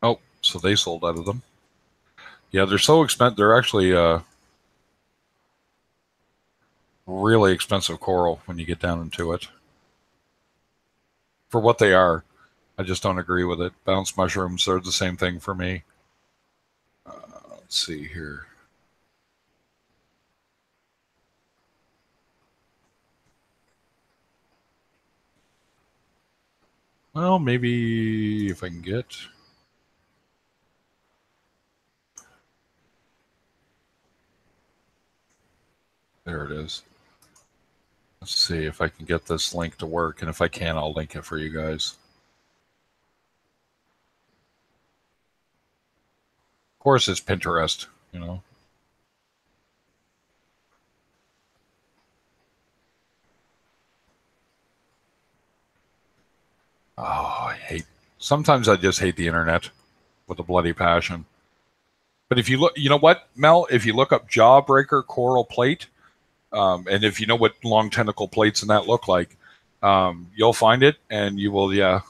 Oh, so they sold out of them. Yeah, they're so expensive. They're actually really expensive coral when you get down into it. for what they are. I just don't agree with it. Bounce mushrooms are the same thing for me. Let's see here. Well, maybe if I can get... There it is. Let's see if I can get this link to work, and if I can, I'll link it for you guys. Of course, it's Pinterest, you know. Oh, I hate... Sometimes I just hate the internet with a bloody passion. But if you look... You know what, Mel? If you look up Jawbreaker Coral Plate, and if you know what long tentacle plates and that look like, you'll find it, and you will, yeah.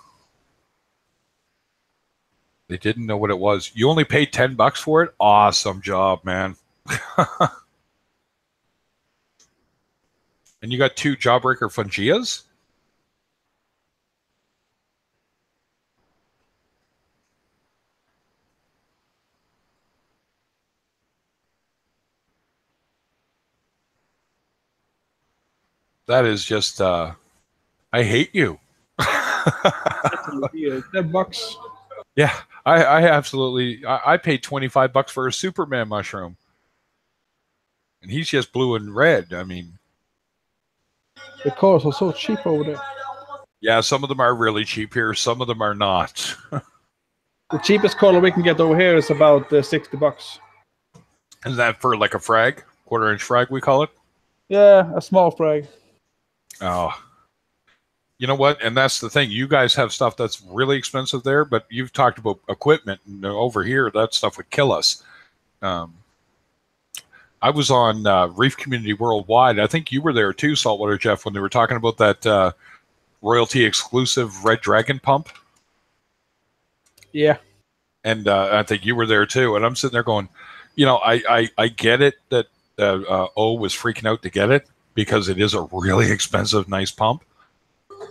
They didn't know what it was. You only paid $10 for it? Awesome job, man. And you got 2 Jawbreaker Fungias? That is just, I hate you. $10. Yeah, I absolutely, I paid $25 for a Superman mushroom. And he's just blue and red. I mean. The colors are so cheap over there. Yeah, some of them are really cheap here. Some of them are not. The cheapest color we can get over here is about $60. Is that for like a frag? Quarter-inch frag, we call it? Yeah, a small frag. Oh. You know what? And that's the thing. You guys have stuff that's really expensive there, but you've talked about equipment. And over here, that stuff would kill us. I was on Reef Community Worldwide. I think you were there too, Saltwater Jeff, when they were talking about that royalty exclusive Red Dragon pump. Yeah. And I think you were there too. And I'm sitting there going, you know, I get it that O was freaking out to get it because it is a really expensive, nice pump.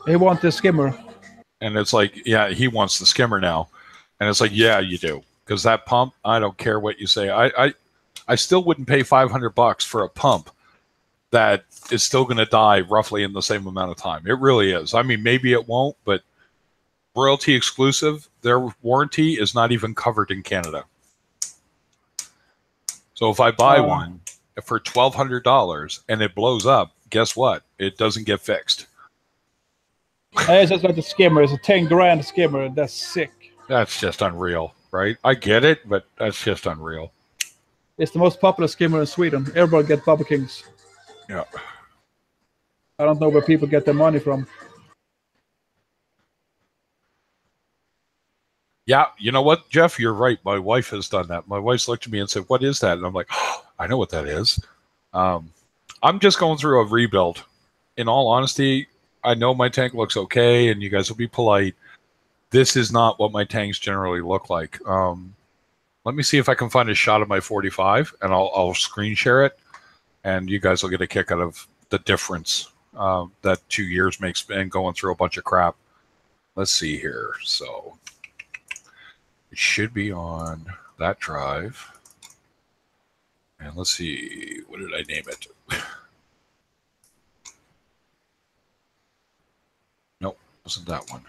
He wants the skimmer. And it's like, yeah, he wants the skimmer now. And it's like, yeah, you do. Because that pump, I don't care what you say. I still wouldn't pay $500 for a pump that is still going to die roughly in the same amount of time. It really is. I mean, maybe it won't, but royalty exclusive, their warranty is not even covered in Canada. So if I buy one for $1,200 and it blows up, guess what? It doesn't get fixed. It's just like the skimmer. It's a 10 grand skimmer. That's sick. That's just unreal, right? I get it, but that's just unreal. It's the most popular skimmer in Sweden. Everybody gets Bubble Kings. Yeah. I don't know where people get their money from. Yeah, you know what, Jeff? You're right. My wife has done that. My wife's looked at me and said, "What is that?" And I'm like, oh, I know what that is. I'm just going through a rebuild. In all honesty, I know my tank looks okay, and you guys will be polite. This is not what my tanks generally look like. Let me see if I can find a shot of my 45, and I'll screen share it, and you guys will get a kick out of the difference that 2 years makes and going through a bunch of crap. Let's see here. So it should be on that drive. And let's see, what did I name it? Nope, wasn't that one.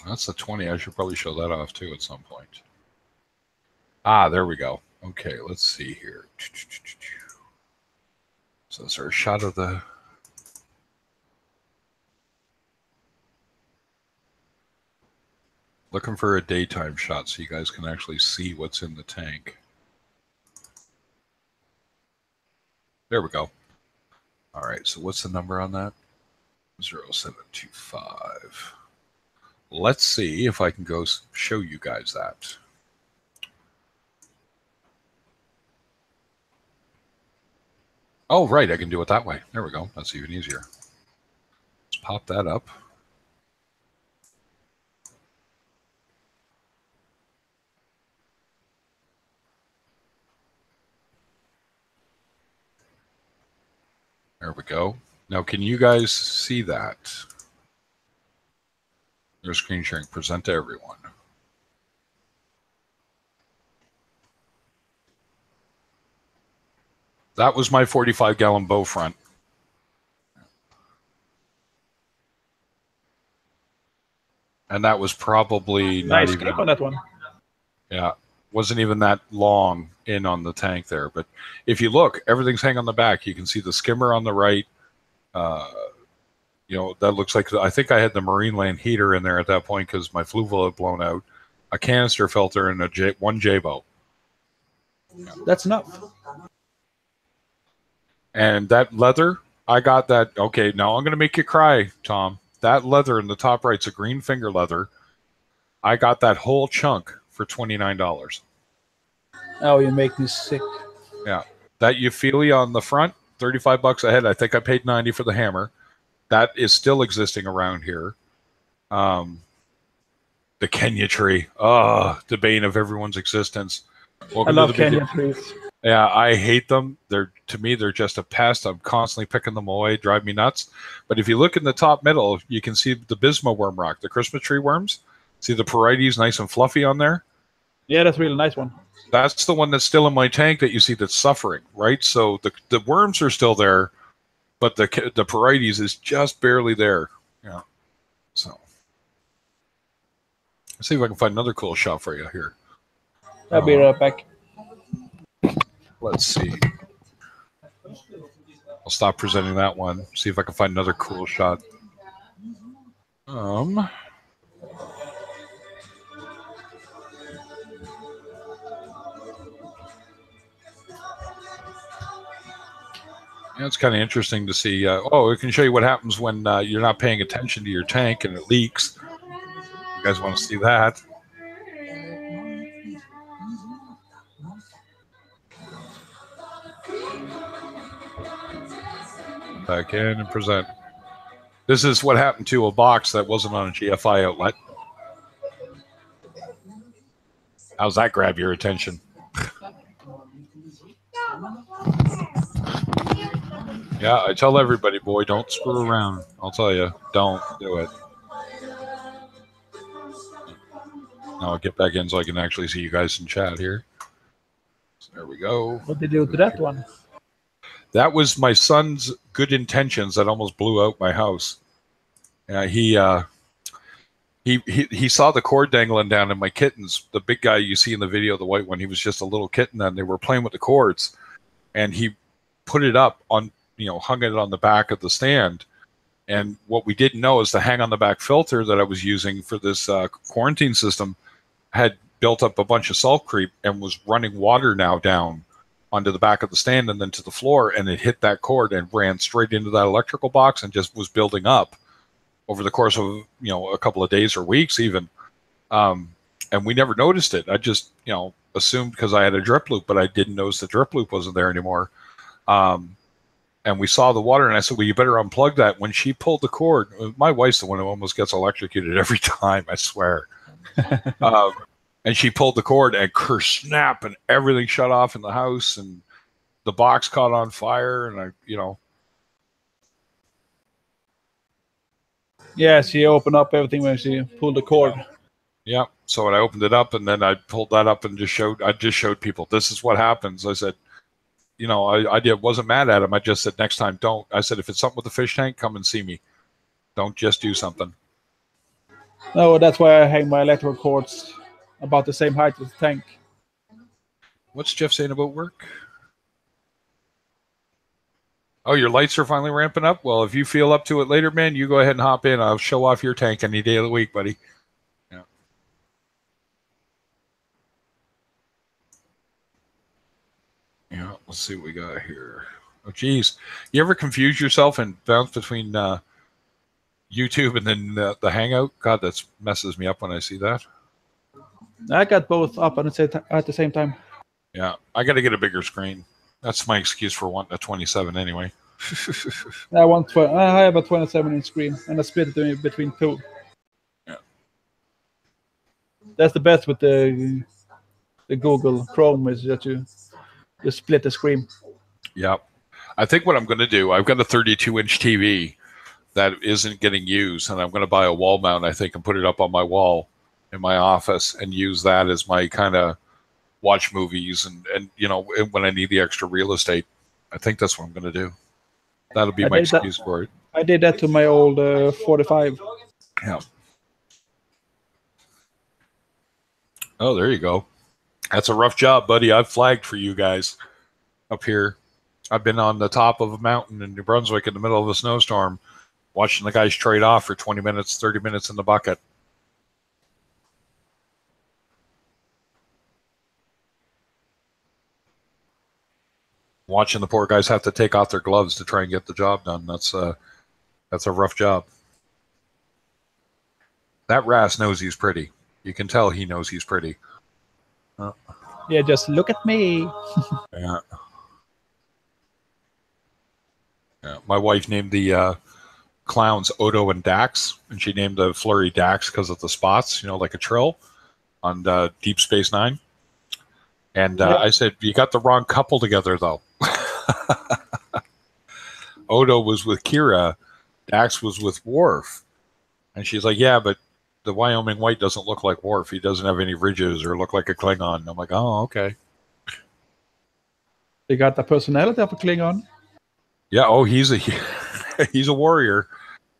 That's the 20. I should probably show that off too at some point. Ah, there we go. Okay, let's see here. So is there a shot of the... Looking for a daytime shot so you guys can actually see what's in the tank. There we go. All right, so what's the number on that? 0725. Let's see if I can go show you guys that. Oh, right, I can do it that way. There we go. That's even easier. Let's pop that up. There we go. Now, can you guys see that? Your screen sharing. Present to everyone. That was my 45-gallon bow front. And that was probably not nice even clip on that one. Yeah, wasn't even that long in on the tank there. But if you look, everything's hanging on the back. You can see the skimmer on the right. You know, that looks like, I think I had the Marine Land heater in there at that point because my fluval had blown out, a canister filter, and one J-bow. Yeah. That's enough. And that leather, I got that. Okay, now I'm going to make you cry, Tom. That leather in the top right's a green finger leather. I got that whole chunk for $29. Oh, you make me sick. Yeah. That Euphyllia on the front, $35 a head. I think I paid $90 for the hammer. That is still existing around here. The Kenya tree. Oh, the bane of everyone's existence. Welcome I love Kenya trees. Yeah, I hate them. To me, they're just a pest. I'm constantly picking them away. Drive me nuts. But if you look in the top middle, you can see the Bisma worm rock, the Christmas tree worms. See the parietes nice and fluffy on there? Yeah, that's a really nice one. That's the one that's still in my tank that you see that's suffering, right? So the worms are still there, but the parietes is just barely there. Yeah. So let's see if I can find another cool shot for you here. I'll be right back. Let's see. I'll stop presenting that one. See if I can find another cool shot. Yeah, it's kind of interesting to see. It can show you what happens when you're not paying attention to your tank and it leaks. You guys want to see that? Back in and present. This is what happened to a box that wasn't on a GFI outlet. How's that grab your attention? Yeah, I tell everybody, boy, don't screw around. I'll tell you, don't do it. Now I'll get back in so I can actually see you guys in chat here. So there we go. What did you do to that one? That was my son's good intentions that almost blew out my house. He saw the cord dangling down in my kittens. The big guy you see in the video, the white one, he was just a little kitten, and they were playing with the cords. And he put it up on, hung it on the back of the stand. And what we didn't know is the hang on the back filter that I was using for this quarantine system had built up a bunch of salt creep and was running water now down onto the back of the stand and then to the floor, and it hit that cord and ran straight into that electrical box and just was building up over the course of a couple of days or weeks even. And we never noticed it. I just assumed because I had a drip loop, but I didn't notice the drip loop wasn't there anymore. And we saw the water, and I said, well, you better unplug that. When she pulled the cord, my wife's the one who almost gets electrocuted every time, I swear. And she pulled the cord and snap, and everything shut off in the house, and the box caught on fire, and Yeah, she opened up everything when she pulled the cord. Yeah, so when I opened it up, and then I pulled that up and I just showed people, this is what happens. I said, I wasn't mad at him. I just said, next time, don't. I said, if it's something with the fish tank, come and see me. Don't just do something. No, that's why I hang my electrical cords about the same height as the tank. What's Jeff saying about work? Oh, your lights are finally ramping up? Well, if you feel up to it later, man, you go ahead and hop in. I'll show off your tank any day of the week, buddy. Yeah. Yeah, let's see what we got here. Oh, geez. You ever confuse yourself and bounce between YouTube and then the Hangout? God, that messes me up when I see that. I got both up at the same time. Yeah, I got to get a bigger screen. That's my excuse for wanting a 27 anyway. I have a 27-inch screen, and I split it between two. Yeah. That's the best with the Google Chrome is that you split the screen. Yep. I think what I'm going to do, I've got a 32-inch TV that isn't getting used, and I'm going to buy a wall mount, I think, and put it up on my wall in my office and use that as my kind of watch movies and you know, when I need the extra real estate. I think that's what I'm going to do. That'll be my excuse for it. I did that to my old 45. Yeah. Oh, there you go. That's a rough job, buddy. I've flagged for you guys up here. I've been on the top of a mountain in New Brunswick in the middle of a snowstorm, watching the guys trade off for 20 minutes, 30 minutes in the bucket. Watching the poor guys have to take off their gloves to try and get the job done. That's a rough job. That Ras knows he's pretty. You can tell he knows he's pretty. Yeah, just look at me. Yeah. Yeah. My wife named the clowns Odo and Dax, and she named the Flurry Dax because of the spots, you know, like a trill on Deep Space Nine. And I said, you got the wrong couple together, though. Odo was with Kira, Dax was with Worf. And she's like, yeah, but the Wyoming White doesn't look like Worf. He doesn't have any ridges or look like a Klingon. And I'm like, oh, okay. You got the personality of a Klingon. Yeah, oh, he's a warrior.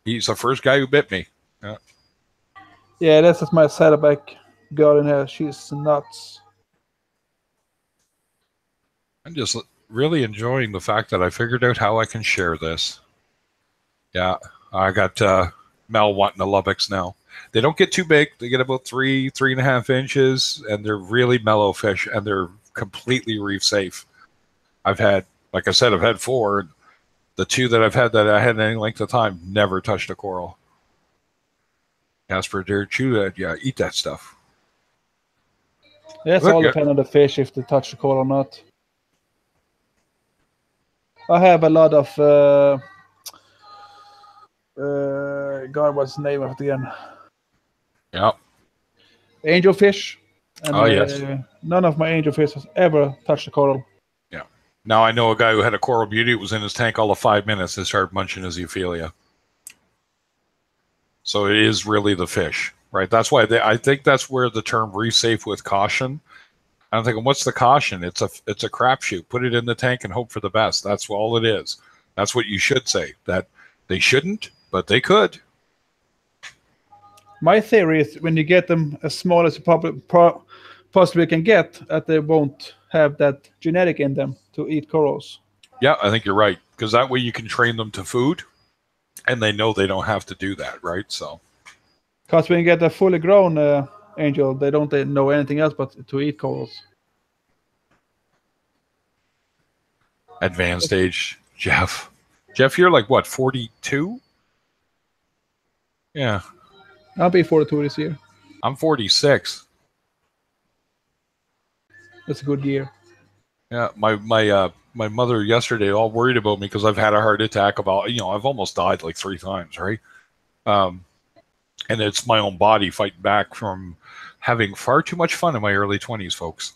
He's the first guy who bit me. Yeah, yeah, this is my saddleback girl in here. She's nuts. I'm just really enjoying the fact that I figured out how I can share this. Yeah, I got Mel wanting the Lubbock's now. They don't get too big. They get about 3.5 inches, and they're really mellow fish, and they're completely reef safe. I've had, like I said, I've had 4. The 2 that I've had that I had any length of time never touched a coral. Casper dare chew that. Yeah, eat that stuff. Yeah, it's all depends on the fish if they touch the coral or not. I have a lot of God, what's the name of it again? Yeah. Angelfish. And, oh yes. None of my angelfish has ever touched the coral. Yeah. Now I know a guy who had a coral beauty. It was in his tank all of 5 minutes and started munching his Euphyllia. So it is really the fish, right? That's why I think that's where the term reef safe with caution. I'm thinking, what's the caution? It's a crapshoot. Put it in the tank and hope for the best. That's all it is. That's what you should say. That they shouldn't, but they could. My theory is when you get them as small as you possibly can get, that they won't have that genetic in them to eat corals. Yeah, I think you're right. Because that way you can train them to food, and they know they don't have to do that, right? So, because when you get a fully grown angel, they don't know anything else but to eat corals. Advanced age, Jeff. Jeff, you're like what, 42? Yeah. I'll be 42 this year. I'm 46. That's a good year. Yeah, my mother yesterday all worried about me because I've had a heart attack about, I've almost died like 3 times, right? And it's my own body fighting back from having far too much fun in my early 20s, folks.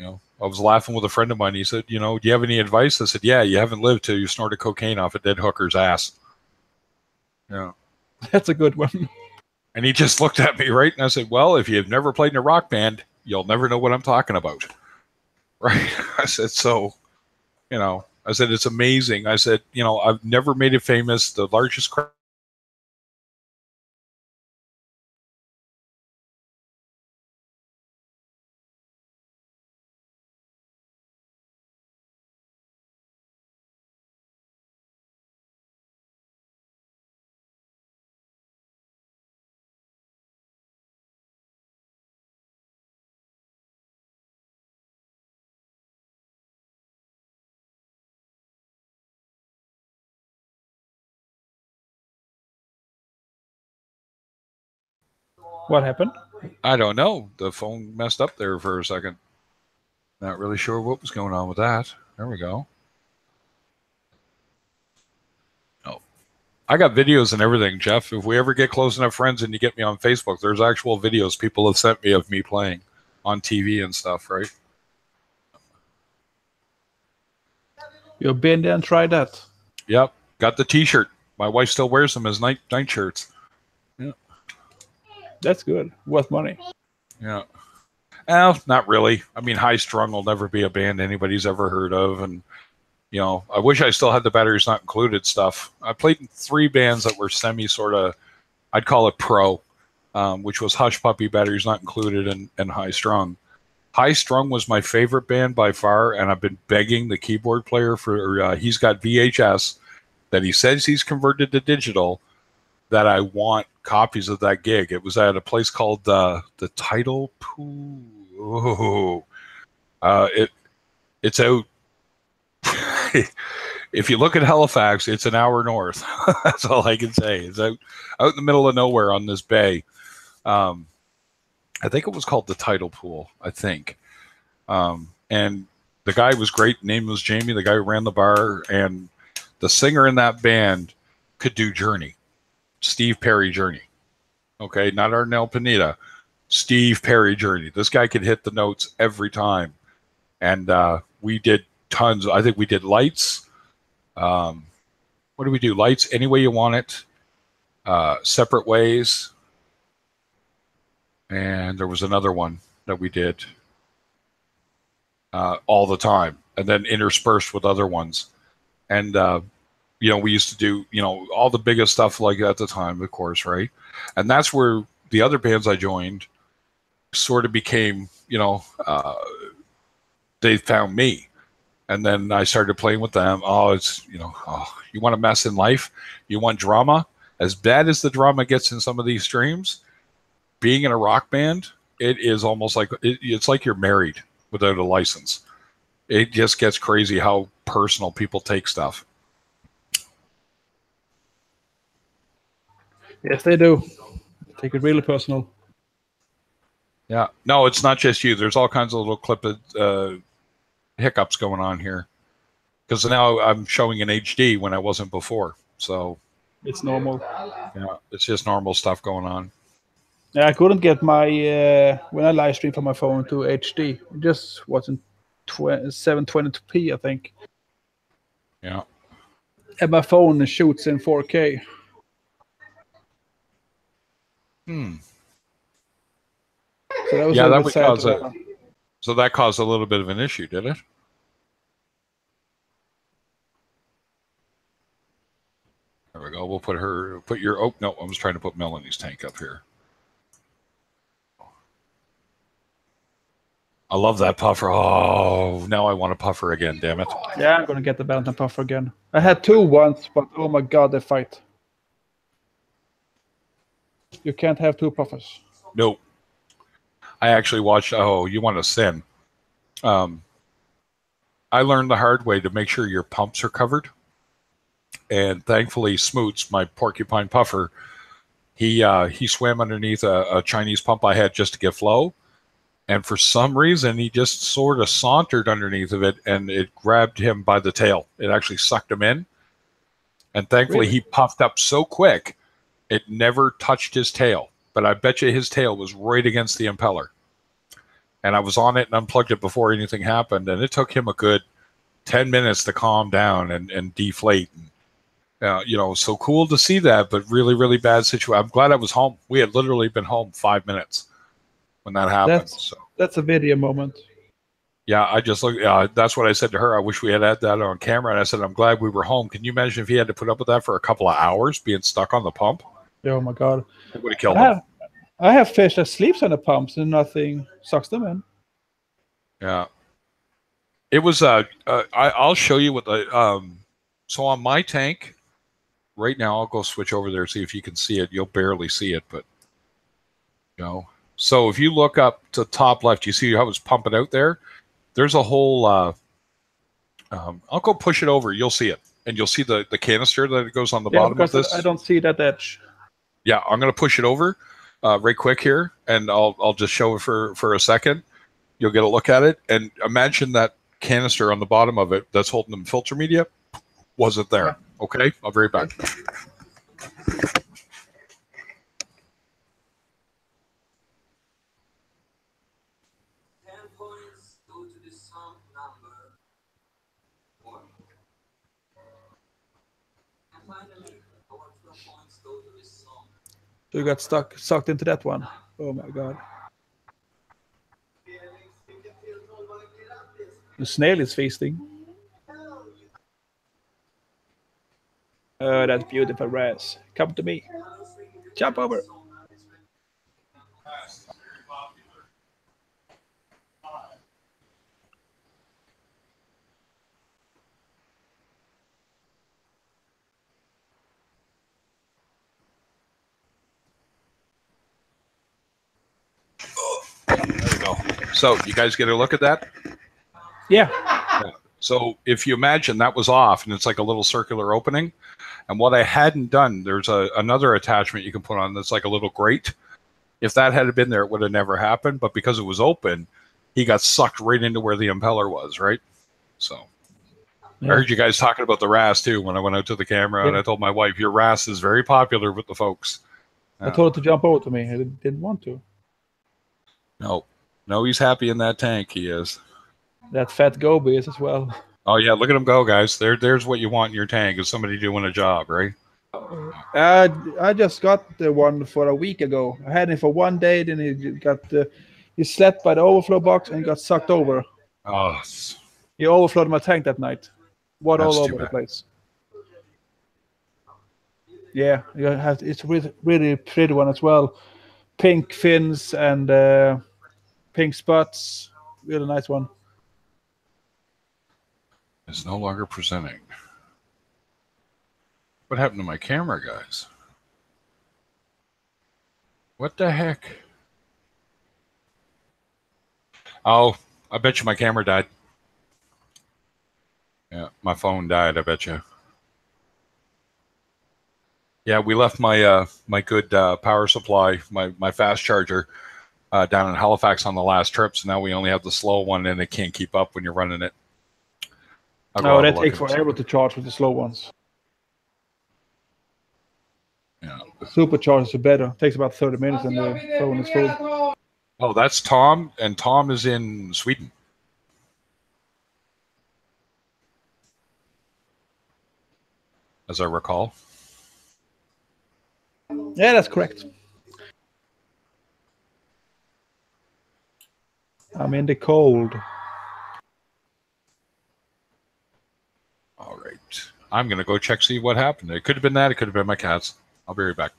I was laughing with a friend of mine. He said, do you have any advice? I said, yeah, you haven't lived till you snorted cocaine off a dead hooker's ass. Yeah. That's a good one. And he just looked at me, right? And I said, well, if you've never played in a rock band, you'll never know what I'm talking about. Right? I said, so, I said, it's amazing. I said, I've never made it famous. The largest crowd. What happened? I don't know. The phone messed up there for a second. Not really sure what was going on with that. There we go. Oh, I got videos and everything, Jeff. If we ever get close enough friends and you get me on Facebook, there's actual videos people have sent me of me playing on TV and stuff, right? You've been there and tried that? Yep. Got the T-shirt. My wife still wears them as night shirts. Yeah. That's good. Worth money. Yeah. Well, not really. I mean, High Strung will never be a band anybody's ever heard of, and you know, I wish I still had the Batteries Not Included stuff. I played in 3 bands that were semi sort of, I'd call it pro, which was Hush Puppy, Batteries Not Included, and High Strung. High Strung was my favorite band by far, and I've been begging the keyboard player for, he's got VHS that he says he's converted to digital, that I want copies of that gig. It was at a place called the Tidal Pool. Oh, it's out. If you look at Halifax, it's an hour north. That's all I can say. It's out in the middle of nowhere on this bay. I think it was called the Tidal Pool, I think. And the guy was great. Name was Jamie, the guy who ran the bar. And the singer in that band could do Journey. Steve Perry Journey. Okay, not Arnel Pineda. Steve Perry Journey. This guy could hit the notes every time. And we did tons. I think we did Lights. What did we do? Lights, Any Way You Want It. Separate Ways. And there was another one that we did all the time. And then interspersed with other ones. And, you know, we used to do, you know, all the biggest stuff like at the time, of course, right? And that's where the other bands I joined sort of became, you know, they found me. And then I started playing with them. Oh, it's, you know, you want a mess in life? You want drama? As bad as the drama gets in some of these streams, being in a rock band, it is almost like, it's like you're married without a license. It just gets crazy how personal people take stuff. Yes, they do. Take it really personal. Yeah. No, it's not just you. There's all kinds of little hiccups going on here. Because now I'm showing in HD when I wasn't before. So it's normal. Yeah, it's just normal stuff going on. Yeah, I couldn't get my when I live stream from my phone to HD. It just wasn't 720p, I think. Yeah. And my phone shoots in 4K. So that was that would cause so that caused a little bit of an issue, did it? There we go. We'll put your, oh, no, I was trying to put Melanie's tank up here. I love that puffer. Oh, now I want a puffer again, damn it. Yeah, I'm going to get the Bantam puffer again. I had 2 once, but oh my god, they fight. You can't have 2 puffers. Nope. I actually watched, oh, you want to sin. I learned the hard way to make sure your pumps are covered. And thankfully, Smoots, my porcupine puffer, he swam underneath a Chinese pump I had just to get flow. And for some reason, he just sort of sauntered underneath of it, and it grabbed him by the tail. It actually sucked him in. And thankfully, Really? he puffed up so quick, it never touched his tail. But I bet you his tail was right against the impeller. And I was on it and unplugged it before anything happened. And it took him a good 10 minutes to calm down and deflate. You know, so cool to see that, but really, really bad situation. I'm glad I was home. We had literally been home 5 minutes when that happened. That's a video moment. Yeah, I just look. That's what I said to her. I wish we had that on camera. And I said, I'm glad we were home. Can you imagine if he had to put up with that for a couple of hours, being stuck on the pump? Oh my god, it would have killed him. I have fish that sleeps on the pumps and nothing sucks them in. Yeah, it was. I'll show you what the. So on my tank, right now, I'll go switch over there, see if you can see it. You'll barely see it, but you know. So if you look up to top left, you see how it's pumping out there. There's a whole. I'll go push it over. You'll see it, and you'll see the canister that it goes on the bottom of this. I don't see that edge. Yeah, I'm going to push it over right quick here, and I'll just show it for a second. You'll get a look at it, and imagine that canister on the bottom of it that's holding the filter media wasn't there. Okay, I'll be right back. So you got sucked into that one. Oh my god. The snail is feasting. Oh, that's beautiful, Raz. Come to me. Jump over. There we go. So you guys get a look at that? Yeah. So if you imagine that was off and it's like a little circular opening, and what I hadn't done, there's another attachment you can put on that's like a little grate. If that had been there, it would have never happened. But because it was open, he got sucked right into where the impeller was, right? So Yeah. I heard you guys talking about the RAS too when I went out to the camera, and I told my wife, your RAS is very popular with the folks. I told her to jump over to me. I didn't want to. No, he's happy in that tank. He is. That fat Gobi is as well. Oh yeah, look at him go, guys. There's what you want in your tank, is somebody doing a job, right? I just got the one for a week ago. I had him for 1 day, then he slept by the overflow box and got sucked over. Oh, He overflowed my tank that night. Water That's all too over the bad. place. Yeah, it's really pretty one as well. Pink fins and pink spots. Really nice one. it's no longer presenting. What happened to my camera, guys? What the heck? Oh, I bet you my camera died. Yeah, my phone died, I bet you. Yeah, we left my my good power supply, my fast charger, down in Halifax on the last trip, so now we only have the slow one, and it can't keep up when you're running it. No, that takes forever to charge with the slow ones. Yeah. The superchargers are better. It takes about 30 minutes and the phone is full. Oh, that's Tom, and Tom is in Sweden. As I recall. Yeah, that's correct. I'm in the cold. All right. I'm going to go check, see what happened. It could have been that. It could have been my cats. I'll be right back.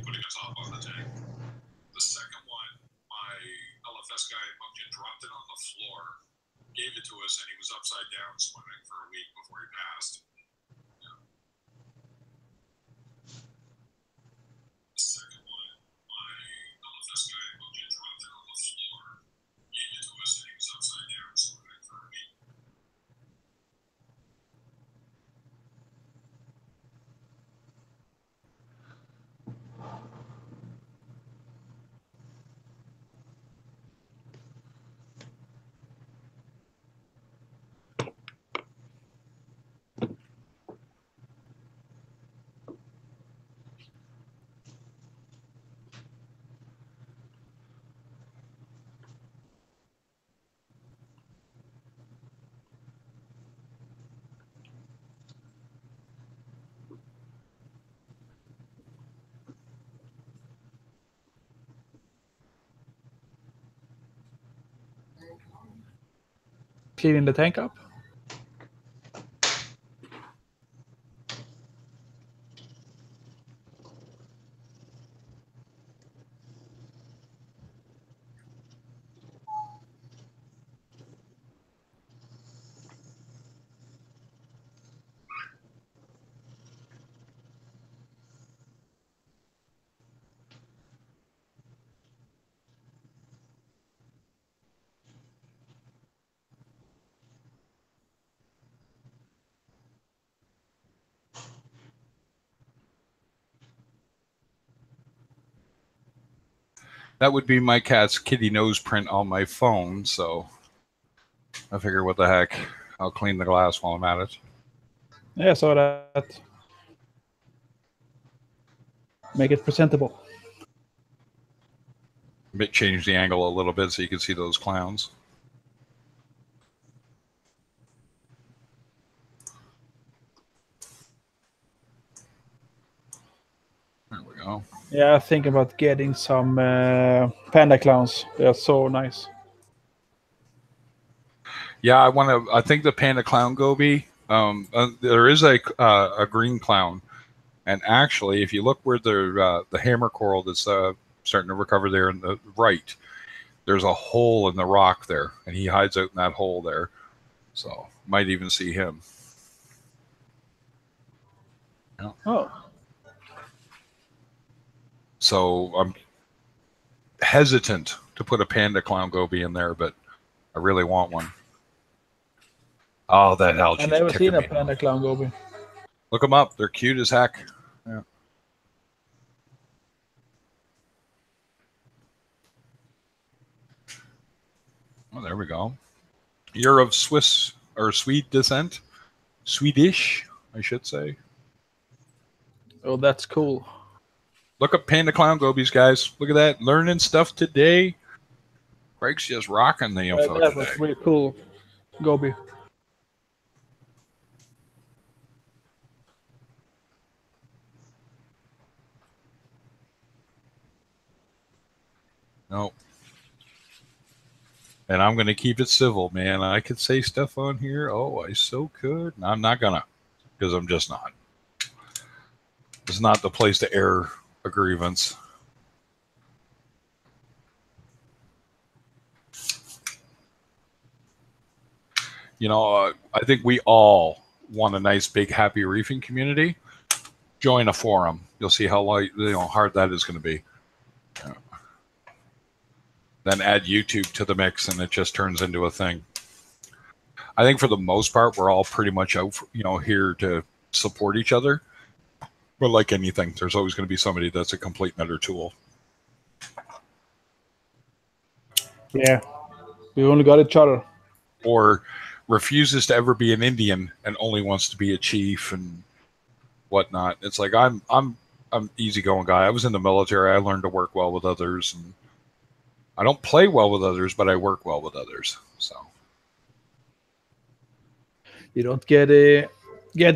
Putting a top on the tank. The second one, my LFS guy Munkin dropped it on the floor, gave it to us, and he was upside down swimming for a week before he passed. Yeah. The second one, my LFS guy Munkin dropped it on the floor, gave it to us, and he was upside down swimming for a week. cleaning the tank up. That would be my cat's kitty nose print on my phone, so I figure what the heck. I'll clean the glass while I'm at it. Yeah, I saw that. Make it presentable. Change the angle a little bit so you can see those clowns. There we go. Yeah, I think about getting some panda clowns. They are so nice. Yeah, I think the panda clown goby. There is a green clown, and actually, if you look where the hammer coral that's starting to recover there in the right, there's a hole in the rock there, and he hides out in that hole there. So might even see him. Yeah. Oh. So I'm hesitant to put a panda clown goby in there, but I really want one. Oh, that algae! I've never seen a panda clown goby. Look them up; they're cute as heck. Yeah. Oh, there we go. You're of Swiss or Swede descent, Swedish, I should say. Oh, that's cool. Look up panda clown gobies, guys. Look at that, learning stuff today. Craig's just rocking the info that today. was really cool, goby. Nope. And I'm going to keep it civil, man. I could say stuff on here. Oh, I so could. And I'm not going to, because I'm just not. It's not the place to air a grievance. You know, I think we all want a nice, big, happy reefing community. Join a forum. You'll see how hard that is going to be. Then add YouTube to the mix, and it just turns into a thing. I think for the most part, we're all pretty much out, here to support each other. But like anything, there's always going to be somebody that's a complete and utter tool. Yeah, we only got each other. Or refuses to ever be an Indian and only wants to be a chief and whatnot. It's like I'm easygoing guy. I was in the military. I learned to work well with others, and I don't play well with others, but I work well with others. So you don't get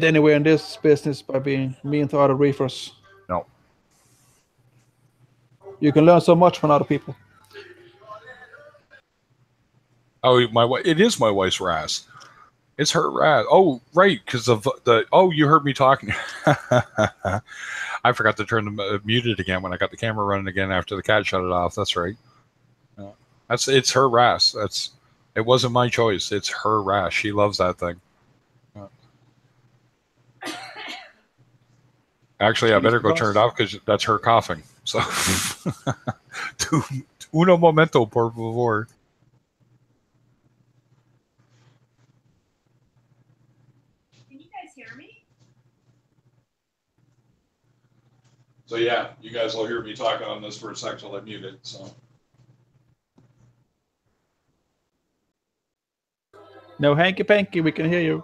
anywhere in this business by being mean to other reefers. No. You can learn so much from other people. Oh, it is my wife's RAS. It's her RAS. Oh, right, because of the. Oh, you heard me talking. I forgot to turn the muted again when I got the camera running again after the cat shut it off. That's right. It's her RAS. It wasn't my choice. It's her RAS. She loves that thing. Actually, I better go turn it off because that's her coughing. So, uno momento, por favor. Can you guys hear me? So yeah, you guys will hear me talking on this for a sec till I mute it. So. No hanky panky, we can hear you.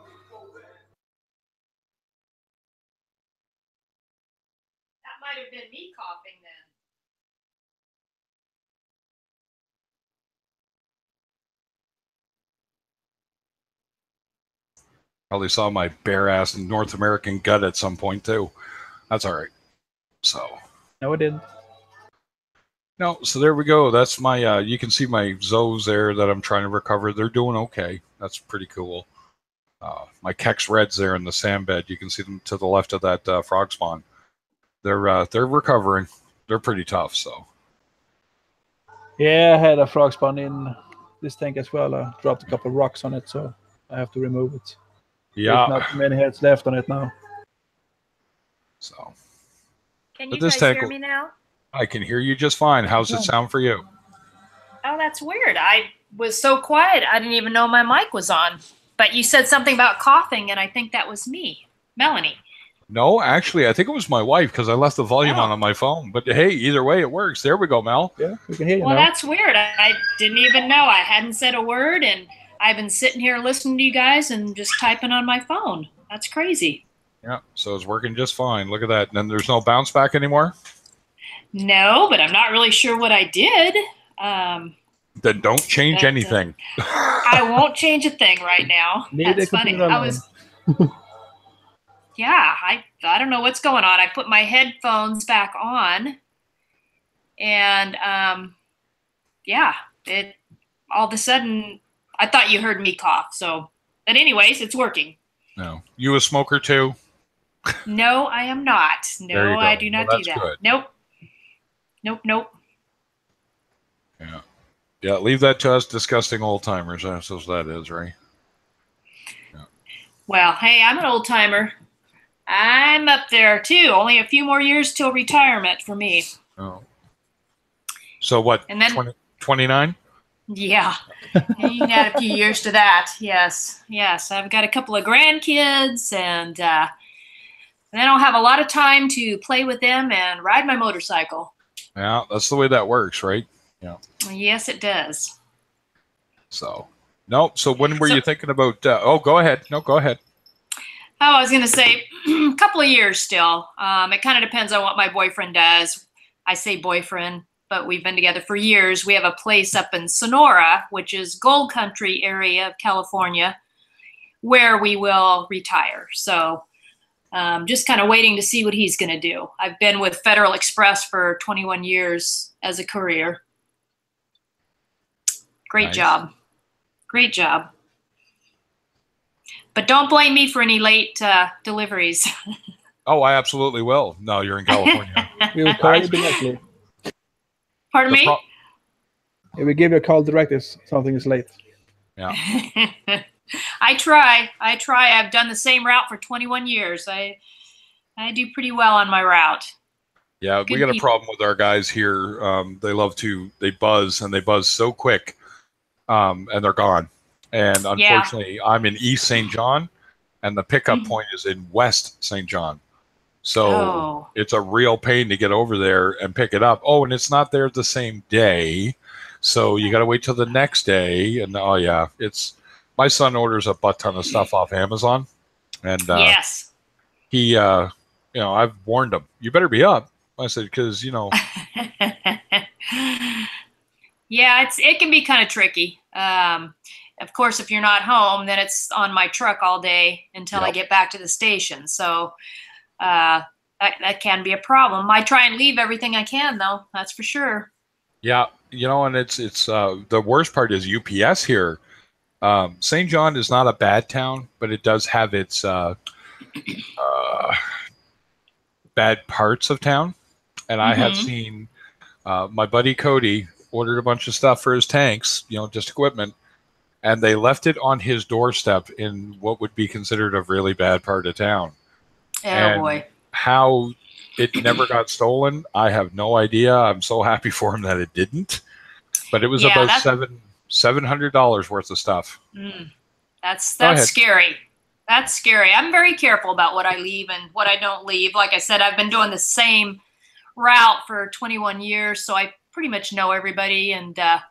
That might have been me coughing then. Probably saw my bare ass North American gut at some point too. That's all right. So. No, it didn't. No, so there we go. That's my, you can see my zoes there that I'm trying to recover. They're doing okay. That's pretty cool. My Kex Reds there in the sand bed. You can see them to the left of that frog spawn. They're recovering. They're pretty tough, so. Yeah, I had a frog spawn in this tank as well. I dropped a couple of rocks on it, so I have to remove it. Yeah. There's not many heads left on it now. So. Can But you this guys tank hear will- me now? I can hear you just fine. How's it sound for you? Oh, that's weird. I was so quiet. I didn't even know my mic was on. But you said something about coughing, and I think that was me, Melanie. No, actually, I think it was my wife because I left the volume on my phone. But hey, either way, it works. There we go, Mel. Yeah, we can hear you Well, now. that's weird. I didn't even know. I hadn't said a word, and I've been sitting here listening to you guys and just typing on my phone. That's crazy. Yeah, so it's working just fine. Look at that. And then there's no bounce back anymore? No, but I'm not really sure what I did. Then don't change anything. I won't change a thing right now. That's funny. I was, yeah, I don't know what's going on. I put my headphones back on, and yeah, it all of a sudden I thought you heard me cough. So, but anyways, it's working. No, you a smoker too? No, I am not. No, I do not do that. Good. Nope. Nope. Yeah. Yeah, leave that to us disgusting old timers. That's what that is, right? Yeah. Well, hey, I'm an old timer. I'm up there too. Only a few more years till retirement for me. Oh. So what? And then 29? Yeah. You can add a few years to that. Yes. I've got a couple of grandkids, and then I'll have a lot of time to play with them and ride my motorcycle. Yeah, that's the way that works, right? Yeah. Yes, it does. So, no. So when were you thinking about? Oh, go ahead. No, go ahead. Oh, I was going to say a couple of years still. It kind of depends on what my boyfriend does. I say boyfriend, but we've been together for years. We have a place up in Sonora, which is Gold Country area of California, where we will retire. So just kind of waiting to see what he's going to do. I've been with Federal Express for 21 years as a career. Great job. Great job. But don't blame me for any late deliveries. Oh, I absolutely will. No, you're in California. We will call you directly. Pardon me? We give you a call directly if something is late. Yeah. I try. I've done the same route for 21 years. I do pretty well on my route. Yeah, we got a problem with our guys here. They buzz, and they buzz so quick, and they're gone. And unfortunately, I'm in East St. John, and the pickup point is in West St. John. So it's a real pain to get over there and pick it up. Oh, and it's not there the same day. So you got to wait till the next day. And my son orders a butt ton of stuff off Amazon. And yes, he, I've warned him, you better be up. I said, because, Yeah, it can be kind of tricky. Of course, if you're not home, then it's on my truck all day until I get back to the station. So that can be a problem. I try and leave everything I can, though. That's for sure. Yeah, and it's the worst part is UPS here. St. John is not a bad town, but it does have its bad parts of town. And I have seen my buddy Cody ordered a bunch of stuff for his tanks, just equipment, and they left it on his doorstep in what would be considered a really bad part of town. Oh, boy. How it never got stolen, I have no idea. I'm so happy for him that it didn't. But it was about $700 worth of stuff. That's scary. That's scary. I'm very careful about what I leave and what I don't leave. Like I said, I've been doing the same route for 21 years, so I pretty much know everybody, and that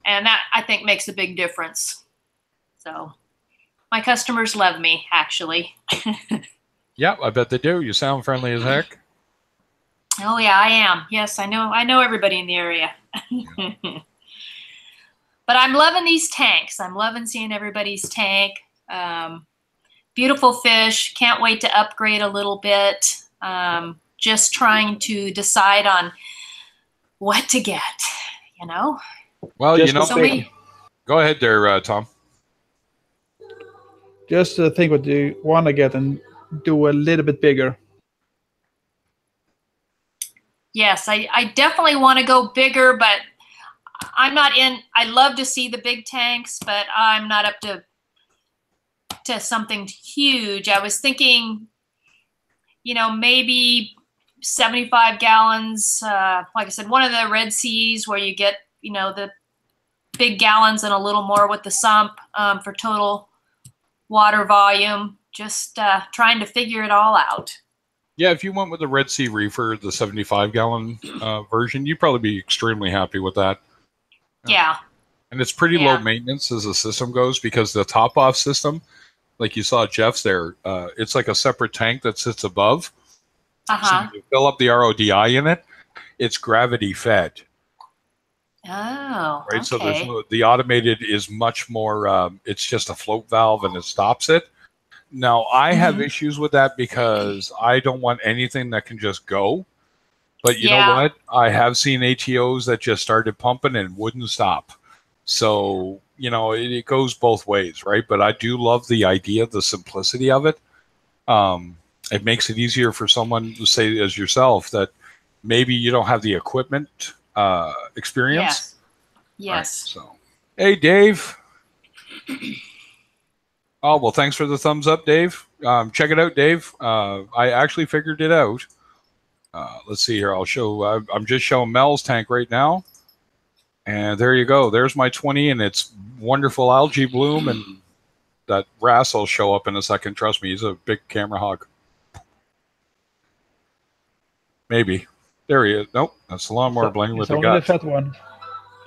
I think makes a big difference. So my customers love me, actually. Yeah, I bet they do. You sound friendly as heck. Oh yeah, I am. Yes, I know everybody in the area. But I'm loving these tanks. I'm loving seeing everybody's tank. Beautiful fish. Can't wait to upgrade a little bit. Just trying to decide on what to get, you know? Well, Just you know, So many, go ahead there, Tom. Just think what you want to get and do a little bit bigger. yes, I definitely want to go bigger, but I'm not in. I love to see the big tanks, but I'm not up to something huge. I was thinking, you know, maybe 75 gallons. Like I said, one of the Red Seas where you get, you know, the big gallons and a little more with the sump for total water volume. Just trying to figure it all out. Yeah, if you went with the Red Sea Reefer, the 75-gallon version, you'd probably be extremely happy with that. Yeah. And it's pretty low maintenance as the system goes, because the top-off system, like you saw Jeff's there, it's like a separate tank that sits above. So when you fill up the RODI in it, it's gravity fed. Oh, right. okay. So there's the automated is much more. It's just a float valve and it stops it. Now I have issues with that because I don't want anything that can just go. But you know what? I have seen ATOs that just started pumping and wouldn't stop. So you know it goes both ways, right? But I do love the idea, the simplicity of it. It makes it easier for someone to say, as yourself, that maybe you don't have the equipment experience. Yes. Right, so, hey, Dave. Oh, well, thanks for the thumbs up, Dave. Check it out, Dave. I actually figured it out. Let's see here. I'll show. I'm just showing Mel's tank right now. And there you go. There's my 20, and it's wonderful algae bloom, and that wrasse will show up in a second. Trust me, he's a big camera hog. Maybe. There he is. Nope, that's the lawnmower blaming with the gut. The fat one.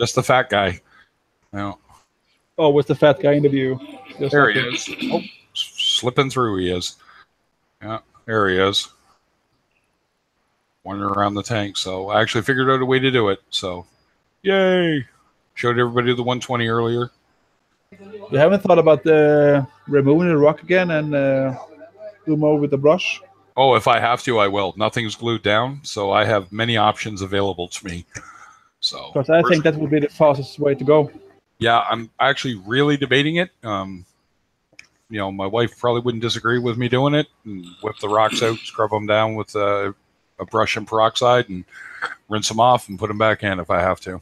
Just the fat guy. No. Oh, with the fat guy in the view. Just there he is. Oh, slipping through he is. Yeah, there he is. Wandering around the tank. So I actually figured out a way to do it. So, yay! Showed everybody the 120 earlier. You haven't thought about removing the rock again and do more with the brush? Oh, if I have to, I will. Nothing's glued down, so I have many options available to me. So, because I think that would be the fastest way to go. Yeah, I'm actually really debating it. You know, my wife probably wouldn't disagree with me doing it. And whip the rocks out, scrub them down with a brush and peroxide, and rinse them off and put them back in if I have to.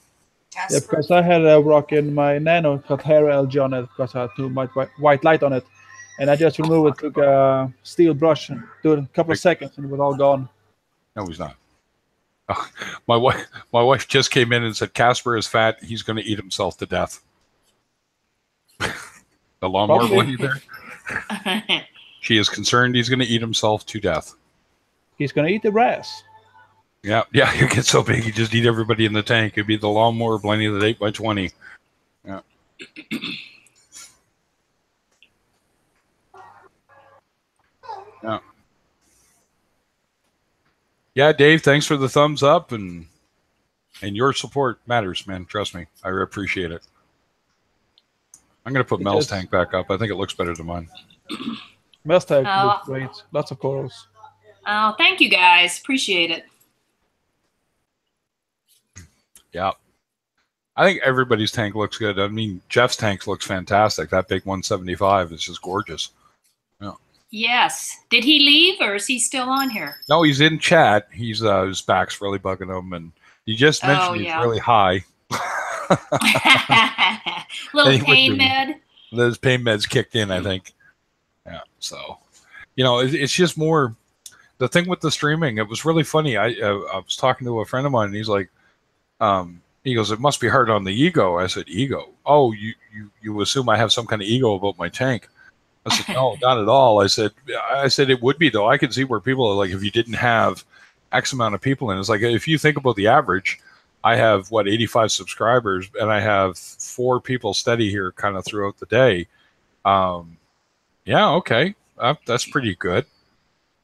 Yeah, because I had a rock in my Nano, got hair algae on it because I had too much white light on it. And I just removed it, took a steel brush, and do it in a couple of seconds, and it was all gone. No, he's not. Oh, my wife just came in and said, Casper is fat. He's going to eat himself to death. The lawnmower one there. She is concerned he's going to eat himself to death. He's going to eat the wrasse. Yeah, he'll get so big he just eat everybody in the tank. It'd be the lawnmower blending the 8x20. Yeah. Yeah. Yeah, Dave, thanks for the thumbs up, and your support matters, man. Trust me. I appreciate it. I'm going to put Mel's tank back up. I think it looks better than mine. Mel's tank looks great. Lots of corals. Oh, thank you guys. Appreciate it. Yeah. I think everybody's tank looks good. I mean, Jeff's tank looks fantastic. That big 175 is just gorgeous. Yeah. Yes. Did he leave, or is he still on here? No, he's in chat. He's his back's really bugging him, and you just mentioned he's really high. Little pain med. Those pain meds kicked in, I think. Yeah. So, you know, it's just more the thing with the streaming. It was really funny. I was talking to a friend of mine, and he's like, he goes, "It must be hard on the ego." I said, "Ego? Oh, you assume I have some kind of ego about my tank?" I said, "No, not at all." I said, "It would be though. I can see where people are like, if you didn't have X amount of people in, it's like if you think about the average, I have 85 subscribers, and I have 4 people steady here, kind of throughout the day. Yeah, okay, that's pretty good,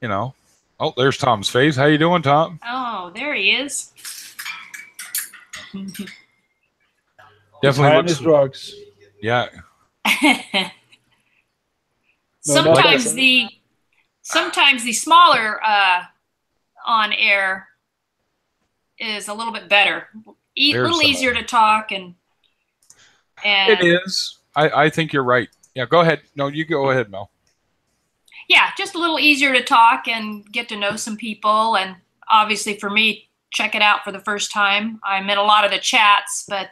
you know." Oh, there's Tom's face. How you doing, Tom? Oh, there he is. Definitely looks his drugs. Yeah. Sometimes the smaller on air is a little bit better, a There's little some- easier to talk and It is. I think you're right. Yeah, go ahead. No, you go ahead, Mel. yeah, just a little easier to talk and get to know some people. And obviously for me, check it out for the first time. I'm in a lot of the chats, but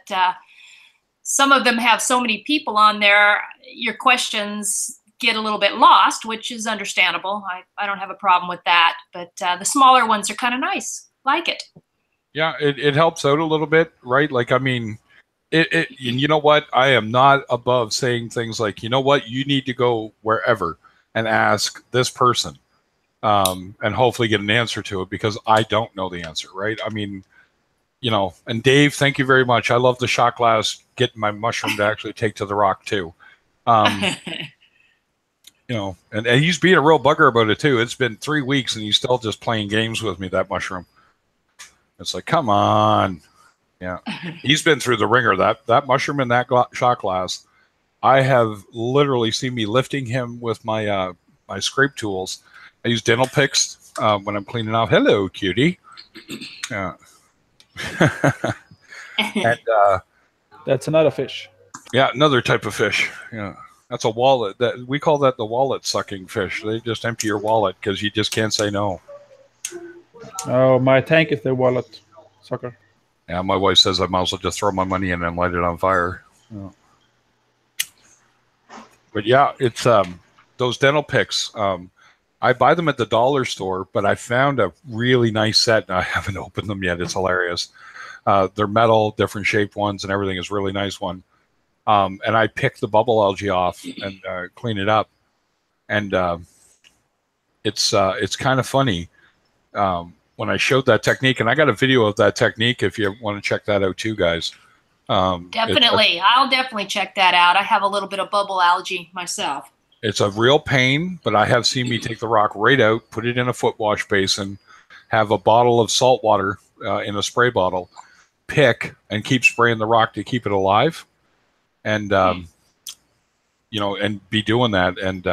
some of them have so many people on there, your questions get a little bit lost, which is understandable. I don't have a problem with that, but the smaller ones are kind of nice. Like it. Yeah, it helps out a little bit, right? Like, I mean, you know what? I am not above saying things like, you know what? You need to go wherever and ask this person, and hopefully get an answer to it, because I don't know the answer, right? I mean, you know, and Dave, thank you very much. I love the shot glass, getting my mushroom to actually take to the rock too. You know, and he's being a real bugger about it too. It's been 3 weeks and he's still just playing games with me, that mushroom. It's like, come on. Yeah. He's been through the ringer. That mushroom in that shot glass, I have literally seen me lifting him with my my scrape tools. I use dental picks when I'm cleaning off. Hello, cutie. Yeah. And That's another fish. yeah, another type of fish. Yeah. That's a wallet. That we call that the wallet sucking fish. They just empty your wallet because you just can't say no. Oh, my tank is the wallet sucker. Yeah, my wife says I might as well just throw my money in and light it on fire. Yeah. But yeah, it's those dental picks. I buy them at the dollar store, but I found a really nice set, and I haven't opened them yet. It's hilarious. They're metal, different shaped ones, and everything is really nice one. And I pick the bubble algae off and clean it up, and it's kind of funny. When I showed that technique, and I got a video of that technique if you want to check that out too, guys. Definitely. I'll definitely check that out. I have a little bit of bubble algae myself. It's a real pain, but I have seen me take the rock right out, put it in a foot wash basin, have a bottle of salt water in a spray bottle, pick, and keep spraying the rock to keep it alive. And, you know, and be doing that. And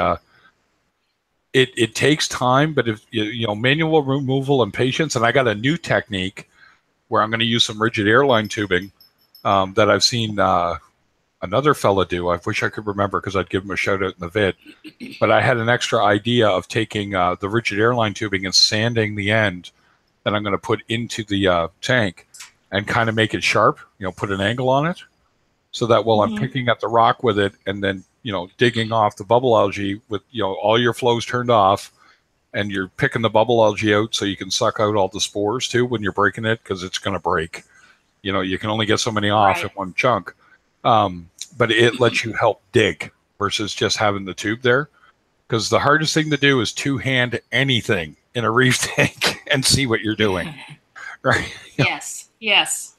it takes time, but if you know, manual removal and patience. And I got a new technique where I'm going to use some rigid airline tubing that I've seen another fella do. I wish I could remember because I'd give him a shout out in the vid. But I had an extra idea of taking the rigid airline tubing and sanding the end that I'm going to put into the tank and kind of make it sharp, you know, put an angle on it so that while I'm picking at the rock with it and then, you know, digging off the bubble algae with, you know, all your flows turned off, and you're picking the bubble algae out so you can suck out all the spores too when you're breaking it, because it's going to break. You know, you can only get so many off in one chunk. But it lets you help dig versus just having the tube there. Because the hardest thing to do is two-hand anything in a reef tank and see what you're doing. Right? Yes, yes.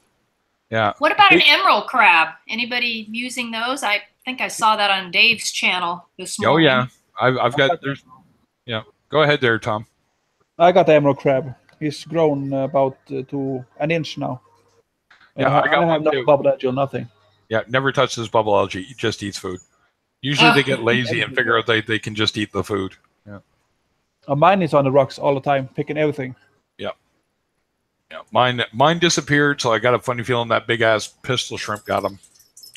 Yeah. What about an emerald crab? Anybody using those? I think I saw that on Dave's channel this morning. Oh, yeah. I've got, there's, yeah. Go ahead there, Tom. I got the emerald crab. He's grown about to an inch now. Yeah, I got have one no too. bubble algae or nothing. Yeah, never touches bubble algae. He just eats food. Usually they get lazy and figure out they can just eat the food. Yeah. Mine is on the rocks all the time, picking everything. Yeah. Yeah. Mine disappeared, so I got a funny feeling that big ass pistol shrimp got him.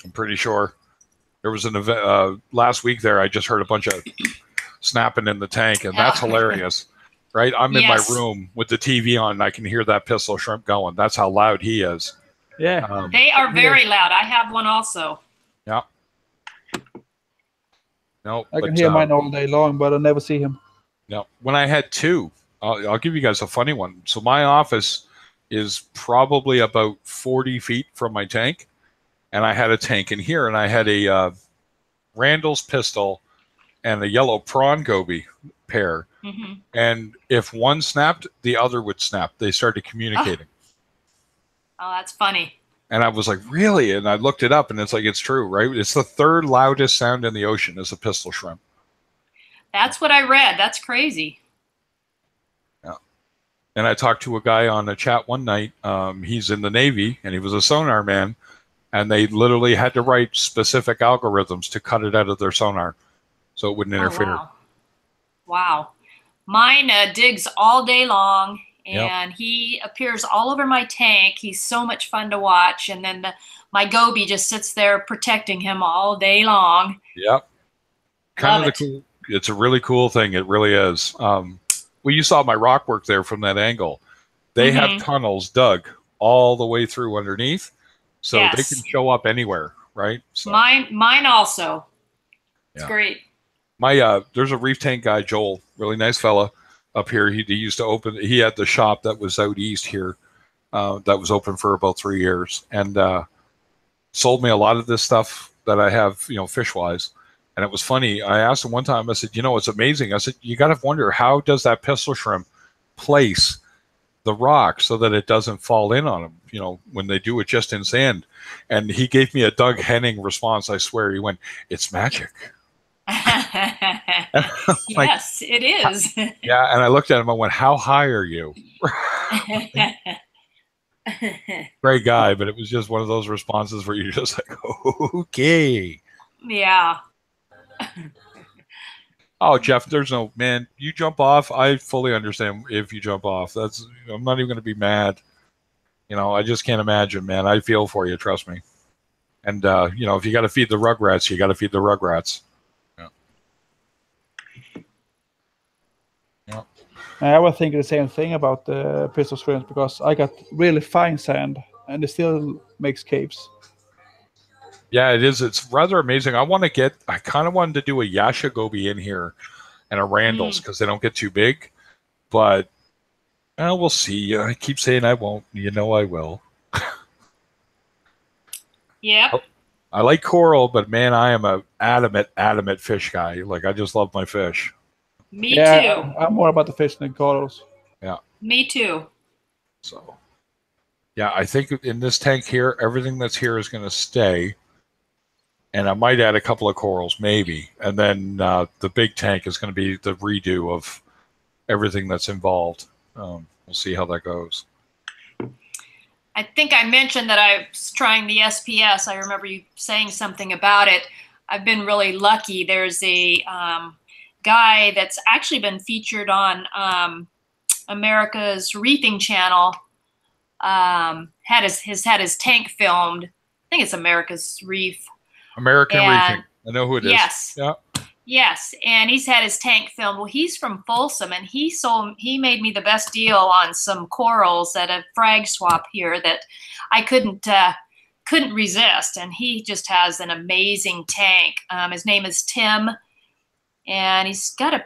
I'm pretty sure. There was an event last week there. I just heard a bunch of snapping in the tank, and that's hilarious. Right? I'm in my room with the TV on, and I can hear that pistol shrimp going. That's how loud he is. Yeah. They are very loud. I have one also. Yeah. No, I can hear mine all day long, but I never see him. No, when I had two, I'll give you guys a funny one. So my office is probably about 40 feet from my tank, and I had a tank in here, and I had a Randall's pistol and a yellow prawn goby pair. Mm-hmm. And if one snapped, the other would snap. They started communicating. Oh, that's funny. And I was like, really? And I looked it up, and it's like, it's true, right? It's the third loudest sound in the ocean is a pistol shrimp. That's what I read. That's crazy. Yeah. And I talked to a guy on a chat one night. He's in the Navy, and he was a sonar man. And they literally had to write specific algorithms to cut it out of their sonar so it wouldn't interfere. Oh, wow. Wow. Mine digs all day long, and he appears all over my tank. He's so much fun to watch. And then my goby just sits there protecting him all day long. Yep. It's a really cool thing. It really is. Well, you saw my rock work there from that angle. They have tunnels dug all the way through underneath, so they can show up anywhere, right? So, mine also. It's great. My there's a reef tank guy, Joel, really nice fella up here. He used to open. He had the shop that was out east here, that was open for about 3 years, and sold me a lot of this stuff that I have, fish wise. And it was funny. I asked him one time. I said, it's amazing. I said, you got to wonder, how does that pistol shrimp place the rock so that it doesn't fall in on them, when they do it just in sand. And he gave me a Doug Henning response. I swear, he went, "It's magic." Yes, it is. Yeah. And I looked at him. I went, "How high are you?" Great guy. But it was just one of those responses where you're just like, okay. Yeah. Oh, Jeff, there's no, man, you jump off. I fully understand if you jump off. I'm not even going to be mad. I just can't imagine, man. I feel for you. Trust me. And, if you got to feed the rugrats, you got to feed the rugrats. Yeah. I was thinking the same thing about the pistol shrimps, because I got really fine sand and it still makes capes. Yeah, it is. It's rather amazing. I kind of wanted to do a Yasha goby in here and a Randall's because they don't get too big. But we'll see. I keep saying I won't. I will. Yeah. I like coral, but man, I am a adamant fish guy. Like, I just love my fish. Me too. I'm more about the fish than corals. Yeah. Me too. So, yeah, I think in this tank here, everything that's here is going to stay. And I might add a couple of corals, maybe. And then the big tank is going to be the redo of everything that's involved. We'll see how that goes. I think I mentioned that I was trying the SPS. I remember you saying something about it. I've been really lucky. There's a guy that's actually been featured on America's Reefing Channel. Had his tank filmed. I think it's America's Reef. American Reefing. I know who it is. Yes. Yeah. Yes, and he's had his tank filmed. Well, he's from Folsom, and he made me the best deal on some corals at a frag swap here that I couldn't resist. And he just has an amazing tank. His name is Tim, and he's got a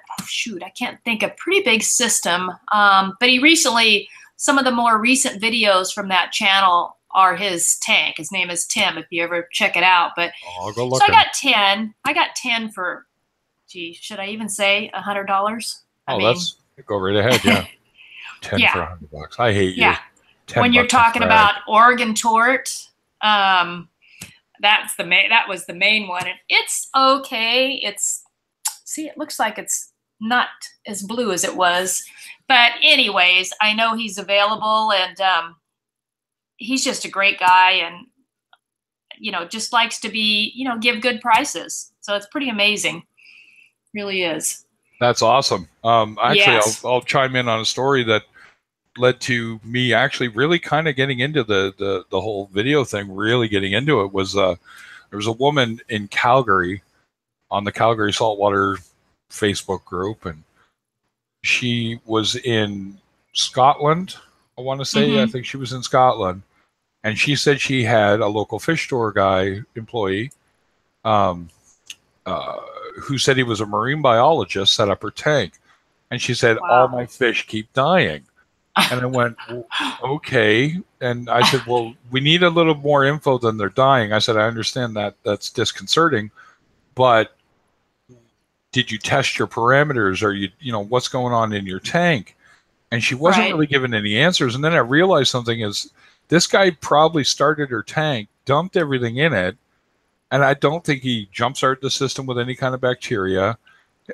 pretty big system. But some of the more recent videos from that channel are his tank. His name is Tim, if you ever check it out. But I'll go look. So I got 10 for, should I even say $100? Let's go right ahead. Yeah. 10 for $100. I hate you. Yeah. When you're talking about Oregon Tort, that was the main one. And it's okay. It looks like it's not as blue as it was. But anyways, I know he's available, and he's just a great guy, and just likes to be, give good prices. So it's pretty amazing. Really is. That's awesome. Actually, yes. I'll chime in on a story that led to me actually really kind of getting into the whole video thing. Really getting into it was there was a woman in Calgary on the Calgary Saltwater Facebook group, and she was in Scotland. I want to say, I think she was in Scotland, and she said she had a local fish store employee, who said he was a marine biologist, set up her tank, and she said, wow, all my fish keep dying. And I went, okay. And I said, well, we need a little more info than they're dying. I said, I understand that that's disconcerting, but did you test your parameters? Or what's going on in your tank? And she wasn't really giving any answers. And then I realized something is this guy probably started her tank, dumped everything in it, and I don't think he jump-started the system with any kind of bacteria.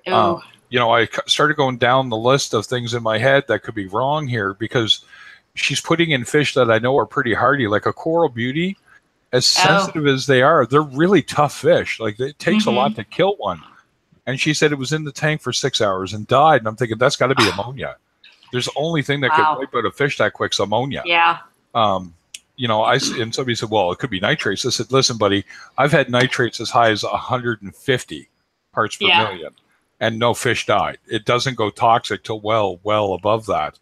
I started going down the list of things in my head that could be wrong here, because she's putting in fish that I know are pretty hardy, like a coral beauty. As sensitive as they are, they're really tough fish. Like, it takes a lot to kill one. And she said it was in the tank for 6 hours and died. And I'm thinking, that's got to be ammonia. There's the only thing that Wow. could wipe out a fish that quick's ammonia. Yeah. You know, and somebody said, well, it could be nitrates. I said, listen, buddy, I've had nitrates as high as 150 parts per million, and no fish died. It doesn't go toxic till well above that.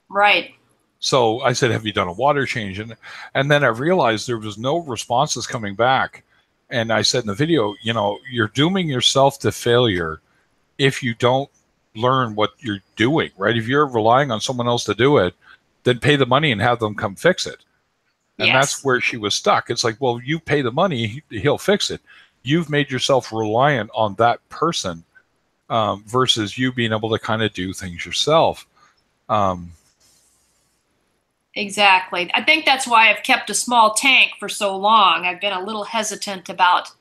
Right. So I said, have you done a water change? And then I realized there was no responses coming back. And I said in the video, you know, you're dooming yourself to failure if you don't learn what you're doing, right? If you're relying on someone else to do it, then pay the money and have them come fix it. And that's where she was stuck. It's like, well, you pay the money, he'll fix it. You've made yourself reliant on that person versus you being able to kind of do things yourself. Exactly. I think that's why I've kept a small tank for so long. I've been a little hesitant about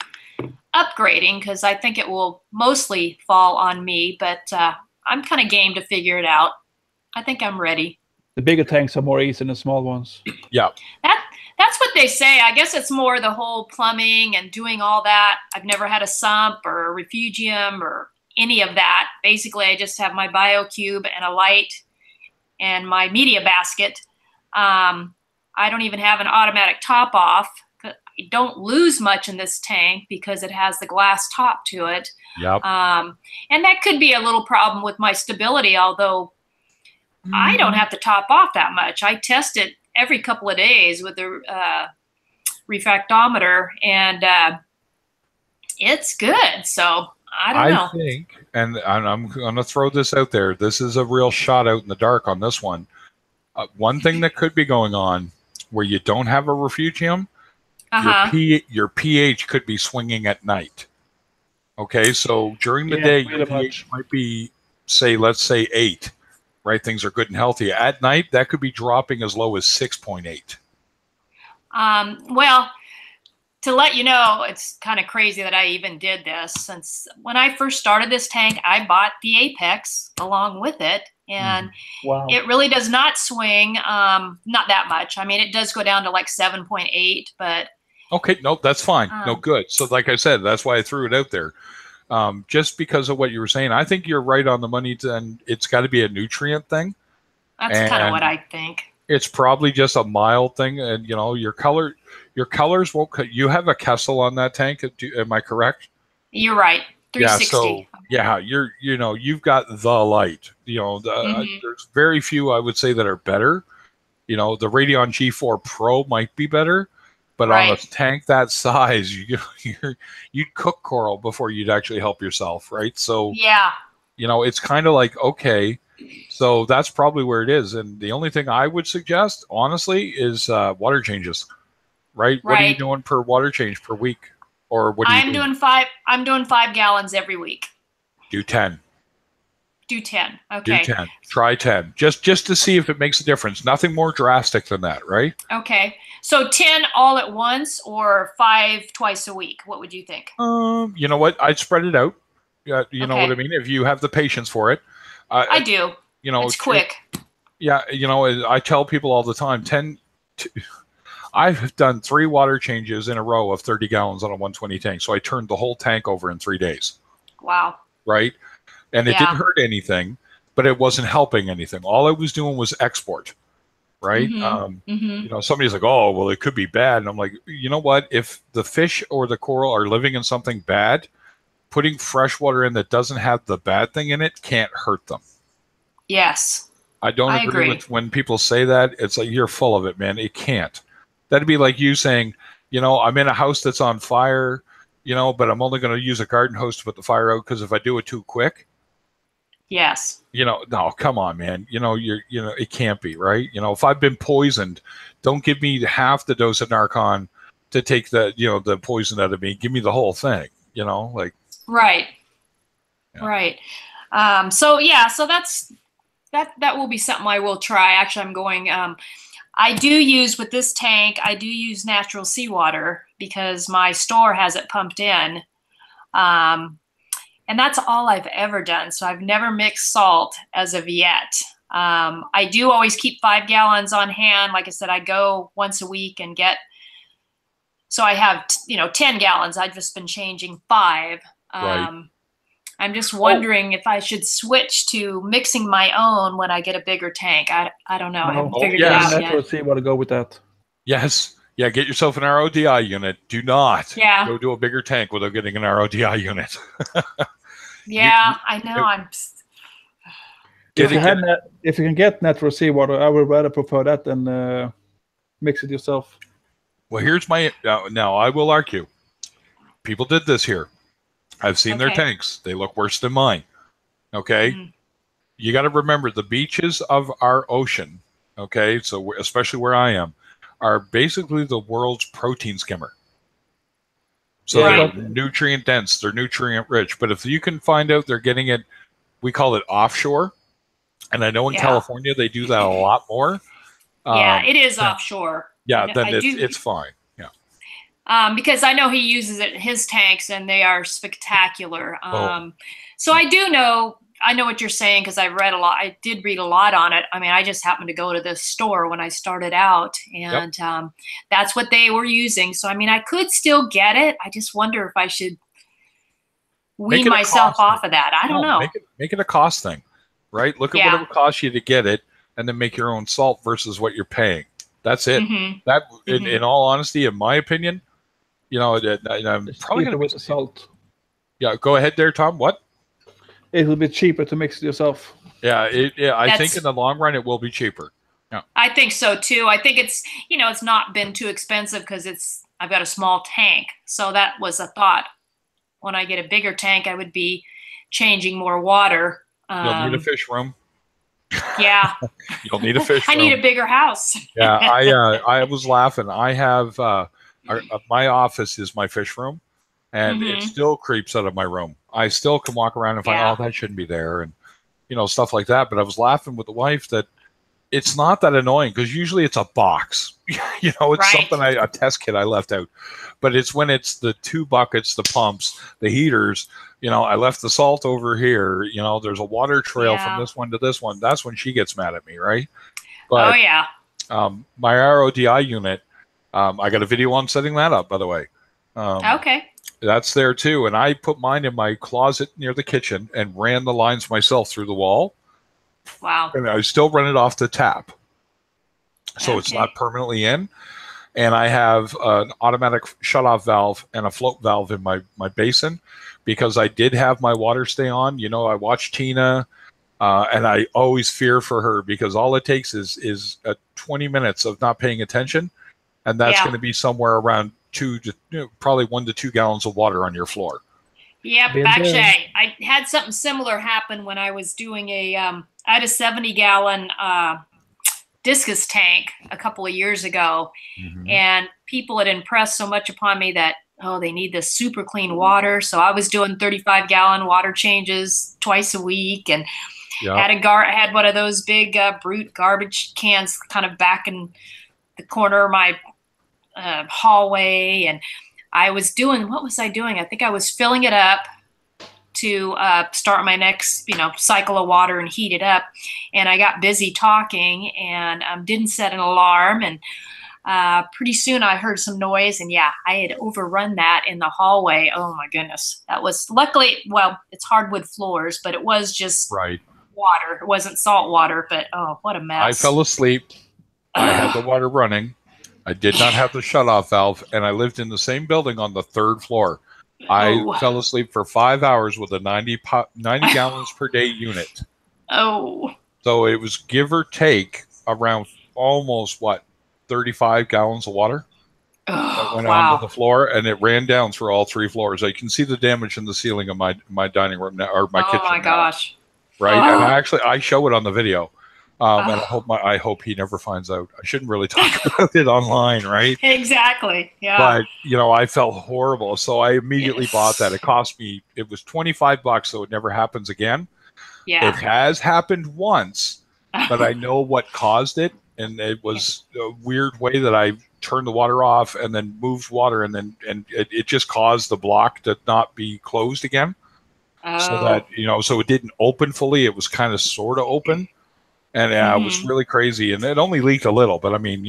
upgrading because I think it will mostly fall on me, but I'm kind of game to figure it out. I think I'm ready. The bigger tanks are more easy than the small ones. Yeah. That's what they say. I guess it's more the whole plumbing and doing all that. I've never had a sump or a refugium or any of that. Basically, I just have my BioCube and a light and my media basket. I don't even have an automatic top off. I don't lose much in this tank because it has the glass top to it. Yep. And that could be a little problem with my stability, although I don't have to top off that much. I test it every couple of days with the refractometer, and it's good. So I don't know. I think, and I'm going to throw this out there, this is a real shot out in the dark on this one. One thing that could be going on where you don't have a refugium, your pH could be swinging at night. Okay, so during the day, your pH might be, let's say 8, right? Things are good and healthy. At night, that could be dropping as low as 6.8. Well, to let you know, it's kind of crazy that I even did this. Since when I first started this tank, I bought the Apex along with it. And it really does not swing, not that much. I mean, it does go down to like 7.8, but. Okay, nope, that's fine. No, good. So like I said, that's why I threw it out there. Just because of what you were saying, I think you're right on the money, and it's got to be a nutrient thing. That's kind of what I think. It's probably just a mild thing. And, you know, your colors won't, you have a Kessel on that tank. Am I correct? You're right. 360. Yeah, so you've got the light. You know, there's very few I would say that are better. You know, the Radion G4 Pro might be better, but on a tank that size, you'd cook coral before you'd actually help yourself, right? So you know, it's kind of like, okay, so that's probably where it is. And the only thing I would suggest, honestly, is water changes, right? What are you doing per water change per week? Or what are you doing? I'm doing 5 gallons every week. Do 10. Do 10. Okay. Do 10. Try 10. Just to see if it makes a difference. Nothing more drastic than that, right? Okay. So 10 all at once or 5 twice a week? What would you think? You know what? I'd spread it out. You know what I mean? If you have the patience for it. I do. You know, it's quick. You know, I tell people all the time, I've done 3 water changes in a row of 30 gallons on a 120 tank. So I turned the whole tank over in 3 days. Wow. Right? And it didn't hurt anything, but it wasn't helping anything. All I was doing was export. Right? You know, somebody's like, oh, well, it could be bad. And I'm like, you know what? If the fish or the coral are living in something bad, putting fresh water in that doesn't have the bad thing in it can't hurt them. Yes. I don't agree with when people say that. It's like, you're full of it, man. It can't. That'd be like you saying, you know, I'm in a house that's on fire, you know, but I'm only going to use a garden hose to put the fire out because if I do it too quick. Yes. You know, no, come on, man. You know, it can't be, right? You know, if I've been poisoned, don't give me half the dose of Narcan to take the poison out of me. Give me the whole thing, you know, like. Right. Yeah. Right. So that's, that will be something I will try. Actually, I'm going, I do use with this tank, I do use natural seawater because my store has it pumped in. And that's all I've ever done. So I've never mixed salt as of yet. I do always keep 5 gallons on hand. Like I said, I go once a week and so I have, 10 gallons. I've just been changing 5. Right. I'm just wondering if I should switch to mixing my own when I get a bigger tank. I don't know. I haven't figured it out yet. Let's see what to go with that. Yes. Yeah, get yourself an RODI unit. Do not go do a bigger tank without getting an RODI unit. I know. If you can get natural seawater, I would rather prefer that than mix it yourself. Well, here's my now. I will argue. People did this here. I've seen their tanks. They look worse than mine. Okay, you got to remember the beaches of our ocean. Okay, so especially where I am, are basically the world's protein skimmer. So they're nutrient dense, they're nutrient rich. But if you can find out they're getting it, we call it offshore. And I know in California they do that a lot more. It is offshore. Yeah, then it's fine. Yeah. Because I know he uses it in his tanks and they are spectacular. So I know what you're saying because I did read a lot on it. I mean, I just happened to go to this store when I started out and that's what they were using. So, I mean, I could still get it. I just wonder if I should wean myself off of that. I don't know. Make it a cost thing, right? Look at what it would cost you to get it and then make your own salt versus what you're paying. That's it. That, in all honesty, in my opinion, I'm probably going to with the salt. Yeah, go ahead there, Tom. What? It'll be cheaper to mix it yourself. Yeah, I think in the long run it will be cheaper. Yeah, I think so too. I think it's it's not been too expensive because I've got a small tank, so that was a thought. When I get a bigger tank, I would be changing more water. You'll need a fish room. Yeah, you'll need a fish room. I need a bigger house. Yeah, I was laughing. I have my office is my fish room. And it still creeps out of my room. I still can walk around and find, that shouldn't be there, and stuff like that. But I was laughing with the wife that it's not that annoying because usually it's a box. It's something a test kit I left out. But it's when it's the 2 buckets, the pumps, the heaters. I left the salt over here. There's a water trail from this one to this one. That's when she gets mad at me, right? But, my RODI unit, I got a video on setting that up, by the way. Okay. That's there too, and I put mine in my closet near the kitchen and ran the lines myself through the wall. Wow! And I still run it off the tap, so it's not permanently in. And I have an automatic shut-off valve and a float valve in my basin because I did have my water stay on. I watch Tina, and I always fear for her because all it takes is 20 minutes of not paying attention, and that's going to be somewhere around probably 1 to 2 gallons of water on your floor. Yep. Actually, I had something similar happen when I was doing I had a 70-gallon discus tank a couple of years ago, and people had impressed so much upon me that they need this super clean water. So I was doing 35-gallon water changes twice a week, and had one of those big Brute garbage cans kind of back in the corner of my hallway, and I was doing, what was I doing? I think I was filling it up to start my next cycle of water and heat it up, and I got busy talking and didn't set an alarm, and pretty soon I heard some noise, and I had overrun that in the hallway. Oh my goodness. That was luckily, it's hardwood floors, but it was just water. It wasn't salt water, but what a mess. I fell asleep. I had the water running. I did not have the shutoff valve, and I lived in the same building on the 3rd floor. I fell asleep for 5 hours with a 90 gallons per day unit. Oh. So it was give or take around almost 35 gallons of water that went onto the floor, and it ran down through all 3 floors. I can see the damage in the ceiling of my dining room now, or my kitchen. Oh my gosh. Right, and I show it on the video. And I hope he never finds out. I shouldn't really talk about it online, right? Exactly. Yeah. But I felt horrible, so I immediately bought that. It cost me. It was $25, so it never happens again. Yeah. It has happened once, but I know what caused it, and it was a weird way that I turned the water off and then moved water, and it just caused the block to not be closed again. Oh. So that so it didn't open fully. It was kind of sort of open. And it was really crazy, and it only leaked a little. But I mean,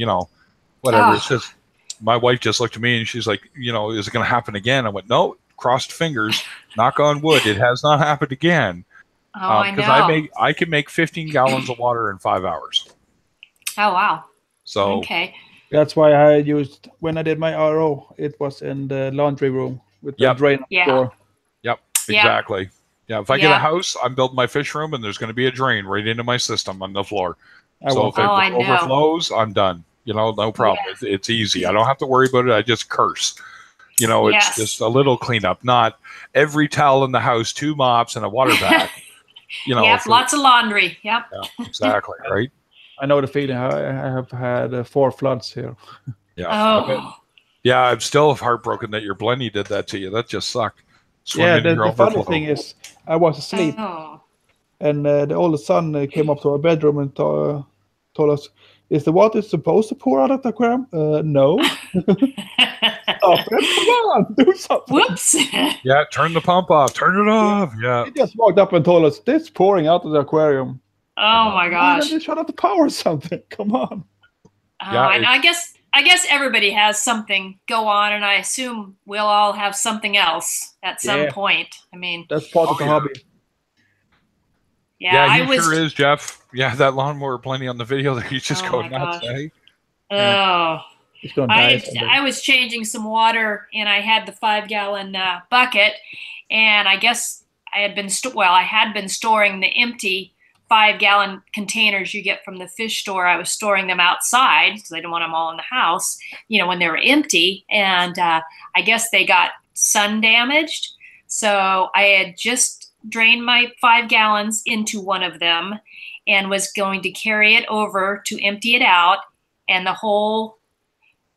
whatever. It's just my wife just looked at me and she's like, "Is it going to happen again?" I went, "No, crossed fingers, knock on wood, it has not happened again. Oh, I know. Because I can make 15 gallons of water in 5 hours. Oh, wow. So okay. That's why I used, when I did my RO, it was in the laundry room with the drain door. Yep, exactly. Yeah, if I get a house, I'm building my fish room, and there's going to be a drain right into my system on the floor. So if it overflows, I'm done. No problem. Yeah. It's easy. I don't have to worry about it. I just curse. It's just a little cleanup, not every towel in the house, 2 mops, and a water bath. Yep, lots of laundry. Yep. Yeah, exactly, right? I know the feeling. I have had 4 floods here. Yeah. Oh. Yeah, I'm still heartbroken that your Blenny did that to you. That just sucked. The funny thing is, I was asleep, and the oldest son came up to our bedroom and told us, "Is the water supposed to pour out of the aquarium?" No. Stop it! Come on, do something. Whoops. Yeah, turn the pump off. Turn it off. Yeah. He just walked up and told us, "This pouring out of the aquarium." Oh my gosh! Just shut off the power or something. Come on. And I guess everybody has something go on, and I assume we'll all have something else at some point. I mean, that's part of the hobby. Yeah, he sure is, Jeff. Yeah, that lawnmower Plenty on the video that he's just going nuts. Oh. He's going to die. I was changing some water, and I had the 5-gallon bucket, and I guess I had been storing the empty 5-gallon containers you get from the fish store. I was storing them outside because I didn't want them all in the house, when they were empty. And I guess they got sun damaged. So I had just drained my 5 gallons into one of them and was going to carry it over to empty it out. And the whole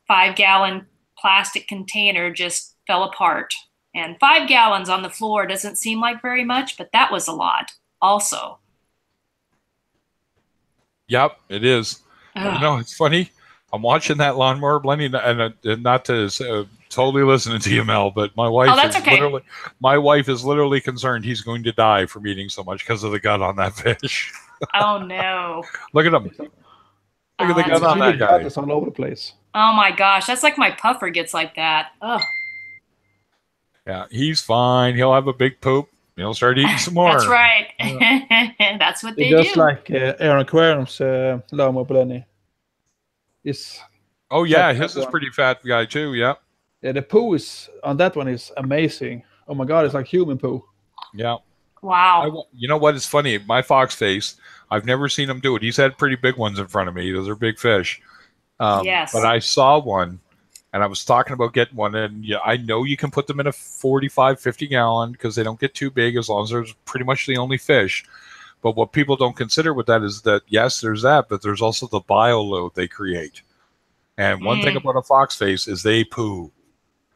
5-gallon plastic container just fell apart. And 5 gallons on the floor doesn't seem like very much, but that was a lot also. Yep, it is. It's funny. I'm watching that lawnmower blending, and not to totally listening to you, Mel, but my wife is literally concerned he's going to die from eating so much because of the gut on that fish. Oh no! Look at him. Look at the gut on that guy. It's all over the place. Oh my gosh, that's like my puffer gets like that. Oh. Yeah, he's fine. He'll have a big poop. He'll start eating some more. That's right. That's what they do. Just like Aaron Aquarium's lawnmower Blenny. Oh yeah, his is pretty fat guy too. Yeah. Yeah, the poo on that one is amazing. Oh my god, it's like human poo. Yeah. Wow. You know what is funny? My fox face, I've never seen him do it. He's had pretty big ones in front of me. Those are big fish. Yes. But I saw one, and I was talking about getting one, and I know you can put them in a 45, 50 gallon because they don't get too big as long as there's pretty much the only fish. But what people don't consider with that is that, yes, there's that, but there's also the bio load they create. And one thing about a fox face is they poo.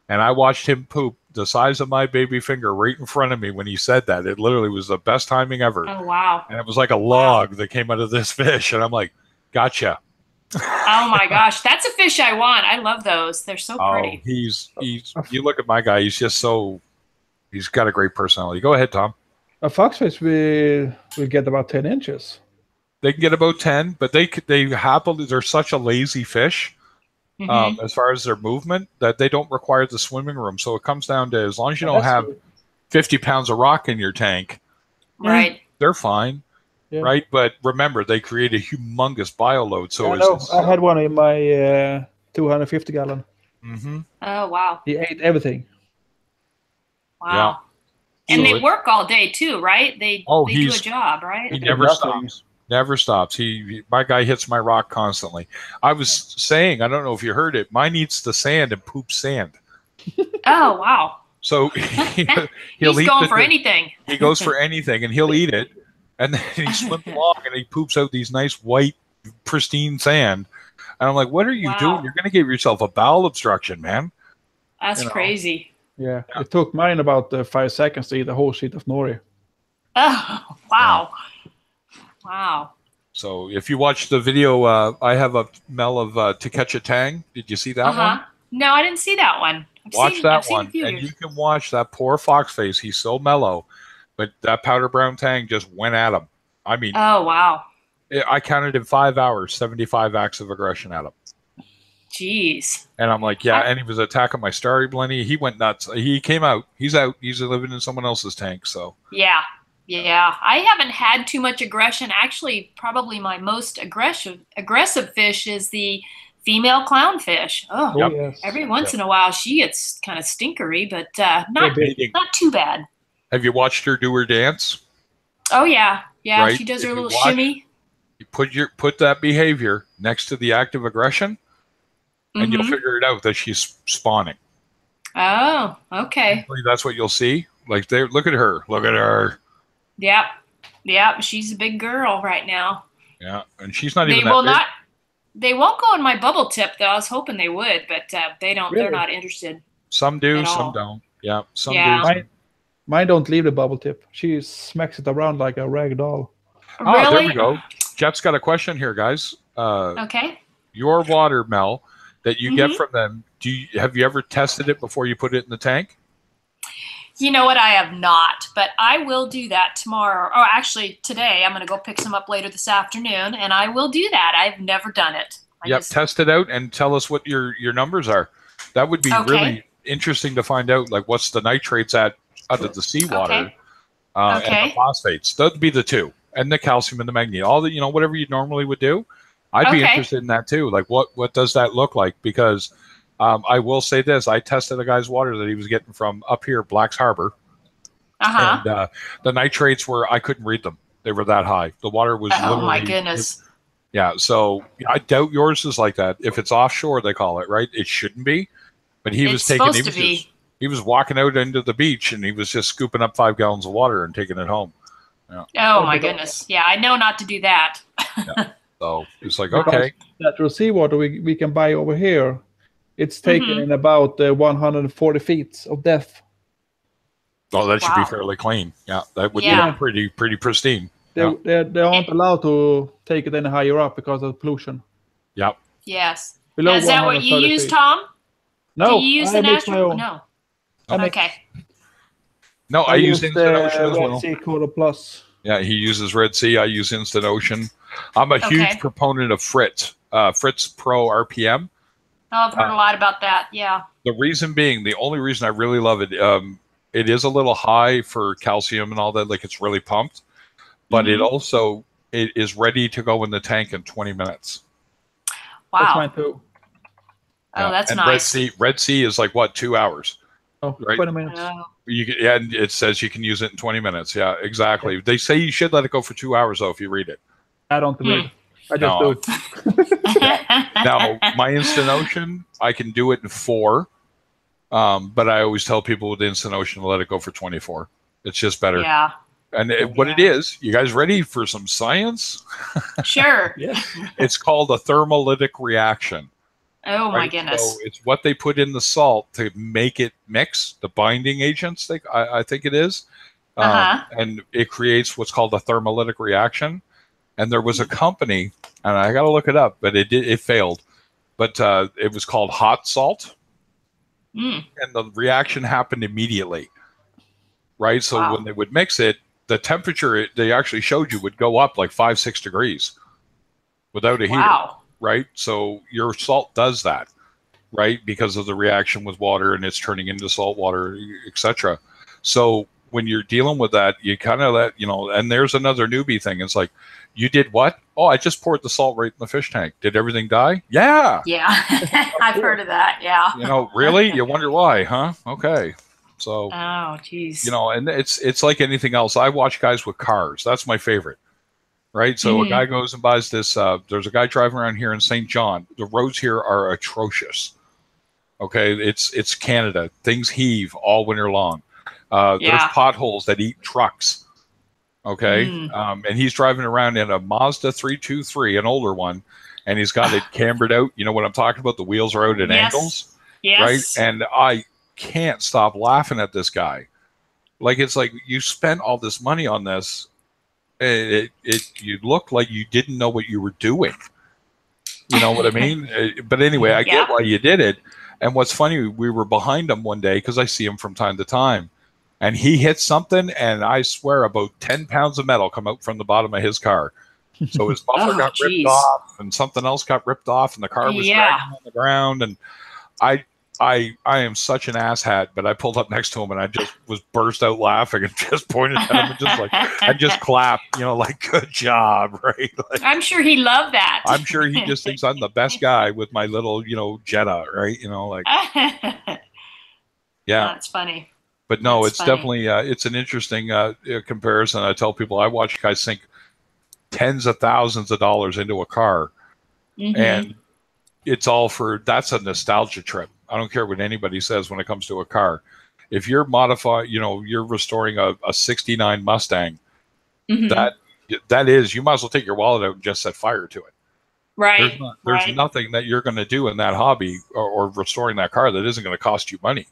And I watched him poop the size of my baby finger right in front of me when he said that. It literally was the best timing ever. Oh, wow. And it was like a log that came out of this fish. And I'm like, gotcha. Oh my gosh, that's a fish I want. I love those. They're so pretty. He's you look at my guy, he's just he's got a great personality. Go ahead, Tom. A fox fish will get about 10 inches. They can get about 10, but they're such a lazy fish as far as their movement that they don't require the swimming room. So it comes down to, as long as you don't have 50 pounds of rock in your tank, right? They're fine. Yeah. Right, but remember, they create a humongous bio load. So I had one in my 250 gallon. Mm-hmm. Oh wow! He ate everything. Wow! Yeah. And they work all day too, right? They do a job, right? He never stops. Never stops. My guy hits my rock constantly. I was saying, I don't know if you heard it. Mine eats the sand and poops sand. Oh wow! So he's going for anything. He goes for anything, and he'll eat it. And then he swims along and he poops out these nice white, pristine sand. And I'm like, what are you doing? You're going to give yourself a bowel obstruction, man. That's crazy. Yeah. It took mine about 5 seconds to eat a whole sheet of nori. Oh, wow. Yeah. Wow. So if you watch the video, I have a Mel of To Catch a Tang. Did you see that one? No, I didn't see that one. Watch that one. And you can watch that poor fox face. He's so mellow. But that powder brown tang just went at him. I mean, oh wow! I counted in 5 hours 75 acts of aggression at him. Jeez. And I'm like, yeah. And he was attacking my starry blenny. He went nuts. He came out. He's out. He's living in someone else's tank. So Yeah. Yeah. I haven't had too much aggression. Actually, probably my most aggressive fish is the female clownfish. Oh, Oh, yes. every once in a while she gets kind of stinkery, but not too bad. have you watched her do her dance? Oh yeah. Yeah, Right. she does her If you little watch- shimmy. You put that behavior next to the active aggression, and you'll Mhm. figure it out that she's spawning. Oh, okay. Usually that's what you'll see. Like, look at her. Look at her. Yep. Yep. She's a big girl right now. Yeah, and she's not They even will that big. not. They won't go in my bubble tip though. I was hoping they would, but they don't. Really? They're not interested. Some do, at some all. don't. Yeah, some Yeah. do. Mine don't leave the bubble tip. She smacks it around like a rag doll. Oh, Really? there we go. Jeff's got a question here, guys. Okay. Your water, Mel, that you get Mhm. from them, have you ever tested it before you put it in the tank? You know what? I have not, but I will do that tomorrow. Or actually, today I'm going to go pick some up later this afternoon, and I will do that. I've never done it. Yep, test it out and tell us what your numbers are. That would be Okay. really interesting to find out, like what's the nitrates out of the seawater, Okay. and Okay. the phosphates. That'd be the two, and the calcium and the magnesium. All the whatever you normally would do. I'd be Okay. interested in that too. Like what does that look like? Because I will say this: I tested a guy's water that he was getting from up here, Blacks Harbor, Uh-huh. and the nitrates I couldn't read them. They were that high. The water was Oh my literally- goodness. Yeah, so I doubt yours is like that. If it's offshore, they call it, right? It shouldn't be. But he was It's taking supposed to be. he was walking out into the beach and he was just scooping up 5 gallons of water and taking it home. Oh my goodness. Yeah, I know not to do that. So it's like, Because okay. Natural seawater we can buy over here. It's taken Mhm. in about 140 feet of depth. Oh, that should Wow. be fairly clean. Yeah, that would Yeah. be pretty pristine. They aren't allowed to take it any higher up because of pollution. Yep. Yes. Below Is that what you 130 use, feet. Tom? No, Do you use I the make my natural? own. No. I make- Okay. No, I use the Instant Ocean as Red well. Sea Cola Plus. Yeah, he uses Red Sea. I use Instant Ocean. I'm a huge Okay. proponent of Fritz. Fritz Pro RPM. Oh, I've heard a lot about that. Yeah. The reason being, the only reason I really love it, it is a little high for calcium and all that. Like it's really pumped, but it is ready to go in the tank in 20 minutes. Wow. That's mine too. Oh, that's and nice. Red Sea is like what, 2 hours? Oh, Right. 20 minutes. Oh, And it says you can use it in 20 minutes. Yeah, exactly. They say you should let it go for 2 hours though if you read it. I don't do it. I just No. do it. Now my Instant Ocean, I can do it in 4, but I always tell people with Instant Ocean to let it go for 24. It's just better. yeah. And what it is, you guys ready for some science? Sure. Yeah. It's called a thermolytic reaction. Oh my right? goodness. So it's what they put in the salt to make it mix, the binding agents, I think it is. And it creates what's called a thermolytic reaction. And there was a company, and I got to look it up, but it failed. But it was called hot salt. Mm. And the reaction happened immediately. Right? So Wow. when they would mix it, the temperature they actually showed you would go up like 5-6 degrees without a heater. Wow. Right? So your salt does that, right? Because of the reaction with water and it's turning into salt water, etc. So when you're dealing with that, you kind of let, and there's another newbie thing. It's like, you did what? Oh, I just poured the salt right in the fish tank. Did everything die? Yeah. Yeah. I've heard of that. Yeah. Really? You wonder why, huh? Okay. So, Oh, geez. and it's like anything else. I watch guys with cars. That's my favorite. Right. So a guy goes and buys this. There's a guy driving around here in St. John. The roads here are atrocious. Okay. It's Canada. Things heave all winter long. There's potholes that eat trucks. Okay. And he's driving around in a Mazda 323, an older one, and he's got it cambered out. You know what I'm talking about? The wheels are out at angles. Yes. Right. And I can't stop laughing at this guy. Like, it's like you spent all this money on this. You look like you didn't know what you were doing. You know what I mean? But anyway, I get why you did it. And what's funny, we were behind him one day because I see him from time to time. And he hit something, and I swear about 10 pounds of metal come out from the bottom of his car. So his muffler Oh, got ripped geez. off, and something else got ripped off, and the car was Yeah. dragging on the ground. And I am such an asshat, but I pulled up next to him and I just was burst out laughing and just pointed at him and just like I just clapped, like good job, right? Like, I'm sure he loved that. I'm sure he just thinks I'm the best guy with my little, Jetta, right? Yeah. That's funny. But no, That's it's funny. definitely it's an interesting comparison. I tell people I watch guys sink tens of thousands of dollars into a car, Mhm. and it's all that's a nostalgia trip. I don't care what anybody says when it comes to a car. If you're modifying, you're restoring a 69 Mustang, Mhm. that is, you might as well take your wallet out and just set fire to it. Right. There's right. nothing that you're going to do in that hobby or restoring that car that isn't going to cost you money.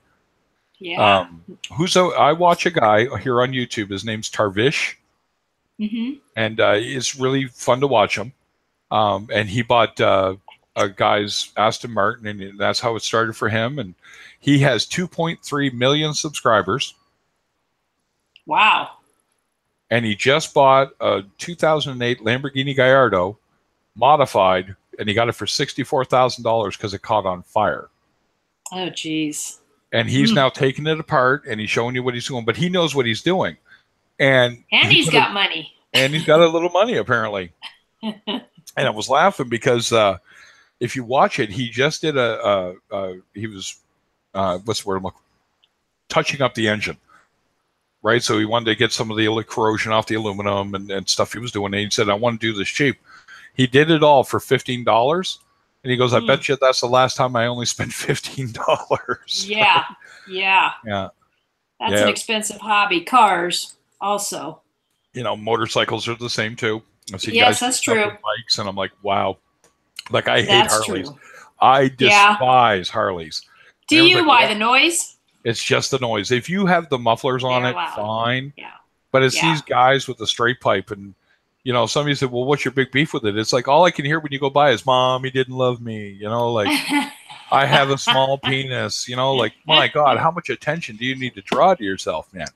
Yeah. I watch a guy here on YouTube. His name's Tarvish, Mhm. and it's really fun to watch him. And he bought a guy's Aston Martin, and that's how it started for him. And he has 2.3 million subscribers. Wow. And he just bought a 2008 Lamborghini Gallardo modified, and he got it for $64,000 because it caught on fire. Oh, geez. And he's now taking it apart, and he's showing you what he's doing, but he knows what he's doing. And he's got money. And he's got a little money, apparently. And I was laughing because if you watch it, he just did he was, what's the word I'm looking for? Touching up the engine. Right? So he wanted to get some of the corrosion off the aluminum and stuff he was doing. And he said, I want to do this cheap. He did it all for $15. And he goes, I bet you that's the last time I only spent $15. Yeah. Yeah. Yeah. That's an expensive hobby. Cars also. Motorcycles are the same too. I see Yes, guys that's stuff with true. bikes, and I'm like, wow. Like I hate That's Harleys. true. I despise Harleys. Do And I was you? like, Why well, the noise? It's just the noise. If you have the mufflers on They're it, loud. fine. Yeah. But it's Yeah. these guys with the straight pipe, and somebody said, well, what's your big beef with it? It's like all I can hear when you go by is, Mom, he didn't love me. Like I have a small penis. Like, my God, how much attention do you need to draw to yourself, man?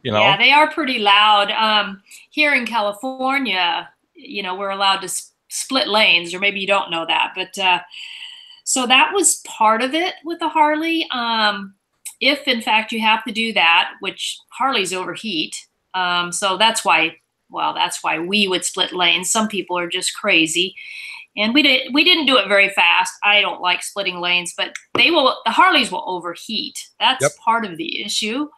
Yeah, they are pretty loud. Here in California, we're allowed to split lanes, or maybe you don't know that, but so that was part of it with the Harley. If in fact you have to do that, which Harleys overheat, so that's why we would split lanes. Some people are just crazy, and we didn't do it very fast. I don't like splitting lanes, but the Harleys will overheat. That's part of the issue.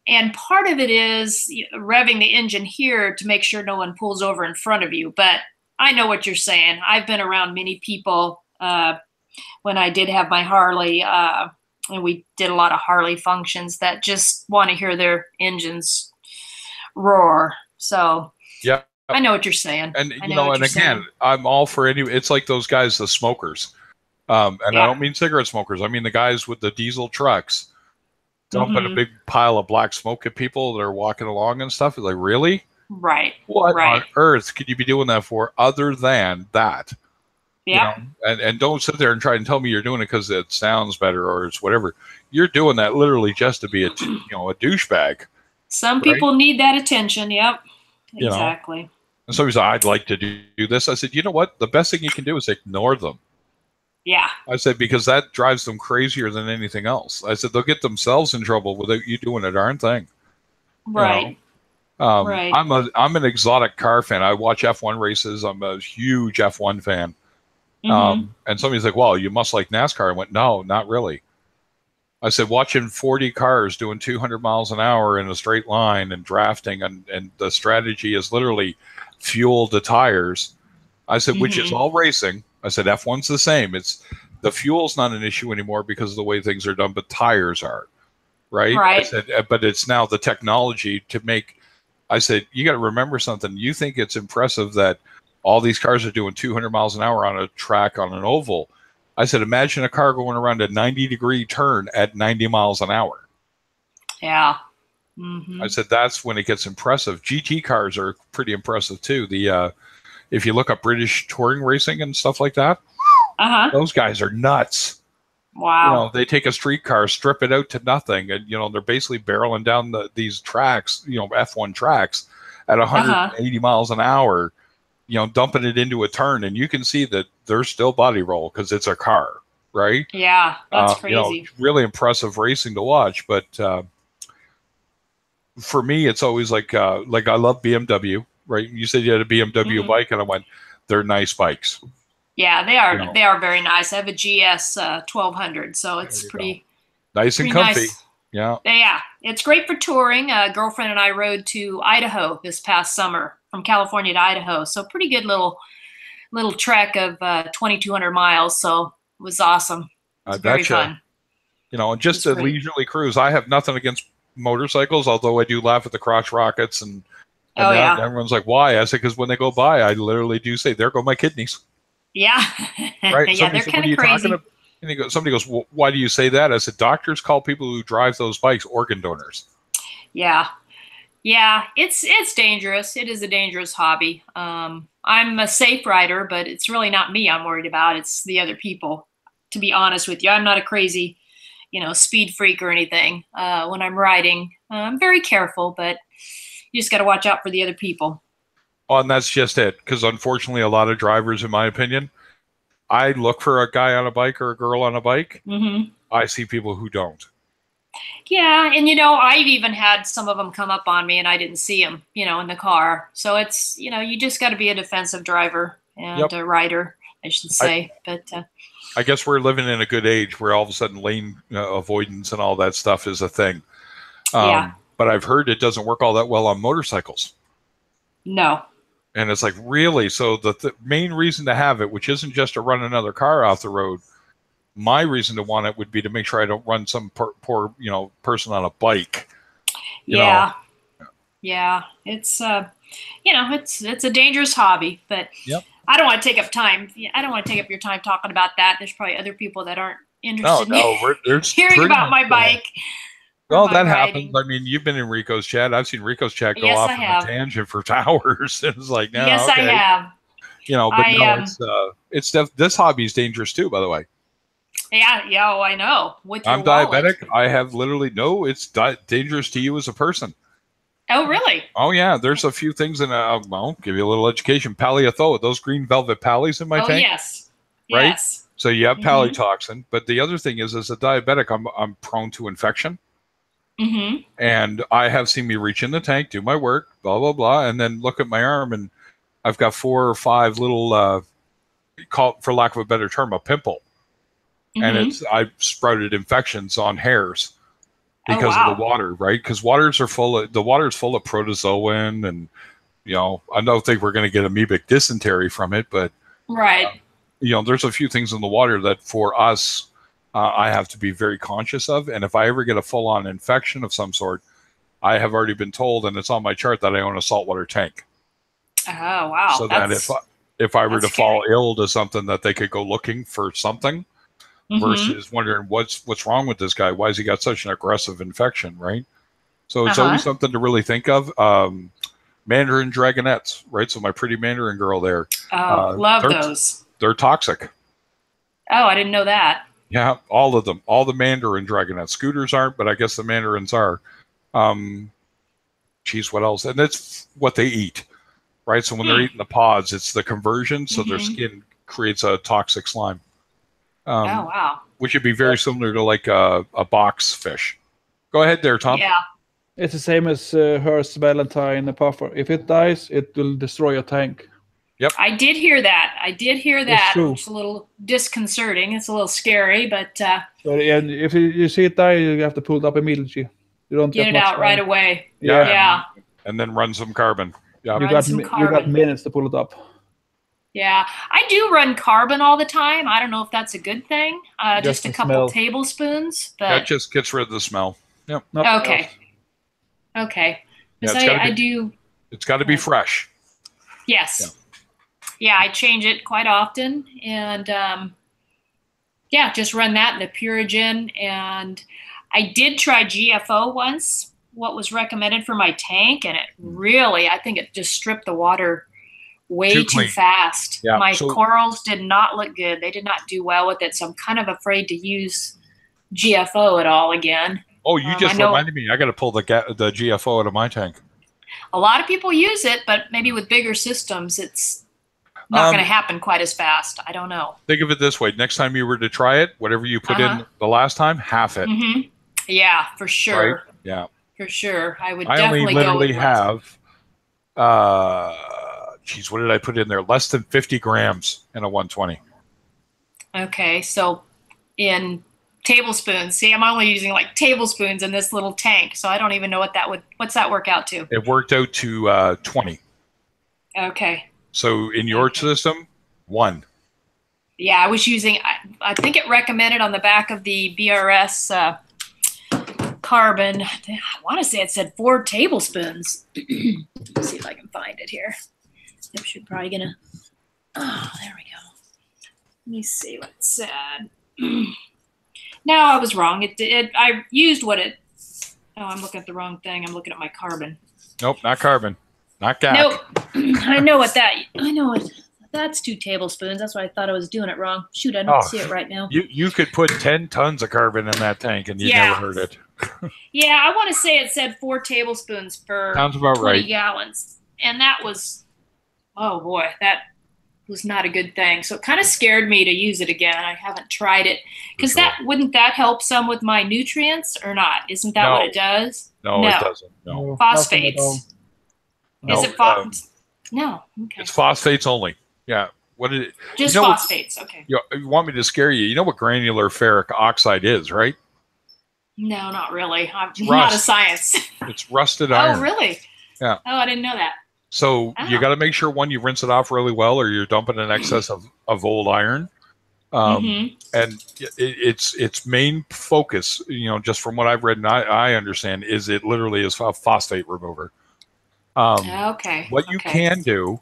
And part of it is revving the engine here to make sure no one pulls over in front of you. But I know what you're saying. I've been around many people when I did have my Harley, and we did a lot of Harley functions that just want to hear their engines roar. So yeah, I know what you're saying. And and again, I'm all for it's like those guys, the smokers. And I don't mean cigarette smokers. I mean the guys with the diesel trucks dumping a big pile of black smoke at people that are walking along and stuff. It's like, really? Right. What right. on earth could you be doing that for other than that? Yeah. And don't sit there and try and tell me you're doing it because it sounds better or it's whatever. You're doing that literally just to be a douchebag. Some people need that attention. Yep. Exactly. And somebody said, I'd like to do this. I said, you know what? The best thing you can do is ignore them. Yeah. I said, because that drives them crazier than anything else. I said, they'll get themselves in trouble without you doing a darn thing. Right. Right. I'm an exotic car fan. I watch F1 races. I'm a huge F1 fan. And somebody's like, well, you must like NASCAR. I went, no, not really. I said, watching 40 cars doing 200 miles an hour in a straight line and drafting, and the strategy is literally fuel to tires. I said, which is all racing. I said, F1's the same. It's the fuel's not an issue anymore because of the way things are done, but tires are, right? I said, but it's now the technology to make. I said, you got to remember something. You think it's impressive that all these cars are doing 200 miles an hour on a track on an oval. I said, imagine a car going around a 90-degree turn at 90 miles an hour. Yeah. I said, that's when it gets impressive. GT cars are pretty impressive too. If you look up British touring racing and stuff like that, those guys are nuts. Wow. They take a street car, strip it out to nothing, and they're basically barreling down these tracks, F1 tracks, at 180 miles an hour, you know, dumping it into a turn, and you can see that there's still body roll because it's a car, right? Yeah, that's crazy. You know, really impressive racing to watch. But for me, it's always like I love BMW, right? You said you had a BMW bike, and I went, they're nice bikes. Yeah, they are. You know. They are very nice. I have a GS 1200, so it's pretty nice and comfy. Nice. Yeah. Yeah, it's great for touring. A girlfriend and I rode to Idaho this past summer, from California to Idaho. So pretty good little trek of 2,200 miles. So it was awesome. It was very fun. You know, just a leisurely cruise. I have nothing against motorcycles, although I do laugh at the crotch rockets and everyone's like, why? I said, because when they go by, I literally do say, there go my kidneys. Yeah. Right. Yeah, they're kind of crazy. And somebody goes, well, why do you say that? I said, doctors call people who drive those bikes organ donors. Yeah. Yeah, it's dangerous. It is a dangerous hobby. I'm a safe rider, but it's really not me I'm worried about. It's the other people, to be honest with you. I'm not a crazy, speed freak or anything. When I'm riding, I'm very careful, but you just got to watch out for the other people. Oh, and that's just it. Because unfortunately, a lot of drivers, in my opinion, I look for a guy on a bike or a girl on a bike. Mm-hmm. I see people who don't. Yeah, and I've even had some of them come up on me and I didn't see them, in the car. So it's, you just got to be a defensive driver and a rider, I should say. I guess we're living in a good age where all of a sudden lane avoidance and all that stuff is a thing. But I've heard it doesn't work all that well on motorcycles. No. And it's like, really? So the main reason to have it, which isn't just to run another car off the road, my reason to want it would be to make sure I don't run some poor person on a bike. Yeah. It's it's a dangerous hobby, but I don't want to take up time. I don't want to take up your time talking about that. There's probably other people that aren't interested in hearing about my bike. Well, that happens. I mean, you've been in Rico's chat. I've seen Rico's chat go off on a tangent for hours. It's like, no, yes, okay. I have. But this hobby is dangerous too, by the way. Yeah, I know. I'm diabetic. I have literally it's dangerous to you as a person. Oh, really? Oh, yeah. There's a few things in I'll give you a little education. Paleothoa, those green velvet pallies in my tank. Yes. Right? Yes. So you have palitoxin. But the other thing is, as a diabetic, I'm prone to infection. Mm-hmm. And I have seen me reach in the tank, do my work, blah, blah, blah, and then look at my arm, and I've got 4 or 5 little, for lack of a better term, a pimple. And I've sprouted infections on hairs because of the water, right? Because the water is full of protozoan, and I don't think we're going to get amoebic dysentery from it, but right, there's a few things in the water that for us, I have to be very conscious of. And if I ever get a full-on infection of some sort, I have already been told, and it's on my chart, that I own a saltwater tank. Oh, wow! So that if I were to fall ill to something, that they could go looking for something. Versus wondering what's wrong with this guy. Why has he got such an aggressive infection, right? So it's always something to really think of. Mandarin dragonettes, right? So my pretty Mandarin girl there. Oh, love those. They're toxic. Oh, I didn't know that. Yeah, all of them. All the Mandarin dragonettes. Scooters aren't, but I guess the Mandarins are. Geez, what else? And that's what they eat, right? So when they're eating the pods, it's the conversion. So their skin creates a toxic slime. Oh, wow. Which would be very similar to like a box fish. Go ahead there, Tom. Yeah. It's the same as Hearst Valentine puffer. If it dies, it will destroy your tank. Yep. I did hear that. It's true. It's a little disconcerting. It's a little scary, but So if you see it die, you have to pull it up immediately. You don't get it out right away. Yeah. And then run some carbon. Yeah. You got minutes to pull it up. Yeah, I do run carbon all the time. I don't know if that's a good thing. Just a couple tablespoons. But that just gets rid of the smell. Yep. Okay. Because I do. It's got to be fresh. Yes. Yeah, I change it quite often, and just run that in the Purigen. And I did try GFO once. What was recommended for my tank, and it really, I think it just stripped the water way too fast. Yeah, my corals did not look good. They did not do well with it. So I'm kind of afraid to use GFO at all again. Oh, you just reminded me. I got to pull the GFO out of my tank. a lot of people use it, but maybe with bigger systems, it's not going to happen quite as fast. I don't know. Think of it this way: next time you were to try it, whatever you put in the last time, half it. Mm-hmm. Yeah, for sure. Right? Yeah, for sure. I would I definitely only go literally with have, geez, what did I put in there? Less than 50 grams in a 120. Okay, so in tablespoons. See, I'm only using like tablespoons in this little tank, so I don't even know what's that work out to? It worked out to 20. Okay. So in your system, 1. Yeah, I was using, I think it recommended on the back of the BRS carbon, I want to say it said 4 tablespoons. Let's see if I can find it here. I should probably gonna, oh, there we go. Let me see what it said. No, I was wrong. I used what it, oh, I'm looking at the wrong thing. I'm looking at my carbon. Nope, not carbon. Not GAC. Nope. I know it. That's 2 tablespoons. That's why I thought I was doing it wrong. Shoot, I don't see it right now. You could put 10 tons of carbon in that tank and you never heard it. Yeah, I want to say it said 4 tablespoons per Sounds about 20 right. gallons. And that was, oh boy, that was not a good thing. So it kind of scared me to use it again. I haven't tried it. Because wouldn't that help some with my nutrients or not? Isn't that what it does? No, it doesn't. No. Phosphates. No, Is it phosphates? No. Okay. It's phosphates only. Yeah. What did it? Just phosphates. Okay. You want me to scare you? You know what granular ferric oxide is, right? No, not really. I'm not a science. It's rusted iron. Oh, really? Yeah. Oh, I didn't know that. So you got to make sure, one, you rinse it off really well, or you're dumping an excess of old iron. And its main focus, just from what I've read and I understand, is it literally is a phosphate remover. Okay. What you can do,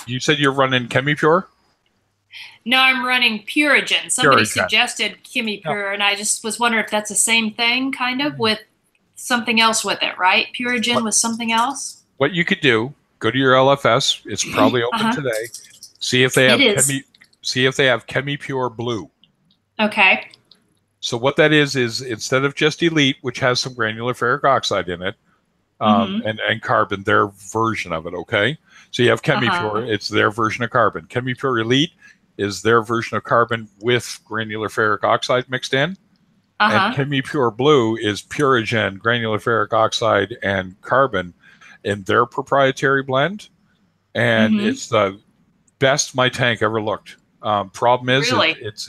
you said you're running ChemiPure? No, I'm running Purigen. Somebody suggested ChemiPure, and I just was wondering if that's the same thing, kind of, with something else with it, right? Purigen with something else? What you could do, go to your LFS. It's probably open today. See if they have ChemiPure Blue. Okay. So what that is instead of just Elite, which has some granular ferric oxide in it, and carbon, their version of it, okay? So you have ChemiPure, it's their version of carbon. ChemiPure Elite is their version of carbon with granular ferric oxide mixed in. And ChemiPure Blue is Purigen, granular ferric oxide, and carbon in their proprietary blend. And it's the best my tank ever looked. Problem is,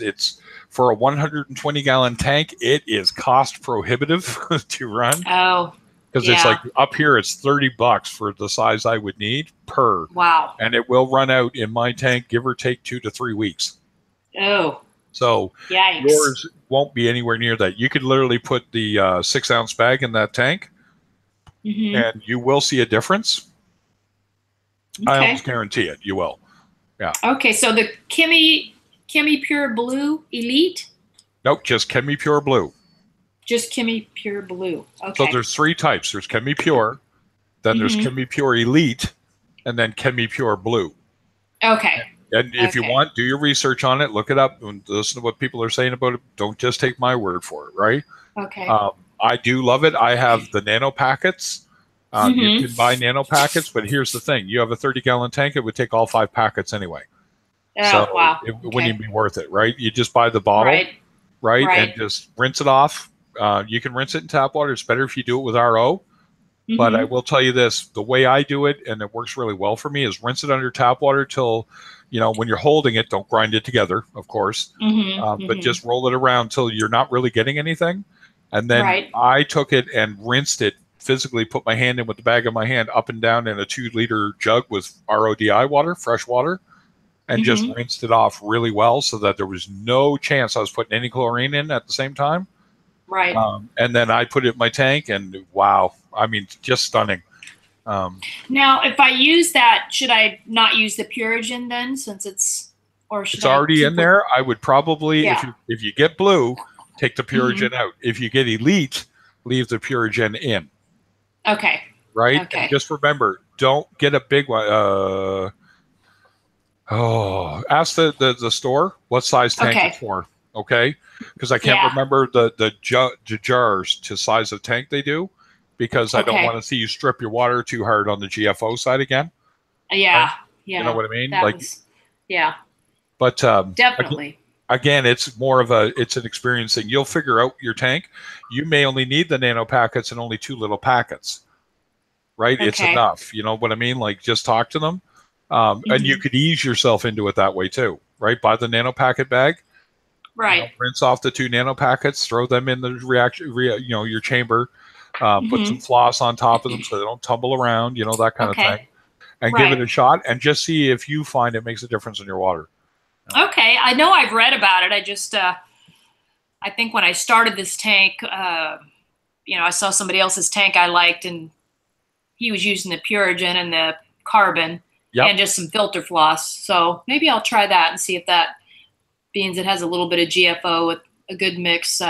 it's for a 120 gallon tank, it is cost prohibitive to run. Oh, because it's like up here, it's $30 for the size I would need per. Wow. And it will run out in my tank, give or take 2 to 3 weeks. Oh. So yikes. Yours won't be anywhere near that. You could literally put the 6-ounce bag in that tank, and you will see a difference. Okay. I almost guarantee it. You will. Yeah. Okay, so the ChemiPure Blue Elite? Nope, just ChemiPure Blue. Just ChemiPure Blue. Okay. So there's 3 types. There's ChemiPure, then there's ChemiPure Elite, and then ChemiPure Blue. Okay. And if you want, do your research on it, look it up, and listen to what people are saying about it. Don't just take my word for it, right? Okay. I do love it. I have the nano packets. You can buy nano packets, but here's the thing. You have a 30-gallon tank, it would take all 5 packets anyway. Oh, so wow. It wouldn't even be worth it, right? You just buy the bottle, right? And just rinse it off. You can rinse it in tap water. It's better if you do it with RO. But I will tell you this, the way I do it, and it works really well for me, is rinse it under tap water till, when you're holding it, don't grind it together, of course, but just roll it around till you're not really getting anything. And then I took it and rinsed it, physically put my hand in with the bag of my hand up and down in a 2-liter jug with RODI water, fresh water, and just rinsed it off really well so that there was no chance I was putting any chlorine in at the same time. Right. And then I put it in my tank, and wow, I mean, just stunning. Now, if I use that, should I not use the Purigen then, since it's already in there? I would probably, if you get Blue, take the Purigen out. If you get Elite, leave the Purigen in. Okay. Right? Okay. And just remember, don't get a big one. Ask the store what size tank it's for. Okay? Because I can't remember the jars to size of tank they do. because I don't Okay. want to see you strip your water too hard on the GFO side again. Yeah. Right? Yeah. You know what I mean? That was, yeah, but definitely. again, it's more of it's an experience thing. You'll figure out your tank. You may only need the nano packets and only 2 little packets, right? It's Okay. enough. You know what I mean? Like, just talk to them. And you could ease yourself into it that way too, right? Buy the nano packet bag, Right. rinse off the 2 nano packets, throw them in the your chamber, put some floss on top of them so they don't tumble around, that kind of thing, and give it a shot and just see if you find it makes a difference in your water. Okay, I know I've read about it. I just, I think when I started this tank, I saw somebody else's tank I liked, and he was using the Purigen and the carbon and just some filter floss. So maybe I'll try that and see if that, being it has a little bit of GFO with a good mix,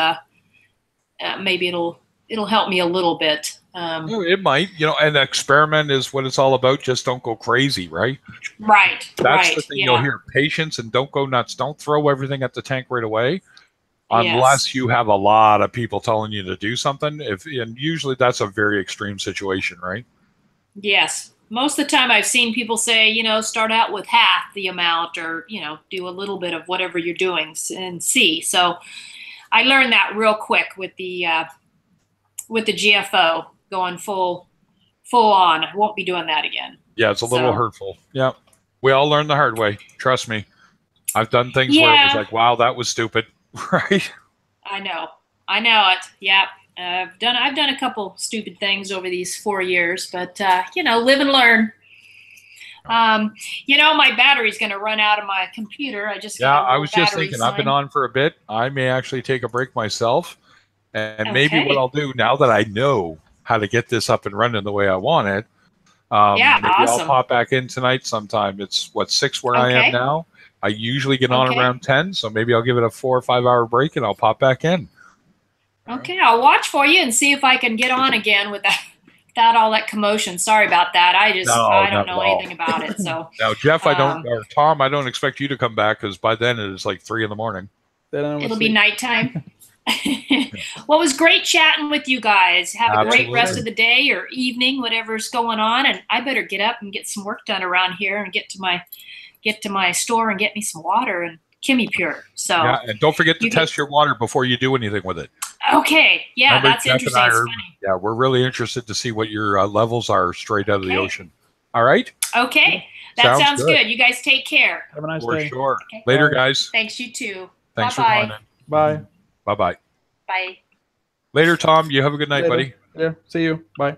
maybe it'll help me a little bit. It might, and the experiment is what it's all about. Just don't go crazy, right? Right. That's the thing you'll hear. Patience, and don't go nuts. Don't throw everything at the tank right away, unless you have a lot of people telling you to do something. And usually that's a very extreme situation, right? Yes. Most of the time I've seen people say, start out with half the amount, or, do a little bit of whatever you're doing and see. So I learned that real quick with the GFO going full on. I won't be doing that again. Yeah, it's a little hurtful. Yeah. We all learn the hard way. Trust me. I've done things where it was like, wow, that was stupid. Right? I know it. Yeah. I've done a couple stupid things over these 4 years, but live and learn. My battery's going to run out of my computer. I was just thinking, I've been on for a bit. I may actually take a break myself, and maybe what I'll do now that I know how to get this up and running the way I want it. Maybe I'll pop back in tonight sometime. It's 6 where I am now. I usually get on around 10, so maybe I'll give it a 4 or 5 hour break and I'll pop back in. Okay, I'll watch for you and see if I can get on again without all that commotion. Sorry about that. I don't know anything about it. So now, Jeff, or Tom, I don't expect you to come back because by then it is like 3 a.m. It'll be nighttime. Well, it was great chatting with you guys. Have a great rest of the day or evening, whatever's going on. And I better get up and get some work done around here and get to my store and get me some water and ChemiPure. So and don't forget to test your water before you do anything with it. Okay, yeah, remember, that's Jeff interesting. It's funny. Yeah, we're really interested to see what your levels are straight out of the ocean. All right. Okay, that sounds good. You guys take care. Have a nice day. For sure. Okay. Later, guys. Thanks, you too. Thanks Bye-bye. for joining. Bye. Bye-bye. Bye. Later, Tom. You have a good night, buddy. Yeah, see you. Bye.